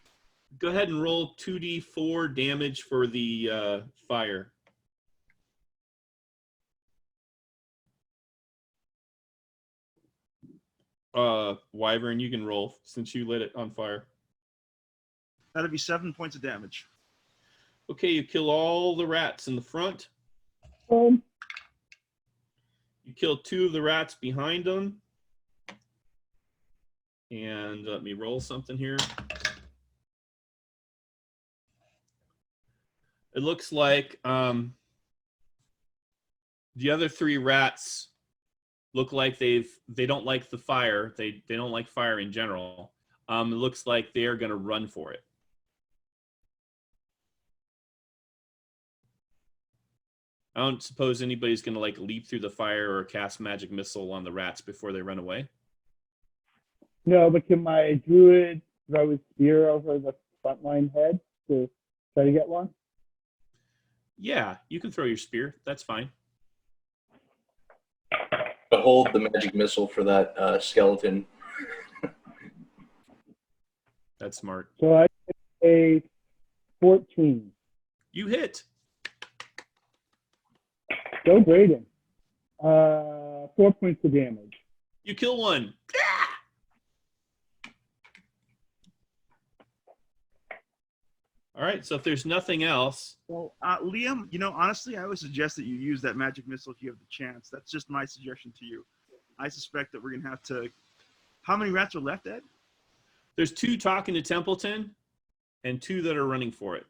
Go ahead and roll 2d4 damage for the fire. Wyvern, you can roll since you lit it on fire. That'd be 7 points of damage. Okay, you kill all the rats in the front. Um, You kill 2 of the rats behind them. And let me roll something here. it looks like the other three rats look like they don't like the fire. They don't like fire in general. It looks like they are going to run for it. I don't suppose anybody's going to like leap through the fire or cast magic missile on the rats before they run away. No, but can my druid throw his spear over the frontline head to try to get one? Yeah, you can throw your spear. That's fine. But hold the magic missile for that skeleton. That's smart. So I get a 14. You hit. Go Braden. 4 points of damage. You kill one. All right, so if there's nothing else. Well, Liam, honestly, I would suggest that you use that magic missile if you have the chance. That's just my suggestion to you. I suspect that we're going to have to... How many rats are left, Ed? There's 2 talking to Templeton and 2 that are running for it.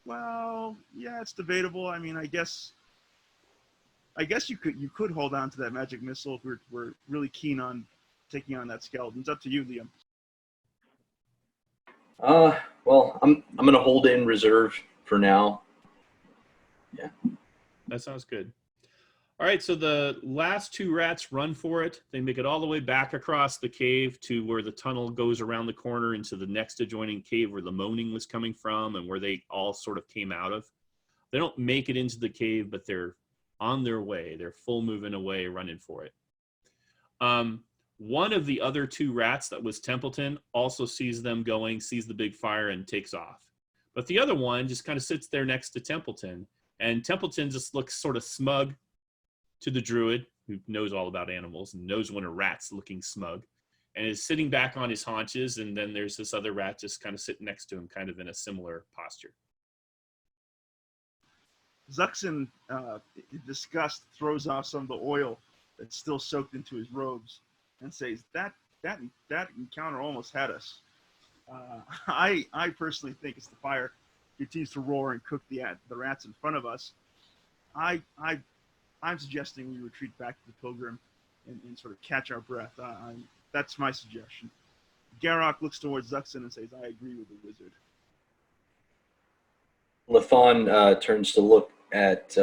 Well, yeah, it's debatable. I mean, I guess you could hold on to that magic missile if we're really keen on taking on that skeleton. It's up to you, Liam. Well, I'm gonna hold it in reserve for now. Yeah. That sounds good. All right, so the last 2 rats run for it. They make it all the way back across the cave to where the tunnel goes around the corner into the next adjoining cave where the moaning was coming from and where they all sort of came out of. They don't make it into the cave, but they're on their way. They're full moving away, running for it. One of the other 2 rats that was Templeton also sees them going, sees the big fire, and takes off. But the other one just kind of sits there next to Templeton, and Templeton just looks sort of smug to the druid, who knows all about animals and knows when a rat's looking smug, and is sitting back on his haunches, and then there's this other rat just kind of sitting next to him, kind of in a similar posture. Zuxin, in disgust, throws off some of the oil that's still soaked into his robes and says, that encounter almost had us. I personally think as the fire continues to roar and cook the rats in front of us, I'm suggesting we retreat back to the pilgrim and sort of catch our breath. That's my suggestion. Garrock looks towards Zuxin and says, I agree with the wizard. Lathon turns to look at...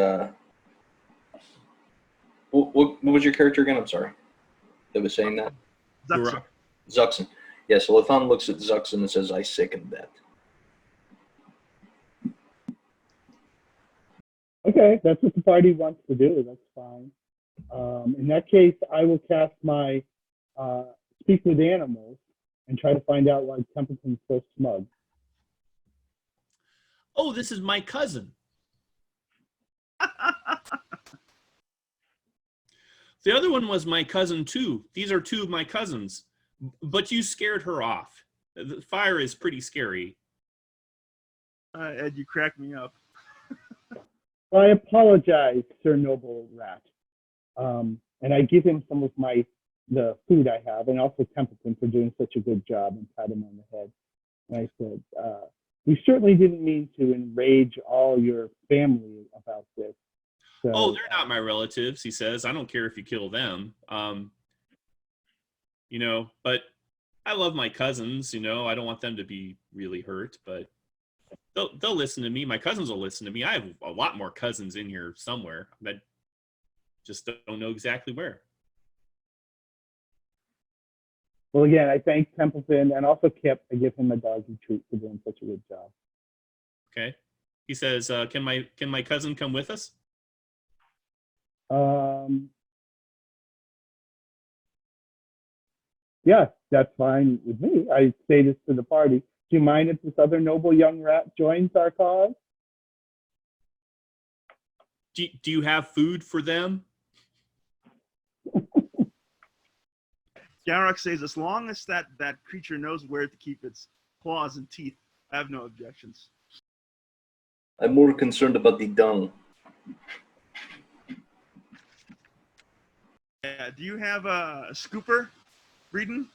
What was your character again? I'm sorry. That was saying that? Zuxin. Zuxin. Yeah, so Lathon looks at Zuxin and says, I second that. Okay, that's what the party wants to do. That's fine. In that case, I will cast my Speak with Animals and try to find out why Templeton's so smug. Oh, this is my cousin. The other one was my cousin, too. These are 2 of my cousins. But you scared her off. The fire is pretty scary. Ed, you crack me up. I apologize, Sir Noble Rat. And I give him some of the food I have, and also Templeton for doing such a good job, and pat him on the head. And I said, we certainly didn't mean to enrage all your family about this. So, Oh, they're not my relatives, he says. I don't care if you kill them. But I love my cousins, I don't want them to be really hurt, but they'll listen to me. My cousins will listen to me. I have a lot more cousins in here somewhere. I just don't know exactly where. Well, again, I thank Templeton and also Kip. I give him a doggy treat for doing such a good job. Okay. He says, can my cousin come with us? Yeah, that's fine with me. I say this to the party. Do you mind if this other noble young rat joins our cause? Do you have food for them? Garrock says, as long as that creature knows where to keep its claws and teeth, I have no objections. I'm more concerned about the dung. Yeah, do you have a scooper, Breeden?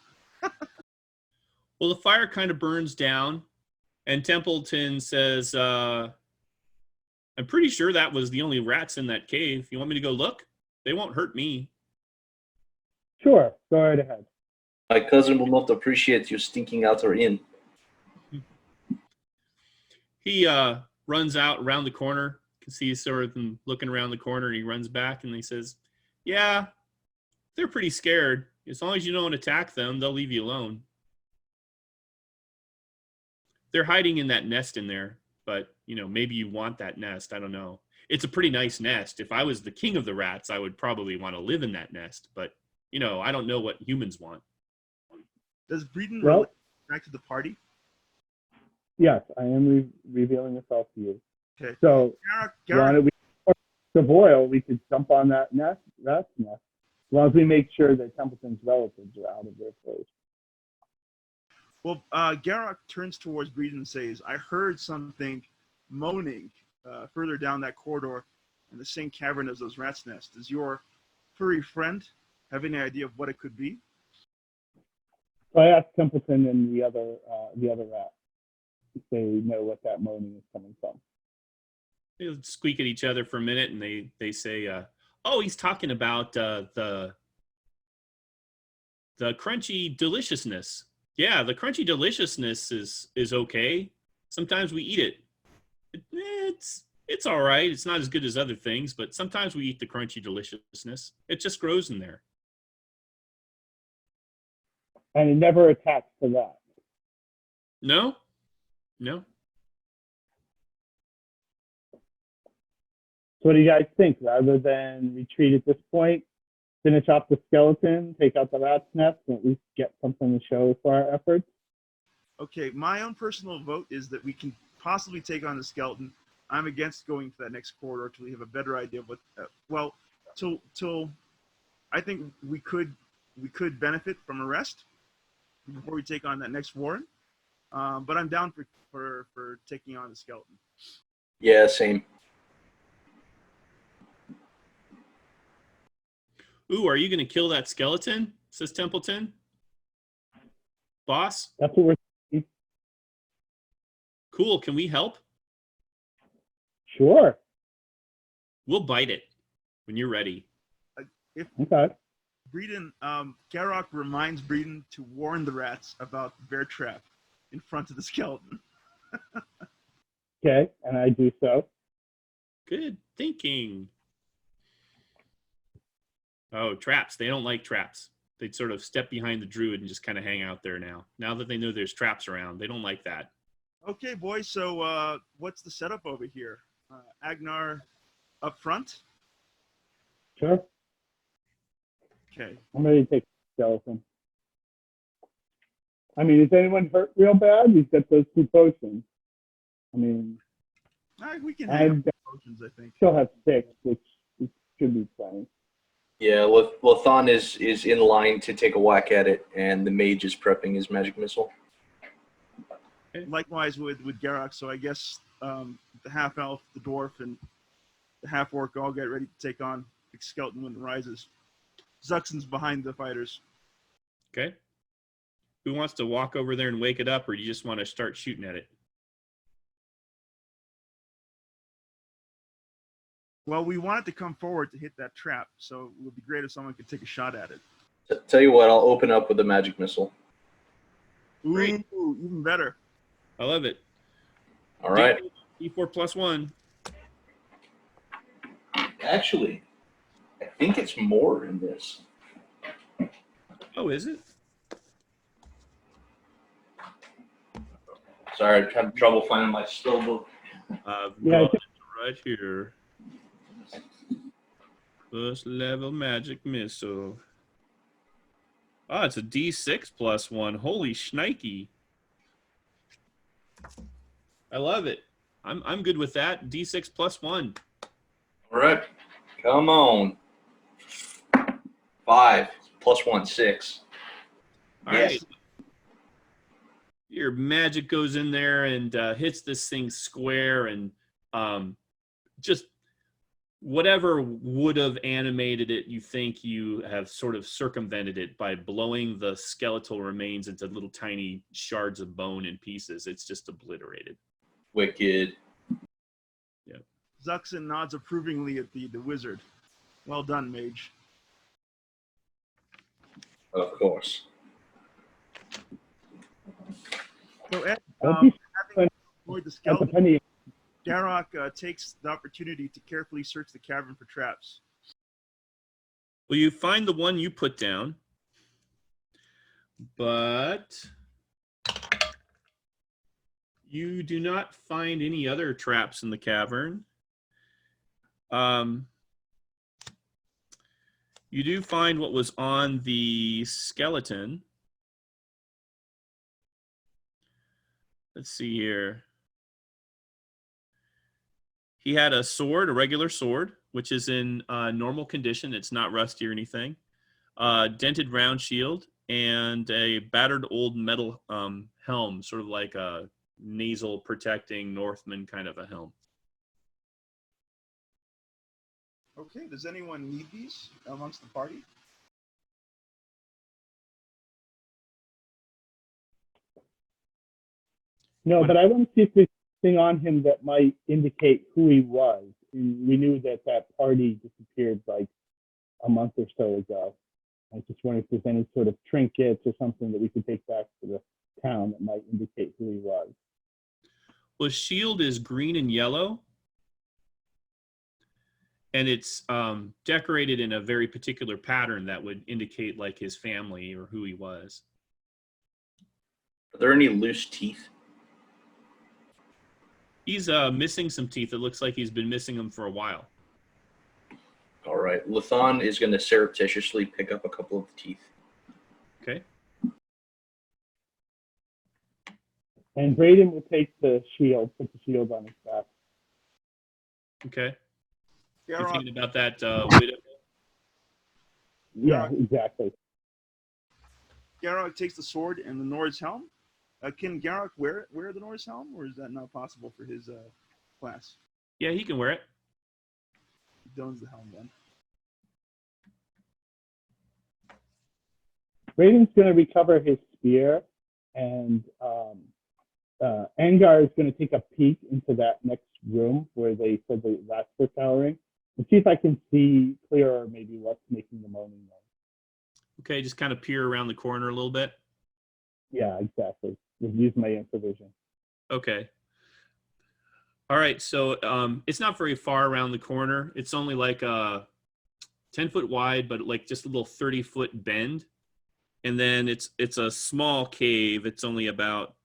Well, the fire kind of burns down, and Templeton says, I'm pretty sure that was the only rats in that cave. You want me to go look? They won't hurt me. Sure, go right ahead. My cousin will not appreciate you stinking out our inn. He runs out around the corner. You can see sort of them looking around the corner, and he runs back and he says, yeah, they're pretty scared. As long as you don't attack them, they'll leave you alone. They're hiding in that nest in there, but, maybe you want that nest. I don't know. It's a pretty nice nest. If I was the king of the rats, I would probably want to live in that nest, but, I don't know what humans want. Does Breeden Well- relate back to the party? Yes, I am revealing myself to you. Okay. So, Garrett, wanted we to boil, we could jump on that nest, as long as we make sure that Templeton's relatives are out of there first. well, Garrock turns towards Breeden and says, I heard something moaning further down that corridor in the same cavern as those rats' nest. Does your furry friend have any idea of what it could be? So I asked Templeton and the other rat if they know what that moaning is coming from. They squeak at each other for a minute, and they say, oh, he's talking about the crunchy deliciousness. Yeah, the crunchy deliciousness is okay. Sometimes we eat it. It's all right. It's not as good as other things, but sometimes we eat the crunchy deliciousness. It just grows in there. And it never attached to that. No. So what do you guys think? Rather than retreat at this point, finish off the skeleton, take out the rat's nest, and at least get something to show for our efforts? Okay, my own personal vote is that we can possibly take on the skeleton. I'm against going to that next corridor till we have a better idea of what. Till I think we could benefit from a rest before we take on that next warren. But I'm down for taking on the skeleton. Yeah, same. Ooh, are you going to kill that skeleton? Says Templeton. Boss? That's what we're Cool. Can we help? sure. We'll bite it when you're ready. Okay. Breeden, Garrock reminds Breeden to warn the rats about the bear trap in front of the skeleton. Okay, and I do so. Good thinking. Oh, traps. They don't like traps. They'd sort of step behind the druid and just kind of hang out there now. Now that they know there's traps around, they don't like that. Okay, boys. So what's the setup over here? Agnar up front. Sure. Okay. I'm ready to take the skeleton. I mean, is anyone hurt real bad? He's got those 2 potions. I mean, We can I hang up potions, I think. still have 6, which should be plenty. Yeah, Lothon is in line to take a whack at it, and the mage is prepping his magic missile. Likewise with Garrock. So I guess the half elf, the dwarf, and the half orc all get ready to take on the skeleton when it rises. Zuxon's behind the fighters. Okay. Who wants to walk over there and wake it up, or do you just want to start shooting at it? Well, we want it to come forward to hit that trap, so it would be great if someone could take a shot at it. Tell you what, I'll open up with a magic missile. Ooh, Great. even better. I love it. All right. D4 plus 1. Actually, I think it's more in this. Oh, is it? Sorry, I'm having trouble finding my spell book. I've Yeah, I got it right here. First level magic missile. Oh, it's a D6 plus 1. Holy shnikey. I love it. I'm good with that. D6 plus 1. All right, come on. 5 plus 1, 6. All Yes. right. Your magic goes in there and hits this thing square, and just whatever would have animated it, you think you have sort of circumvented it by blowing the skeletal remains into little tiny shards of bone and pieces. It's just obliterated. Wicked. Zuxin nods approvingly at the wizard. Well done, mage. Of course. So Ed, I hope you having avoid the at the skeleton, penny. Garrock takes the opportunity to carefully search the cavern for traps. Well, you find the one you put down, but you do not find any other traps in the cavern. You do find what was on the skeleton. Let's see here. He had a sword, a regular sword, which is in normal condition. It's not rusty or anything. Dented round shield and a battered old metal helm, sort of like a nasal protecting Northman kind of a helm. Okay, does anyone need these amongst the party? No, but I want to see if there's anything on him that might indicate who he was. And we knew that that party disappeared like a month or so ago. I just wonder if there's any sort of trinkets or something that we could take back to the town that might indicate who he was. Well, his shield is green and yellow, and it's decorated in a very particular pattern that would indicate like his family or who he was. Are there any loose teeth? He's missing some teeth. It looks like he's been missing them for a while. All right. Lathon is going to surreptitiously pick up a couple of the teeth. Okay. And Braden will take the shield, put the shield on his back. Okay. You're Garrock, thinking about that widow? Yeah, exactly. Garrock takes the sword and the Norse helm. Can Garrock wear the Norse helm, or is that not possible for his class? Yeah, he can wear it. He dons the helm then. Braden's going to recover his spear, and Angar is going to take a peek into that next room where they said the rats were cowering, and see if I can see clearer maybe what's making the moaning noise. Okay, just kind of peer around the corner a little bit. Yeah, exactly. Just use my infravision. Okay. All right, so it's not very far around the corner. It's only like 10 foot wide, but like just a little 30-foot bend. And then it's a small cave. It's only about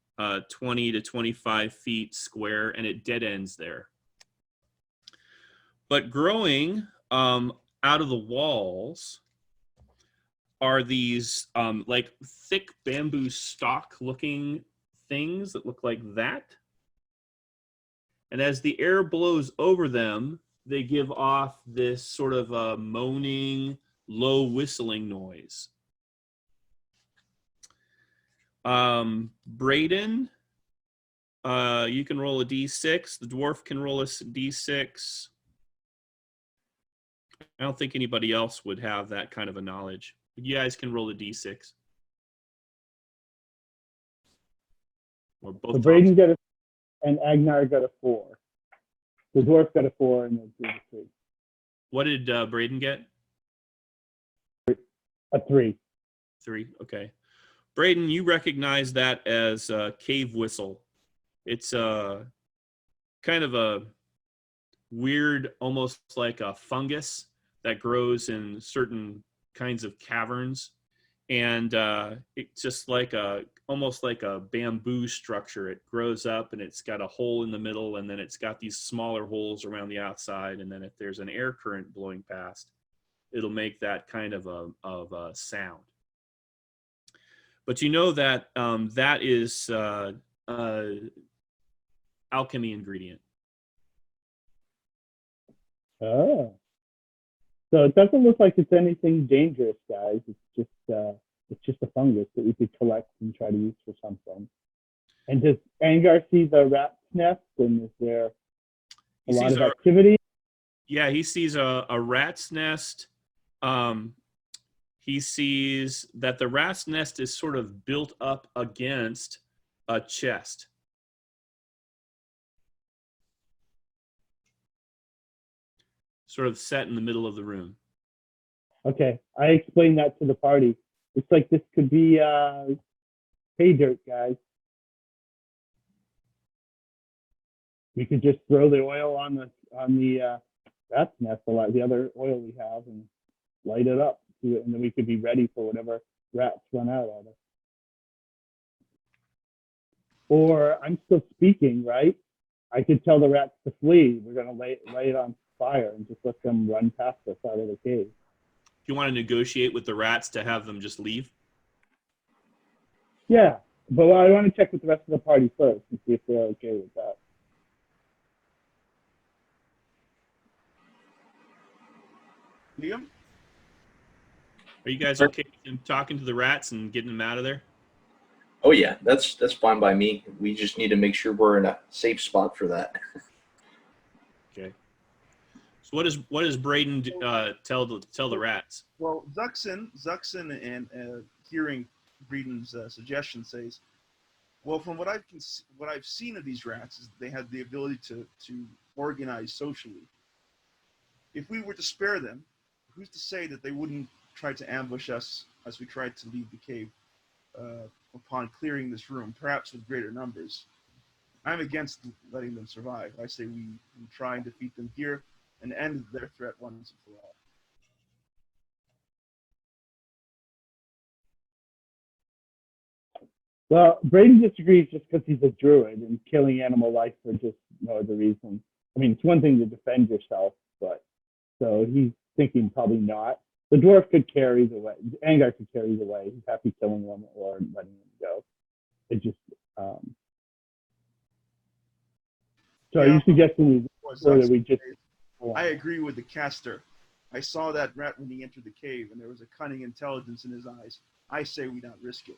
20 to 25 feet square, and it dead ends there. But growing out of the walls are these like thick bamboo stalk looking things that look like that. And as the air blows over them, they give off this sort of a moaning, low whistling noise. Braden, you can roll a d6. The dwarf can roll a d6. I don't think anybody else would have that kind of a knowledge. You guys can roll a d6. Or both. So Braden got and Agnar got a 4. The dwarf got a 4 and the 3. What did Braden get? A 3. 3, okay. Braden, you recognize that as a cave whistle. It's kind of a weird, almost like a fungus that grows in certain kinds of caverns. And it's just like almost like a bamboo structure. It grows up and it's got a hole in the middle, and then it's got these smaller holes around the outside. And then if there's an air current blowing past, it'll make that kind of a sound. But you know that that is alchemy ingredient. Oh. So it doesn't look like it's anything dangerous, guys. It's just a fungus that we could collect and try to use for something. And does Angar see the rat's nest? And is there a lot of activity? Yeah, he sees a rat's nest. He sees that the rat's nest is sort of built up against a chest. sort of set in the middle of the room. Okay, I explained that to the party. It's like this could be pay dirt, guys. We could just throw the oil on the rat's nest, the other oil we have, and light it up, and then we could be ready for whatever rats run out of it. Or I'm still speaking, right? I could tell the rats to flee. We're gonna lay it on fire and just let them run past us out of the cave. Do you want to negotiate with the rats to have them just leave? Yeah, but I want to check with the rest of the party first and see if they're okay with that. Liam? Are you guys okay with him talking to the rats and getting them out of there? Oh yeah, that's fine by me. We just need to make sure we're in a safe spot for that. Okay. So what does Braden tell the rats? Well, Zuxin and hearing Braden's suggestion says, well, from what I've seen of these rats is they have the ability to organize socially. If we were to spare them, who's to say that they wouldn't try to ambush us as we tried to leave the cave upon clearing this room, perhaps with greater numbers? I'm against letting them survive. I say we try and defeat them here and end their threat once and for all. Well, Braden disagrees just because he's a druid and killing animal life for just no other reason. I mean, it's one thing to defend yourself, but so he's thinking probably not. The dwarf could carry the way. Angar could carry the way. He's happy killing them or letting them go. It just. So are you suggesting we just? I agree with the caster. I saw that rat when he entered the cave, and there was a cunning intelligence in his eyes. I say we not risk it.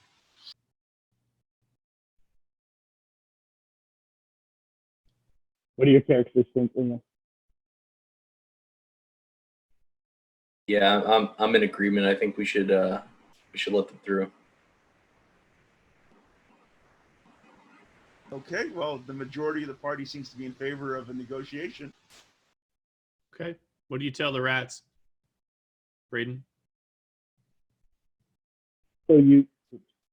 What are your characters thinking? Yeah, I'm in agreement. I think we should let them through. Okay, well, the majority of the party seems to be in favor of a negotiation. Okay. What do you tell the rats, Braden? So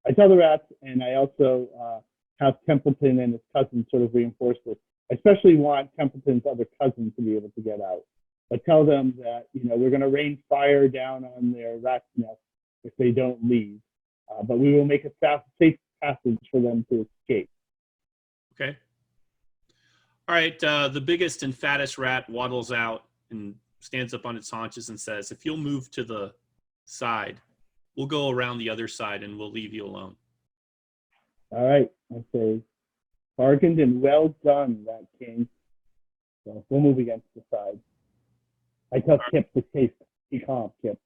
I tell the rats, and I also have Templeton and his cousin sort of reinforce this. I especially want Templeton's other cousin to be able to get out. But tell them that we're going to rain fire down on their rat's nest if they don't leave. But we will make a safe passage for them to escape. Okay. All right. The biggest and fattest rat waddles out and stands up on its haunches and says, if you'll move to the side, we'll go around the other side and we'll leave you alone. All right. I say, bargained and well done, Rat King. So we'll move against the side. I tell Kip to taste. Be calm, Kip.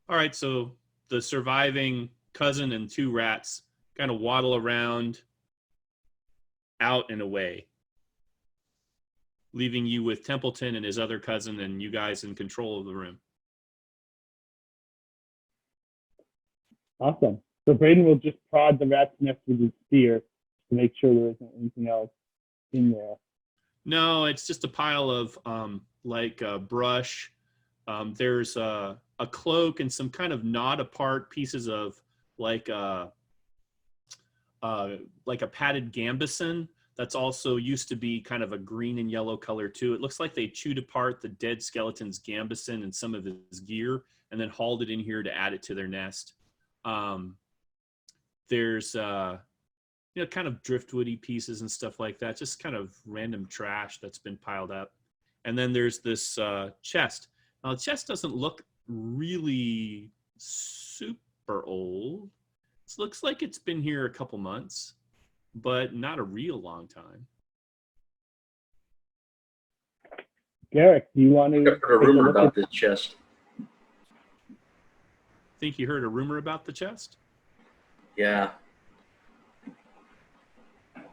All right. So the surviving cousin and two rats kind of waddle around out and away, leaving you with Templeton and his other cousin and you guys in control of the room. Awesome. So Braden will just prod the rat's nest with his spear to make sure there isn't anything else in there. No, it's just a pile of brush. There's a cloak and some kind of gnawed apart pieces of like a padded gambeson that's also used to be kind of a green and yellow color too. It looks like they chewed apart the dead skeleton's gambeson and some of his gear and then hauled it in here to add it to their nest. There's kind of driftwoody pieces and stuff like that, just kind of random trash that's been piled up. And then there's this chest. Now the chest doesn't look really super old. It looks like it's been here a couple months, but not a real long time. Garrick, do you want to? I've heard a rumor about this chest. Think you heard a rumor about the chest? Yeah.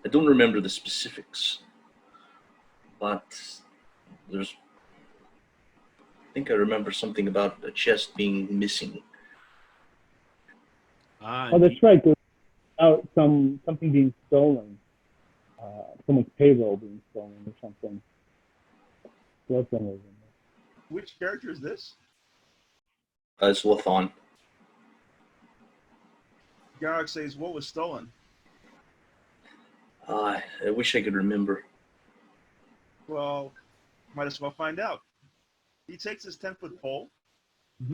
I don't remember the specifics, but I think I remember something about a chest being missing. Oh, that's right. There's something being stolen. Someone's payroll being stolen or something. Listen, was in Which character is this? It's Lathon. Garrock says, what was stolen? I wish I could remember. Well, might as well find out. He takes his 10-foot pole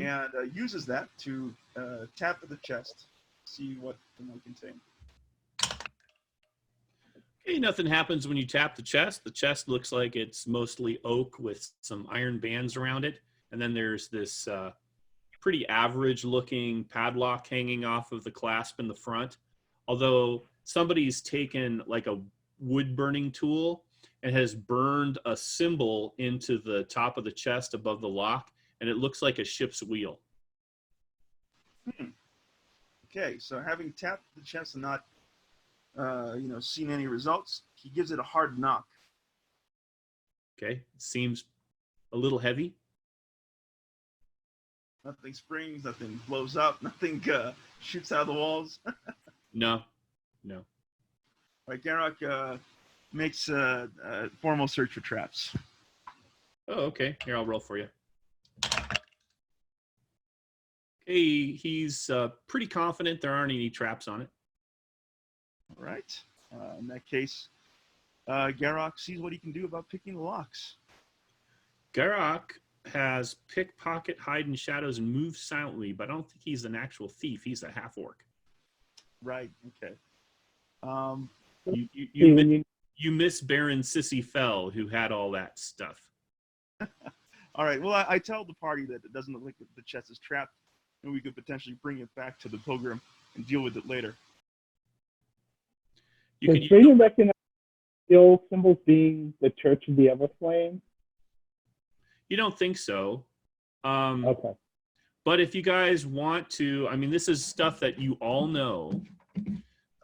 and uses that to tap at the chest, see what it might contain. Okay, nothing happens when you tap the chest. The chest looks like it's mostly oak with some iron bands around it. And then there's this pretty average looking padlock hanging off of the clasp in the front. Although somebody's taken like a wood burning tool and has burned a symbol into the top of the chest above the lock, and it looks like a ship's wheel. Okay, so having tapped the chest and not seen any results, he gives it a hard knock. Okay, seems a little heavy. Nothing springs, nothing blows up, nothing shoots out of the walls. No. All right, Garrock makes a formal search for traps. Oh, okay. Here, I'll roll for you. Okay, he's pretty confident there aren't any traps on it. All right. In that case, Garrock sees what he can do about picking the locks. Garrock has pickpocket, hide in shadows, and move silently, but I don't think he's an actual thief. He's a half-orc. Right. Okay. You miss Baron Sissy Fell, who had all that stuff. All right. Well, I tell the party that it doesn't look like the chest is trapped, and we could potentially bring it back to the pilgrim and deal with it later. You Does could Brayden recognize the old symbols being the Church of the Everflame? You don't think so. Okay. But if you guys want to, I mean, this is stuff that you all know.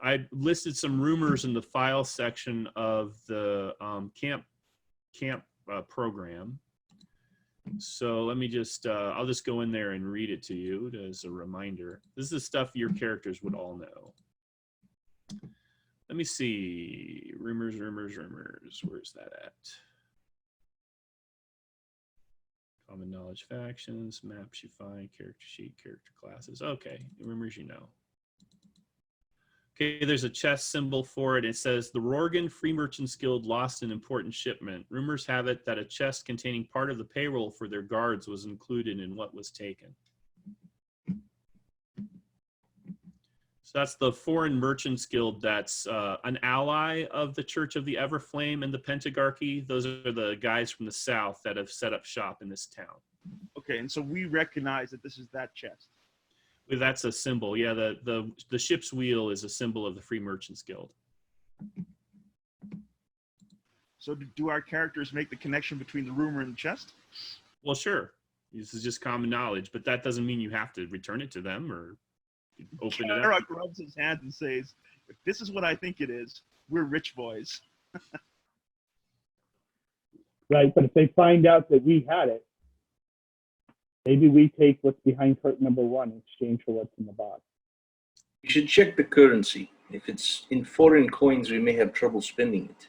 I listed some rumors in the file section of the camp program. So let me just, I'll just go in there and read it to you as a reminder. This is stuff your characters would all know. Let me see. Rumors. Where's that at? Common knowledge factions, maps you find, character sheet, character classes. Okay, rumors you know. Okay, there's a chest symbol for it. It says, the Rorgan Free Merchants Guild lost an important shipment. Rumors have it that a chest containing part of the payroll for their guards was included in what was taken. So that's the Foreign Merchants Guild. That's an ally of the Church of the Everflame and the Pentagarchy. Those are the guys from the south that have set up shop in this town. Okay, and so we recognize that this is that chest. That's a symbol. Yeah, the ship's wheel is a symbol of the Free Merchants Guild. So do our characters make the connection between the rumor and the chest? Well, sure. This is just common knowledge, but that doesn't mean you have to return it to them or open it up. Garrock rubs his hands and says, if this is what I think it is, we're rich boys. Right, but if they find out that we had it, maybe we take what's behind curtain number 1 in exchange for what's in the box. You should check the currency. If it's in foreign coins, we may have trouble spending it.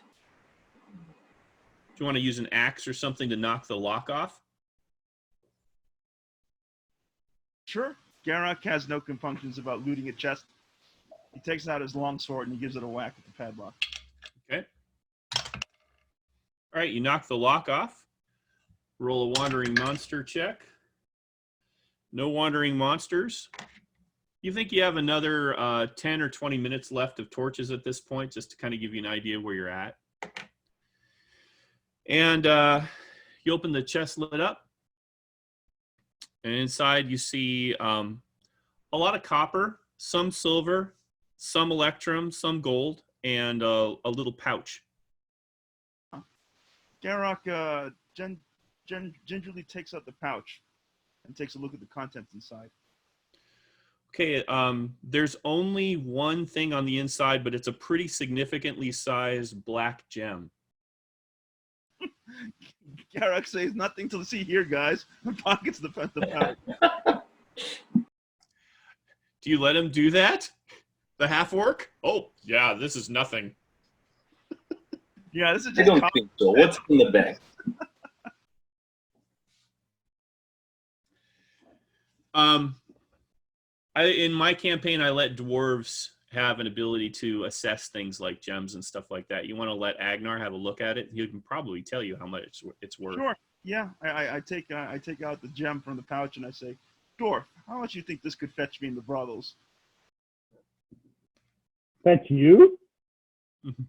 Do you want to use an axe or something to knock the lock off? Sure. Garrock has no compunctions about looting a chest. He takes out his longsword and he gives it a whack at the padlock. Okay. All right, you knock the lock off. Roll a wandering monster check. No wandering monsters. You think you have another 10 or 20 minutes left of torches at this point, just to kind of give you an idea where you're at. And you open the chest lid up. And inside you see a lot of copper, some silver, some electrum, some gold, and a little pouch. Garrock gingerly takes out the pouch and takes a look at the contents inside. Okay, there's only one thing on the inside, but it's a pretty significantly sized black gem. Garrock says, nothing to see here, guys. Pockets the pouch. Do you let him do that? The half-orc? Oh, yeah, this is nothing. Yeah, this is I just don't think so. What's in the bag? In my campaign, I let dwarves have an ability to assess things like gems and stuff like that. You want to let Agnar have a look at it? He can probably tell you how much it's worth. Sure. Yeah, I take out the gem from the pouch and I say, Dwarf, how much do you think this could fetch me in the brothels? That's you? Mhm.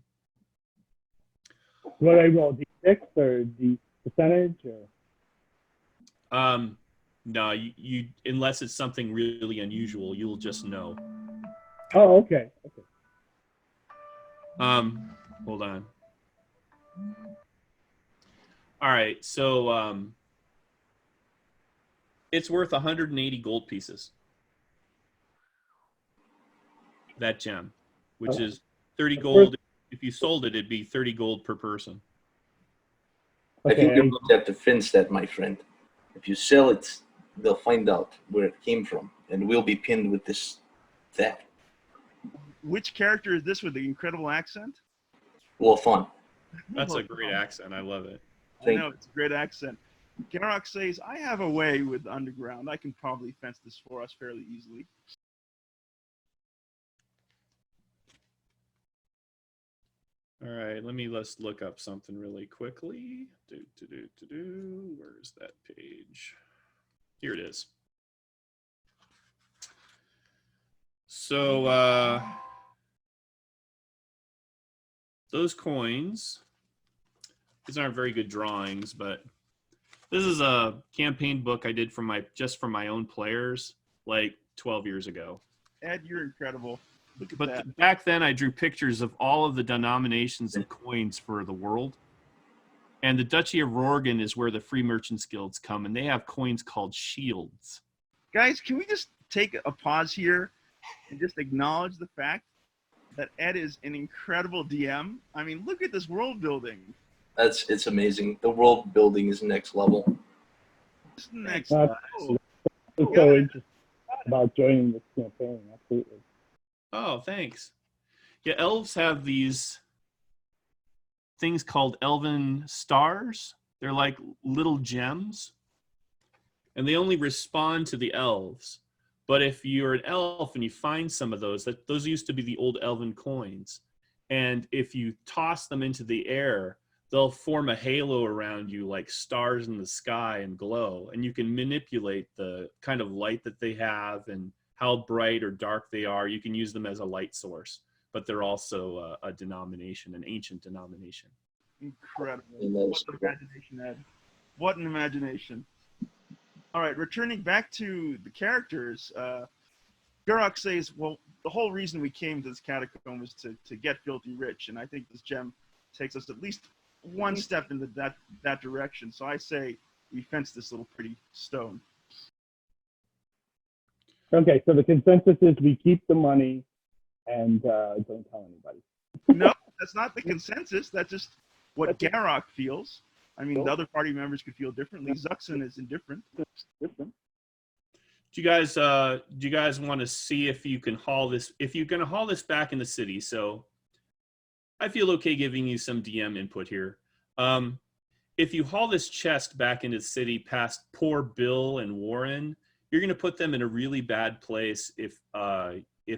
What I roll, D6 or the percentage? Or? No, you unless it's something really unusual, you'll just know. Oh, okay. Hold on. All right, so it's worth 180 gold pieces. That gem, which is 30 gold. If you sold it, it'd be 30 gold per person. I think Okay. you're going to have to fence that, my friend. If you sell it, they'll find out where it came from, and we'll be pinned with this theft. Which character is this with the incredible accent? Well, fun. That's a great accent. I love it. I know, it's a great accent. Garrock says, I have a way with the underground. I can probably fence this for us fairly easily. All right, let's look up something really quickly. Where's that page? Here it is. So those coins, these aren't very good drawings, but this is a campaign book I did for my own players like 12 years ago. Ed, you're incredible. Look at that. But back then I drew pictures of all of the denominations of coins for the world. And the Duchy of Rorgan is where the Free Merchants Guilds come, and they have coins called shields. Guys, can we just take a pause here and just acknowledge the fact that Ed is an incredible DM? I mean, look at this world building. It's amazing. The world building is next level. This next That's so interesting about joining this campaign. Absolutely. Oh, thanks. Yeah, elves have these things called elven stars. They're like little gems, and they only respond to the elves. But if you're an elf and you find some of those used to be the old elven coins, and if you toss them into the air, they'll form a halo around you like stars in the sky and glow, and you can manipulate the kind of light that they have and how bright or dark they are. You can use them as a light source, but they're also a denomination, an ancient denomination. Incredible. What an imagination, Ed. What an imagination. All right, returning back to the characters, Garrock says, well, the whole reason we came to this catacomb was to get filthy rich, and I think this gem takes us at least one step in that direction. So I say we fence this little pretty stone. Okay, so the consensus is we keep the money and don't tell anybody. No, that's not the consensus. That's just what Garrock feels. I mean, the other party members could feel differently. Zuxon is indifferent. Do you guys want to see if you can haul this? If you're going to haul this back in the city, so I feel okay giving you some DM input here. If you haul this chest back into the city past poor Bill and Warren, you're going to put them in a really bad place if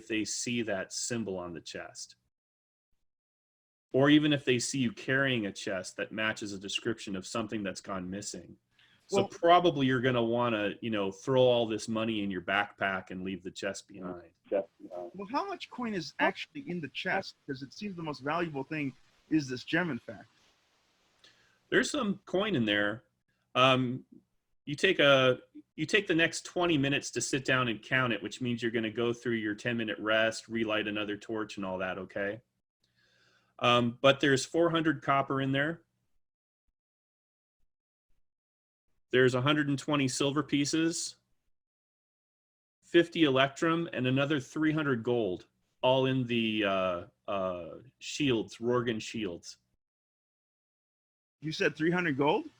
they see that symbol on the chest. Or even if they see you carrying a chest that matches a description of something that's gone missing. So probably you're going to want to, throw all this money in your backpack and leave the chest behind. Well, how much coin is actually in the chest? Because it seems the most valuable thing is this gem, in fact. There's some coin in there. You take the next 20 minutes to sit down and count it, which means you're going to go through your 10-minute rest, relight another torch and all that, okay? But there's 400 copper in there. There's 120 silver pieces, 50 electrum, and another 300 gold, all in the shields, Rorgan shields. You said 300 gold?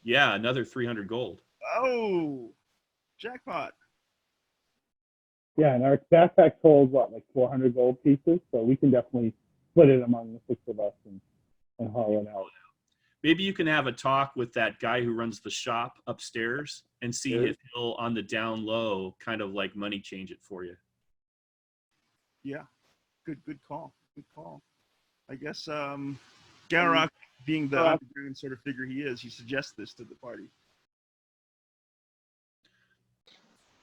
Yeah, another 300 gold. Oh, jackpot. Yeah, and our backpack holds, like 400 gold pieces, so we can definitely split it among the 6 of us and haul it out. maybe you can have a talk with that guy who runs the shop upstairs and see if he'll, on the down low, kind of like money change it for you. Yeah, good call. Good call. I guess Garak, being the underground sort of figure he is, he suggests this to the party.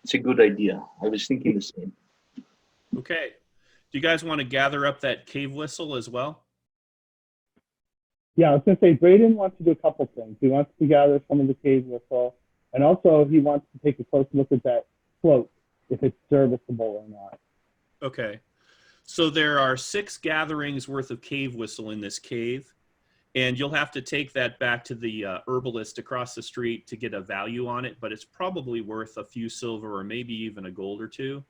It's a good idea. I was thinking the same. Okay. Do you guys want to gather up that cave whistle as well? Yeah, I was going to say, Braden wants to do a couple things. He wants to gather some of the cave whistle, and also he wants to take a close look at that float, if it's serviceable or not. Okay. So there are 6 gatherings worth of cave whistle in this cave, and you'll have to take that back to the herbalist across the street to get a value on it, but it's probably worth a few silver or maybe even a gold or two.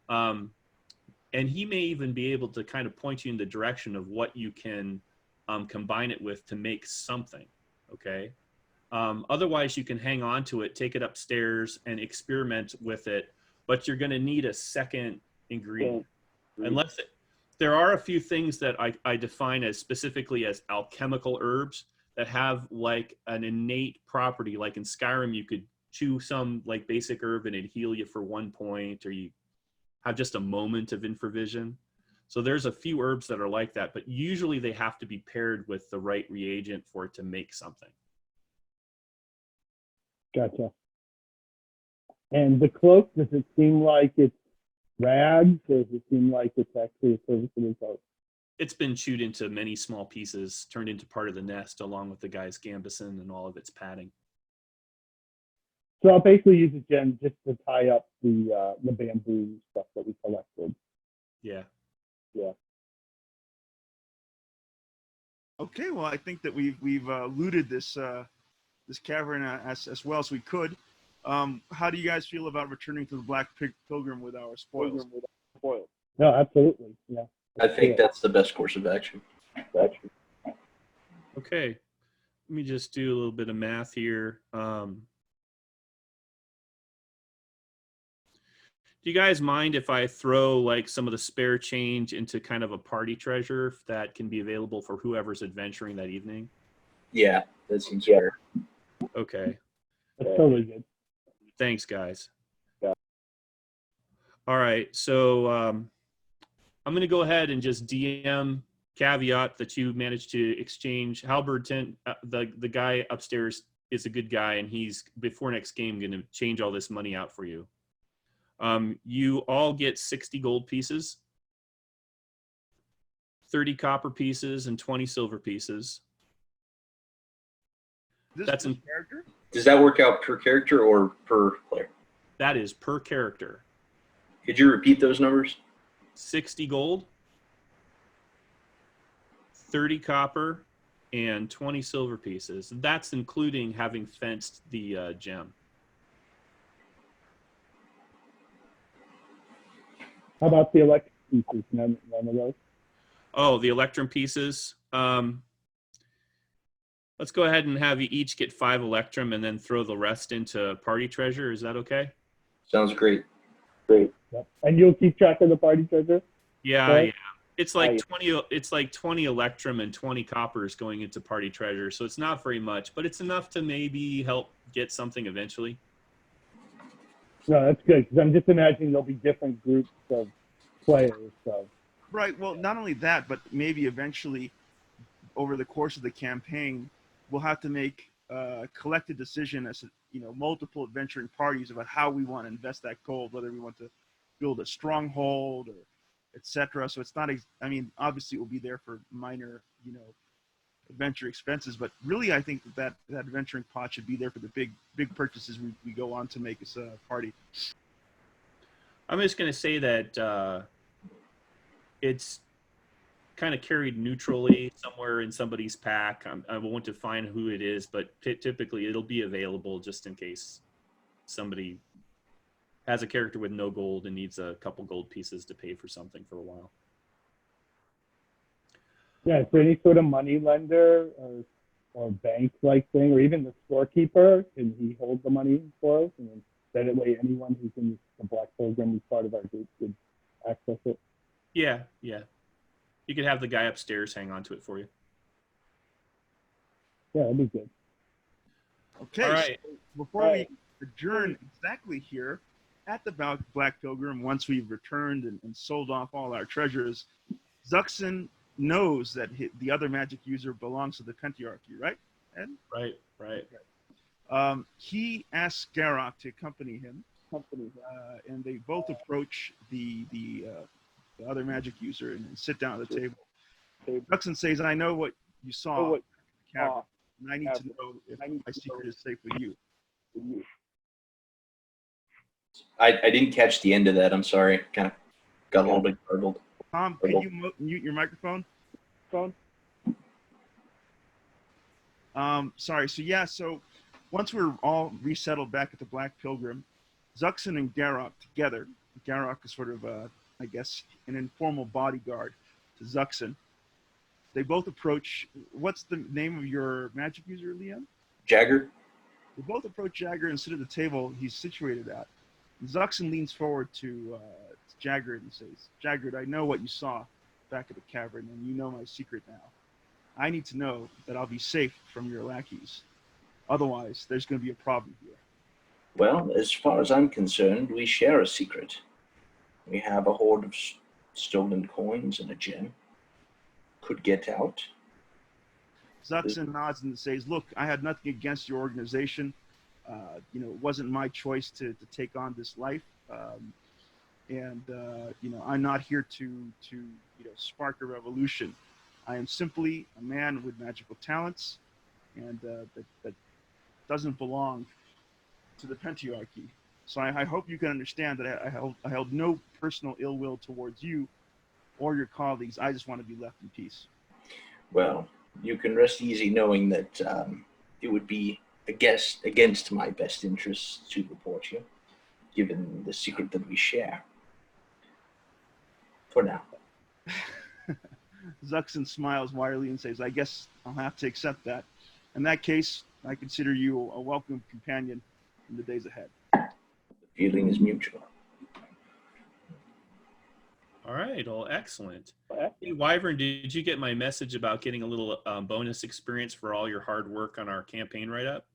And he may even be able to kind of point you in the direction of what you can combine it with to make something, okay? Otherwise, you can hang on to it, take it upstairs, and experiment with it, but you're going to need a second ingredient. Unless there are a few things that I define as specifically as alchemical herbs that have like an innate property. Like in Skyrim, you could chew some like basic herb and it'd heal you for 1 point, or you have just a moment of infravision. So there's a few herbs that are like that, but usually they have to be paired with the right reagent for it to make something. Gotcha. And the cloak, does it seem like it's rags, or does it seem like it's actually a serviceable cloak? It's been chewed into many small pieces, turned into part of the nest, along with the guy's gambeson and all of its padding. So I'll basically use a gem just to tie up the bamboo stuff that we collected. Yeah. Yeah. Okay, well, I think that we've looted this this cavern as well as we could. How do you guys feel about returning to the Black Pilgrim with our spoils? No, absolutely. Yeah. I think that's the best course of action. Okay. Let me just do a little bit of math here. Do you guys mind if I throw like some of the spare change into kind of a party treasure that can be available for whoever's adventuring that evening? Yeah, that seems fair. Okay. That's totally good. Thanks, guys. Yeah. All right. So I'm going to go ahead and just DM caveat that you managed to exchange. Halberton, the guy upstairs is a good guy, and he's, before next game, going to change all this money out for you. You all get 60 gold pieces, 30 copper pieces, and 20 silver pieces. That's in character? Does that work out per character or per player? That is per character. Could you repeat those numbers? 60 gold, 30 copper, and 20 silver pieces. That's including having fenced the gem. How about the electric pieces? None of those? Oh, the electrum pieces. Let's go ahead and have you each get 5 electrum and then throw the rest into party treasure. Is that okay? Sounds great. Great. Yep. And you'll keep track of the party treasure? Yeah, Right? yeah. It's like 20. It's like 20 electrum and 20 coppers going into party treasure. So it's not very much, but it's enough to maybe help get something eventually. No, that's good, because I'm just imagining there'll be different groups of players. So. Right. Well, not only that, but maybe eventually, over the course of the campaign, we'll have to make a collective decision as multiple adventuring parties about how we want to invest that gold, whether we want to build a stronghold or etc. So it's not. I mean, obviously, it will be there for minor, adventure expenses, but really, I think that adventuring pot should be there for the big purchases we go on to make as a party. I'm just going to say that it's kind of carried neutrally somewhere in somebody's pack. I won't define who it is, but typically it'll be available just in case somebody has a character with no gold and needs a couple gold pieces to pay for something for a while. Yeah, is there any sort of money lender or bank-like thing, or even the storekeeper? Can he hold the money for us? And then that way anyone who's in the Black Program as part of our group could access it? Yeah. You could have the guy upstairs hang on to it for you. Yeah, that'd be good. Okay, All right. so before we adjourn exactly here at the Black Pilgrim, once we've returned and sold off all our treasures, Zuxin knows that the other magic user belongs to the Pentarchy, right? Ed? Right. He asks Garrock to accompany him, and they both approach the other magic user and sit down at the table. Zuxin says, "I know what you saw in the cavern, and I need to know if my secret is safe with you." I didn't catch the end of that. I'm sorry. Kind of got a little bit garbled. Tom, can you mute your microphone? Sorry. So once we're all resettled back at the Black Pilgrim, Zuxin and Garrock together. Garrock is sort of, I guess, an informal bodyguard to Zuxin. They both approach. What's the name of your magic user, Liam? Jagger? They both approach Jagger and sit at the table he's situated at. Zuxin leans forward to Jagger and says, "Jagger, I know what you saw back at the cavern, and you know my secret now. I need to know that I'll be safe from your lackeys. Otherwise, there's going to be a problem here." Well, as far as I'm concerned, we share a secret. We have a hoard of stolen coins and a gem. Could get out. Zuxin nods and says, "Look, I had nothing against your organization. It wasn't my choice to take on this life. I'm not here to spark a revolution. I am simply a man with magical talents, and that doesn't belong to the Pentarchy. So I hope you can understand that I held no personal ill will towards you or your colleagues. I just want to be left in peace." Well, you can rest easy knowing that it would be against my best interests to report you, given the secret that we share. For now. Zuxin smiles widely and says, "I guess I'll have to accept that. In that case, I consider you a welcome companion in the days ahead." The feeling is mutual. All right. Well, excellent. Hey, Wyvern, did you get my message about getting a little bonus experience for all your hard work on our campaign write-up?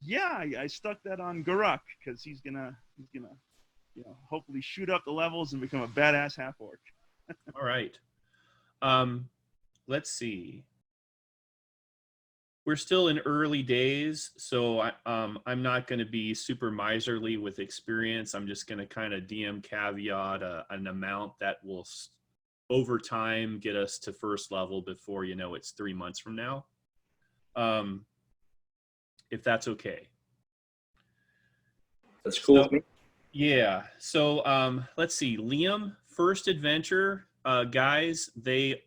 Yeah, I stuck that on Garuk because he's gonna hopefully shoot up the levels and become a badass half orc. All right. Let's see. We're still in early days, so I'm not going to be super miserly with experience. I'm just going to kind of DM caveat an amount that will, over time, get us to first level before it's 3 months from now. If that's okay. That's cool with me. Yeah. So let's see. Liam, first adventure, guys, they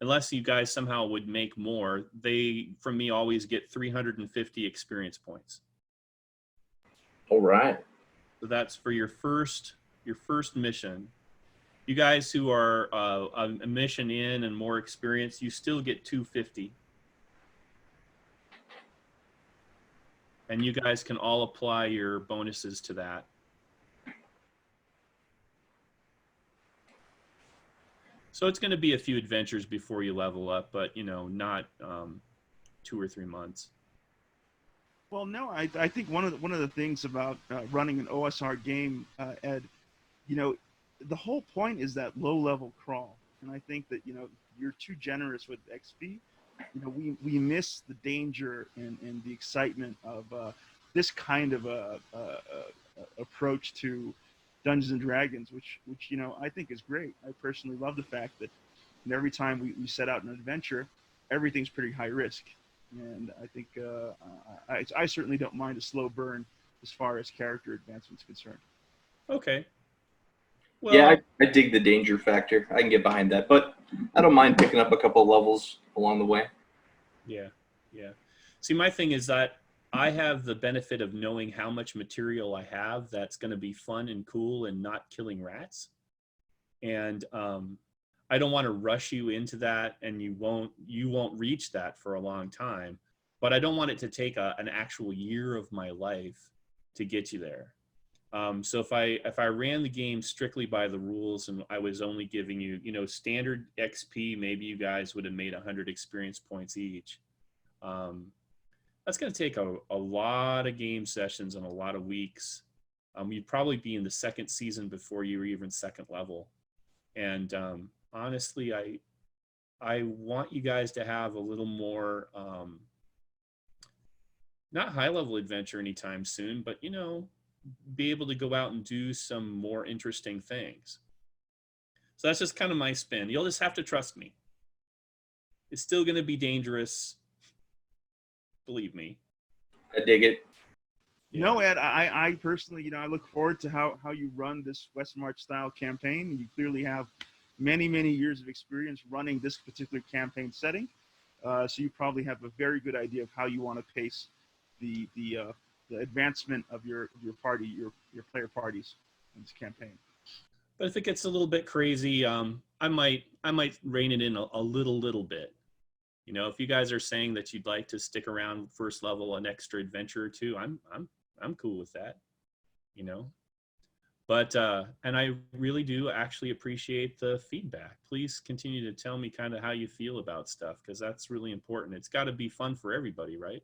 unless you guys somehow would make more, they from me always get 350 experience points. All right. So that's for your first mission. You guys who are a mission in and more experienced, you still get 250. And you guys can all apply your bonuses to that. So it's going to be a few adventures before you level up, but not 2 or 3 months. Well, no, I think one of the things about running an OSR game, Ed, the whole point is that low level crawl, and I think that you're too generous with XP. We miss the danger and the excitement of this kind of approach to Dungeons and Dragons, which I think is great. I personally love the fact that every time we set out an adventure, everything's pretty high risk, and I think I certainly don't mind a slow burn as far as character advancement's concerned. Okay. Well, Yeah, I dig the danger factor. I can get behind that, but I don't mind picking up a couple of levels along the way. Yeah. See, my thing is that I have the benefit of knowing how much material I have that's going to be fun and cool and not killing rats. And I don't want to rush you into that, and you won't reach that for a long time. But I don't want it to take an actual year of my life to get you there. So if I ran the game strictly by the rules and I was only giving you standard XP, maybe you guys would have made 100 experience points each. That's going to take a lot of game sessions and a lot of weeks. You'd probably be in the second season before you were even second level. And honestly, I want you guys to have a little more, not high level adventure anytime soon, but, you know, be able to go out and do some more interesting things. So that's just kind of my spin. You'll just have to trust me. It's still going to be dangerous. Believe me. I dig it. You know, Ed, I personally, you know, I look forward to how you run this West March style campaign. You clearly have many years of experience running this particular campaign setting, so you probably have a very good idea of how you want to pace the advancement of your party, your player parties in this campaign. But if it gets a little bit crazy, I might rein it in a little bit. You know, if you guys are saying that you'd like to stick around first level an extra adventure or two, I'm cool with that. You know, but and I really do actually appreciate the feedback. Please continue to tell me kind of how you feel about stuff, because that's really important. It's got to be fun for everybody, right?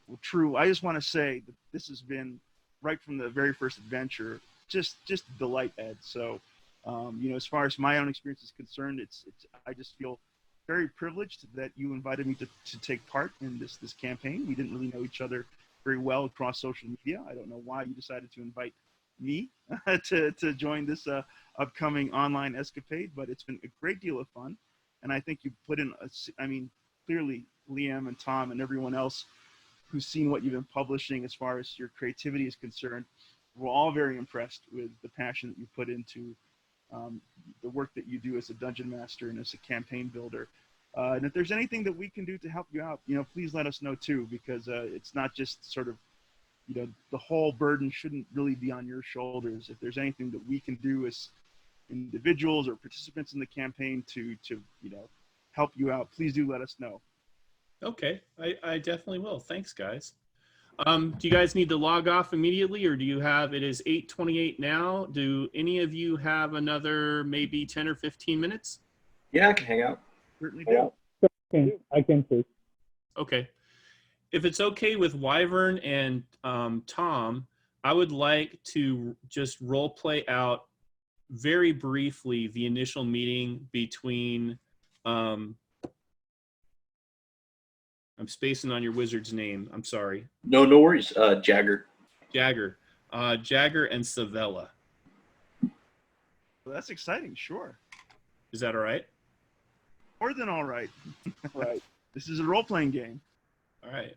Well, true. I just want to say that this has been right from the very first adventure, just a delight, Ed. So, you know, as far as my own experience is concerned, it's I just feel very privileged that you invited me to take part in this campaign. We didn't really know each other very well across social media. I don't know why you decided to invite me to join this upcoming online escapade, but it's been a great deal of fun. And I think you put in, I mean, clearly Liam and Tom and everyone else who's seen what you've been publishing as far as your creativity is concerned, we're all very impressed with the passion that you put into the work that you do as a dungeon master and as a campaign builder. And if there's anything that we can do to help you out, you know, please let us know too, because it's not just sort of, you know, the whole burden shouldn't really be on your shoulders. If there's anything that we can do as individuals or participants in the campaign to you know, help you out, please do let us know. Okay, I definitely will. Thanks, guys. Do you guys need to log off immediately, or do you have, it is 8:28 now. Do any of you have another maybe 10 or 15 minutes? Yeah, I can hang out. Certainly do. Yeah, I can too. Okay. If it's okay with Wyvern and Tom, I would like to just role play out very briefly the initial meeting between, I'm spacing on your wizard's name. I'm sorry. No worries. Jagger. Jagger. Jagger and Savella. Well, that's exciting. Sure. Is that all right? More than all right. Right. This is a role-playing game. All right.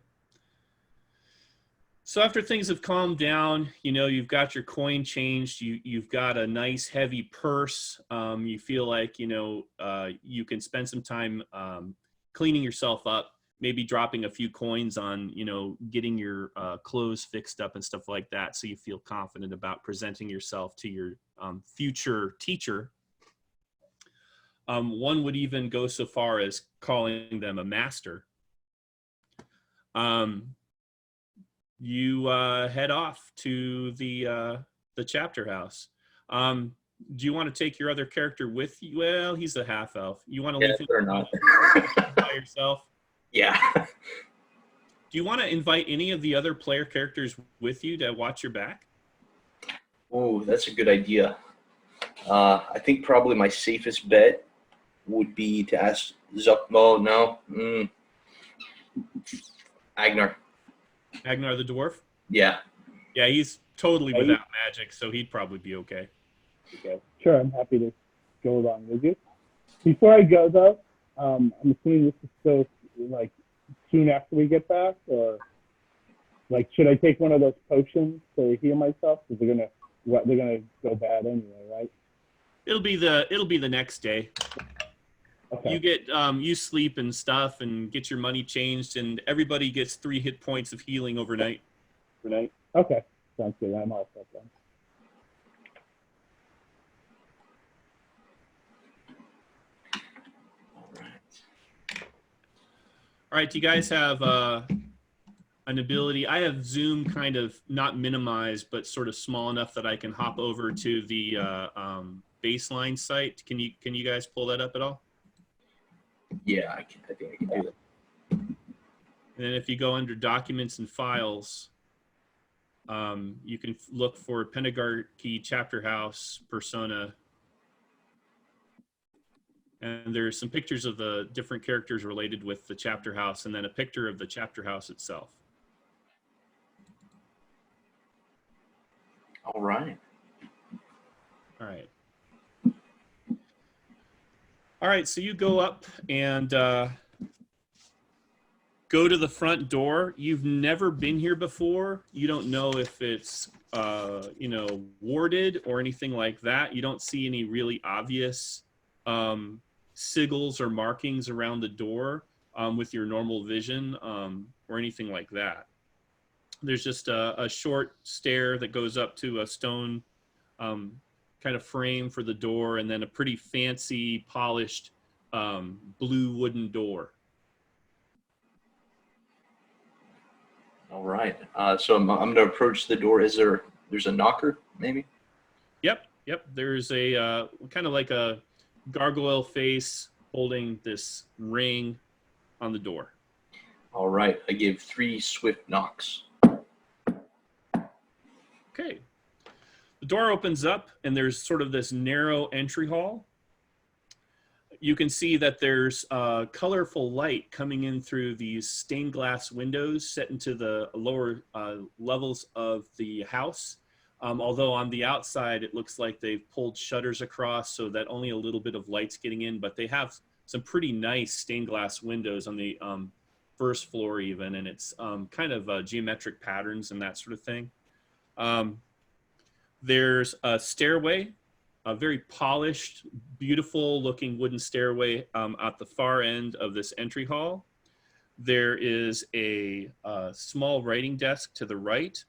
So after things have calmed down, you know, you've got your coin changed, you've got a nice heavy purse, you feel like, you know, you can spend some time cleaning yourself up, maybe dropping a few coins on, you know, getting your clothes fixed up and stuff like that, so you feel confident about presenting yourself to your future teacher. One would even go so far as calling them a master. You head off to the chapter house. Do you want to take your other character with you? Well, he's a half elf. You want to leave him or not. by yourself? Yeah. Do you want to invite any of the other player characters with you to watch your back? Oh, that's a good idea. I think probably my safest bet would be to ask Zuckmo. No. Agnar. Agnar the dwarf? Yeah. Yeah, he's totally without magic, so he'd probably be okay. Okay. Sure, I'm happy to go along with you. Before I go though, I'm assuming this is still like soon after we get back, or like should I take one of those potions to heal myself? Because they're gonna go bad anyway, right? It'll be the next day. Okay. You get you sleep and stuff and get your money changed, and everybody gets 3 hit points of healing overnight. Okay. Sounds good. I'm all set then. All right, do you guys have an ability? I have Zoom kind of not minimized, but sort of small enough that I can hop over to the baseline site. Can you guys pull that up at all? Yeah, I think I can do that. And then if you go under Documents and Files, you can look for Pentagarchy Chapter House Persona. And there's some pictures of the different characters related with the chapter house, and then a picture of the chapter house itself. All right. All right. All right, so you go up and go to the front door. You've never been here before. You don't know if it's, warded or anything like that. You don't see any really obvious sigils or markings around the door with your normal vision or anything like that. There's just a short stair that goes up to a stone kind of frame for the door, and then a pretty fancy, polished blue wooden door. All right. So I'm going to approach the door. There's a knocker, maybe? Yep. There's a kind of like a gargoyle face holding this ring on the door. All right. I give 3 swift knocks. Okay. The door opens up, and there's sort of this narrow entry hall. You can see that there's colorful light coming in through these stained glass windows set into the lower levels of the house. Although on the outside, it looks like they've pulled shutters across so that only a little bit of light's getting in, but they have some pretty nice stained glass windows on the first floor even, and it's kind of geometric patterns and that sort of thing. There's a stairway, a very polished, beautiful looking wooden stairway at the far end of this entry hall. There is a small writing desk to the right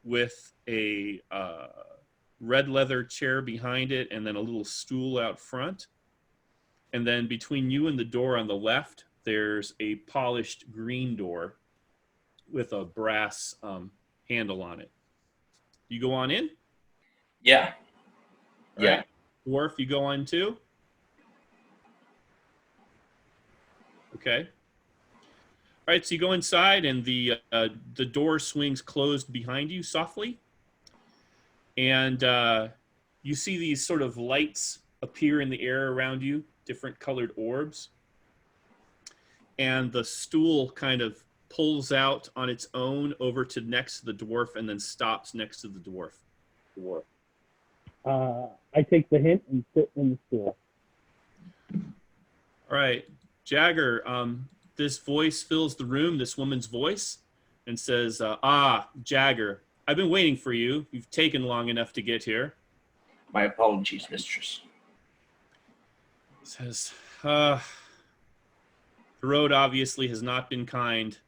with a red leather chair behind it, and then a little stool out front. And then between you and the door on the left, there's a polished green door with a brass handle on it. You go on in? Yeah. All Yeah. right. Dwarf, you go on too? Okay. All right, so you go inside, and the door swings closed behind you softly. And you see these sort of lights appear in the air around you, different colored orbs. And the stool kind of pulls out on its own over to next to the dwarf, and then stops next to the dwarf. I take the hint and sit in the stool. All right, Jagger, this voice fills the room, this woman's voice, and says, Jagger, I've been waiting for you. You've taken long enough to get here. My apologies, mistress. Says, the road obviously has not been kind.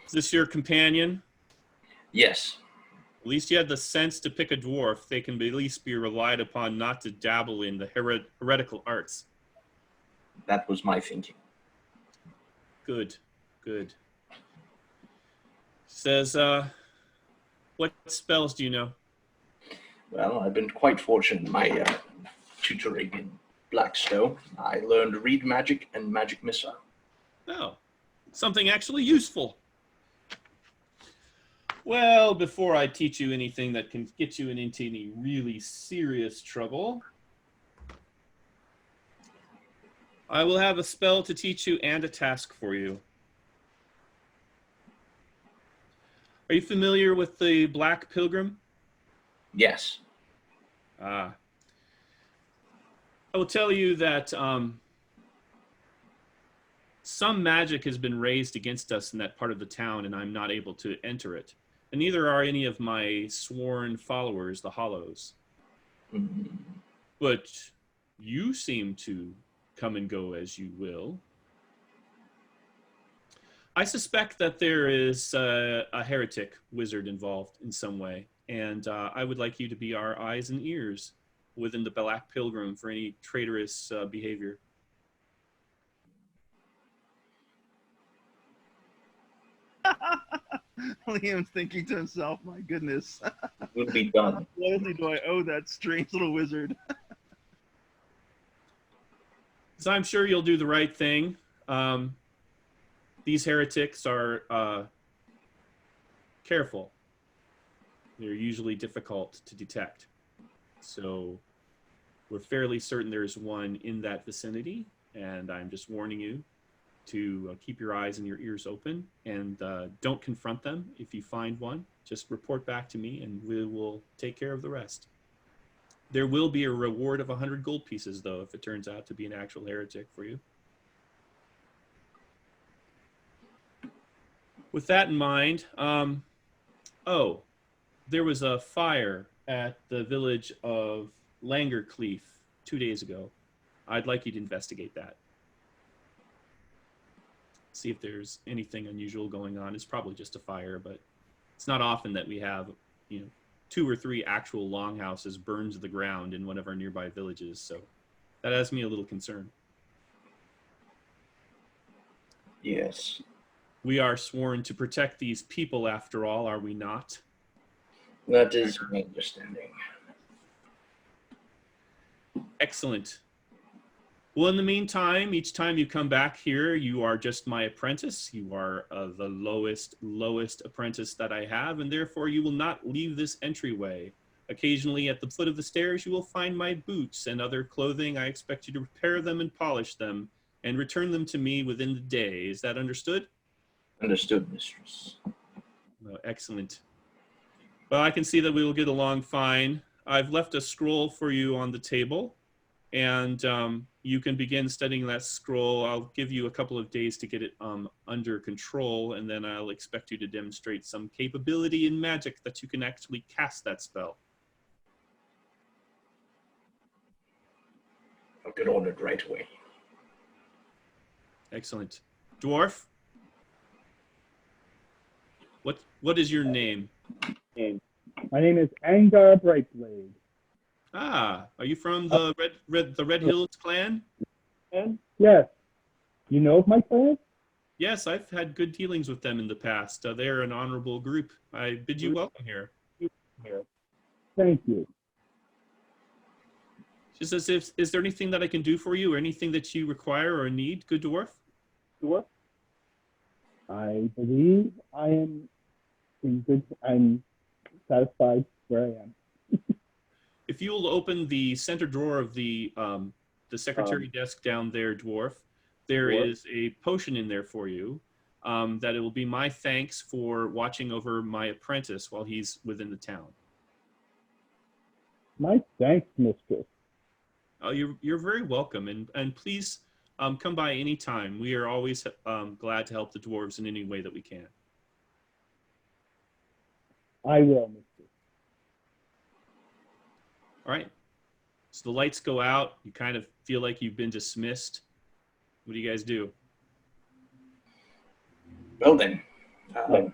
Is this your companion? Yes. At least you had the sense to pick a dwarf. They can at least be relied upon not to dabble in the heretical arts. That was my thinking. Good. Says, what spells do you know? Well, I've been quite fortunate in my tutoring in Blackstone. I learned read magic and magic missile. Oh, something actually useful. Well, before I teach you anything that can get you into any really serious trouble, I will have a spell to teach you and a task for you. Are you familiar with the Black Pilgrim? Yes. I will tell you that some magic has been raised against us in that part of the town, and I'm not able to enter it. And neither are any of my sworn followers, the Hollows. Mm-hmm. But you seem to come and go as you will. I suspect that there is a heretic wizard involved in some way, and I would like you to be our eyes and ears within the Black Pilgrim for any traitorous behavior. Liam's thinking to himself, my goodness. Will be done. What loyalty do I owe that strange little wizard? So I'm sure you'll do the right thing. These heretics are careful. They're usually difficult to detect. So we're fairly certain there's one in that vicinity, and I'm just warning you to keep your eyes and your ears open, and don't confront them. If you find one, just report back to me, and we will take care of the rest. There will be a reward of 100 gold pieces, though, if it turns out to be an actual heretic for you. With that in mind, oh, there was a fire at the village of Langercleef 2 days ago. I'd like you to investigate that. See if there's anything unusual going on. It's probably just a fire, but it's not often that we have, 2 or 3 actual longhouses burned to the ground in one of our nearby villages. So that has me a little concerned. Yes. We are sworn to protect these people, after all, are we not? That is my understanding. Excellent. Well, in the meantime, each time you come back here, you are just my apprentice. You are the lowest apprentice that I have, and therefore you will not leave this entryway. Occasionally, at the foot of the stairs, you will find my boots and other clothing. I expect you to repair them and polish them, and return them to me within the day. Is that understood? Understood, mistress. Oh, excellent. Well, I can see that we will get along fine. I've left a scroll for you on the table, and you can begin studying that scroll. I'll give you a couple of days to get it under control, and then I'll expect you to demonstrate some capability in magic that you can actually cast that spell. I'll get on it right away. Excellent. Dwarf? What is your name? My name is Angar Brightblade. Ah, are you from the Red Hills clan? Yes. You know of my clan? Yes, I've had good dealings with them in the past. They're an honorable group. I bid you welcome here. Thank you. Just as if, is there anything that I can do for you, or anything that you require or need, good dwarf? I believe I am in good. I'm satisfied where I am. If you will open the center drawer of the secretary desk down there, dwarf, there is a potion in there for you. That it will be my thanks for watching over my apprentice while he's within the town. My thanks, mistress. Oh, you're very welcome, and please come by any time. We are always glad to help the dwarves in any way that we can. I will, mistress. All right. So the lights go out. You kind of feel like you've been dismissed. What do you guys do? Well then, I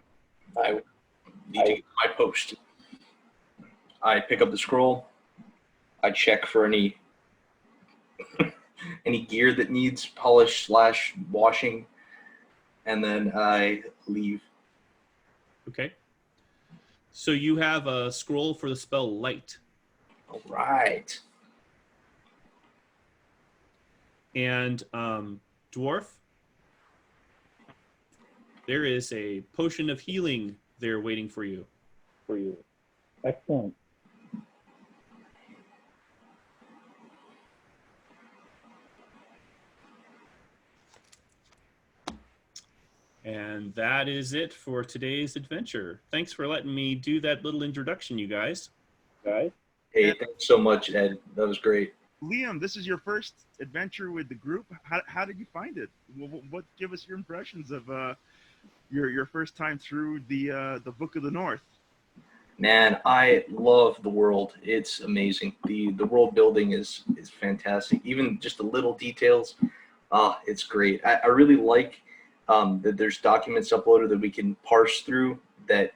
need to get my post. I pick up the scroll. I check for any gear that needs polish / washing, and then I leave. Okay. So you have a scroll for the spell Light. All right. And dwarf, there is a potion of healing there waiting for you. Excellent. And that is it for today's adventure. Thanks for letting me do that little introduction, you guys. Hey, thanks so much, Ed. That was great. Liam, this is your first adventure with the group. How did you find it? What give us your impressions of your first time through the Book of the North? Man, I love the world. It's amazing. The world building is fantastic. Even just the little details. It's great. I really like that there's documents uploaded that we can parse through that,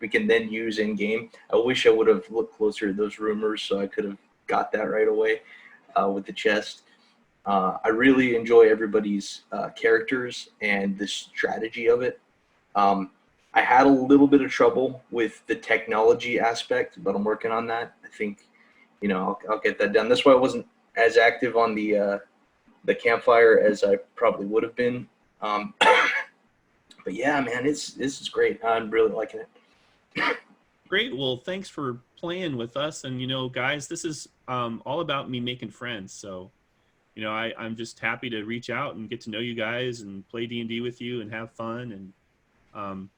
we can then use in game. I wish I would have looked closer at those rumors so I could have got that right away with the chest. I really enjoy everybody's characters and the strategy of it. I had a little bit of trouble with the technology aspect, but I'm working on that. I think, I'll get that done. That's why I wasn't as active on the campfire as I probably would have been. But yeah, man, this is great. I'm really liking it. Great. Well, thanks for playing with us. And, guys, this is all about me making friends. So, I'm just happy to reach out and get to know you guys and play D&D with you and have fun. And,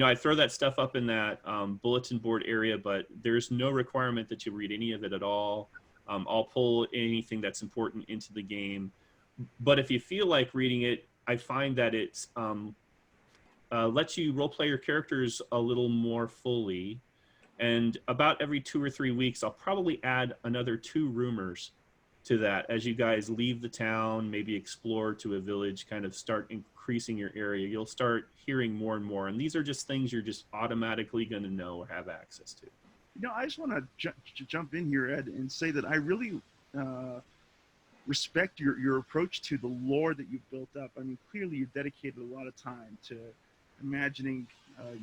I throw that stuff up in that bulletin board area, but there's no requirement that you read any of it at all. I'll pull anything that's important into the game. But if you feel like reading it, I find that it's lets you role play your characters a little more fully. And about every 2 or 3 weeks, I'll probably add another 2 rumors to that as you guys leave the town, maybe explore to a village, kind of start increasing your area. You'll start hearing more and more. And these are just things you're just automatically going to know or have access to. I just want to jump in here, Ed, and say that I really respect your approach to the lore that you've built up. I mean, clearly you've dedicated a lot of time to imagining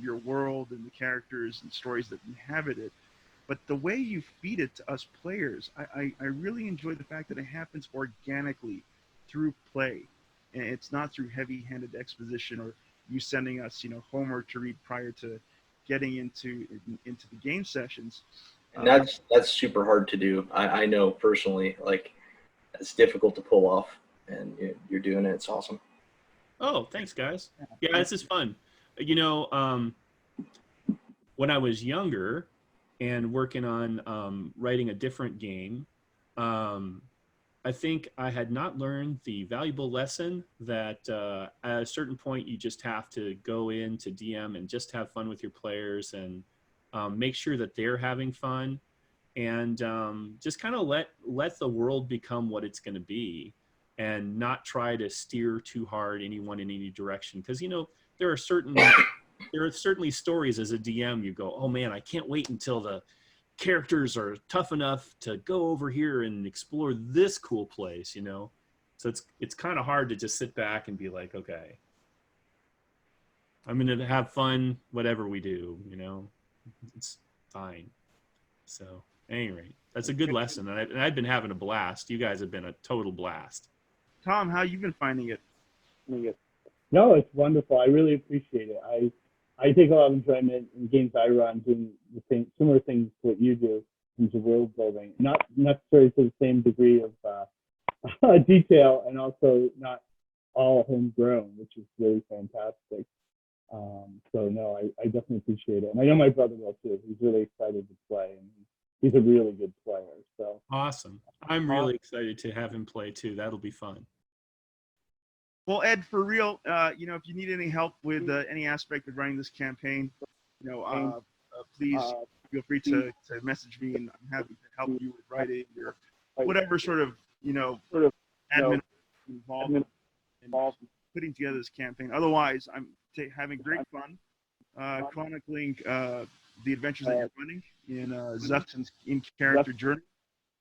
your world and the characters and stories that inhabit it. But the way you feed it to us players, I really enjoy the fact that it happens organically through play. And it's not through heavy-handed exposition or you sending us, homework to read prior to getting into the game sessions. And that's super hard to do. I know personally, like, it's difficult to pull off, and you're doing it. It's awesome. Oh, thanks, guys. Yeah, this is fun. When I was younger and working on writing a different game, I think I had not learned the valuable lesson that at a certain point you just have to go into DM and just have fun with your players and make sure that they're having fun and just kind of let the world become what it's going to be and not try to steer too hard anyone in any direction. Because, there are certainly stories as a DM you go, oh man, I can't wait until the characters are tough enough to go over here and explore this cool place, So it's kind of hard to just sit back and be like, okay, I'm going to have fun, whatever we do, it's fine. So at any rate, that's a good lesson. And I've been having a blast. You guys have been a total blast. Tom, how you been finding it? No, it's wonderful. I really appreciate it. I take a lot of enjoyment in games I run doing similar things to what you do in terms of world building. Not necessarily to the same degree of detail, and also not all homegrown, which is really fantastic. So no, I definitely appreciate it, and I know my brother will too. He's really excited to play, and he's a really good player. So awesome! I'm really excited to have him play too. That'll be fun. Well, Ed, for real, if you need any help with any aspect of running this campaign, please feel free to message me, and I'm happy to help you with writing or whatever sort of admin involved in putting together this campaign. Otherwise, I'm having great fun chronicling the adventures that you're running in Zuxton's in-character journey.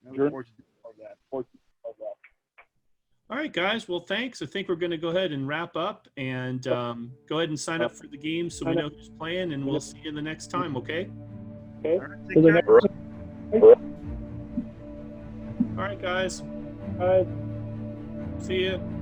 I look forward to doing all that. All right, guys. Well, thanks. I think we're going to go ahead and wrap up and go ahead and sign up for the game so we know who's playing, and we'll see you the next time, okay? All right, take care. All right, guys. See you.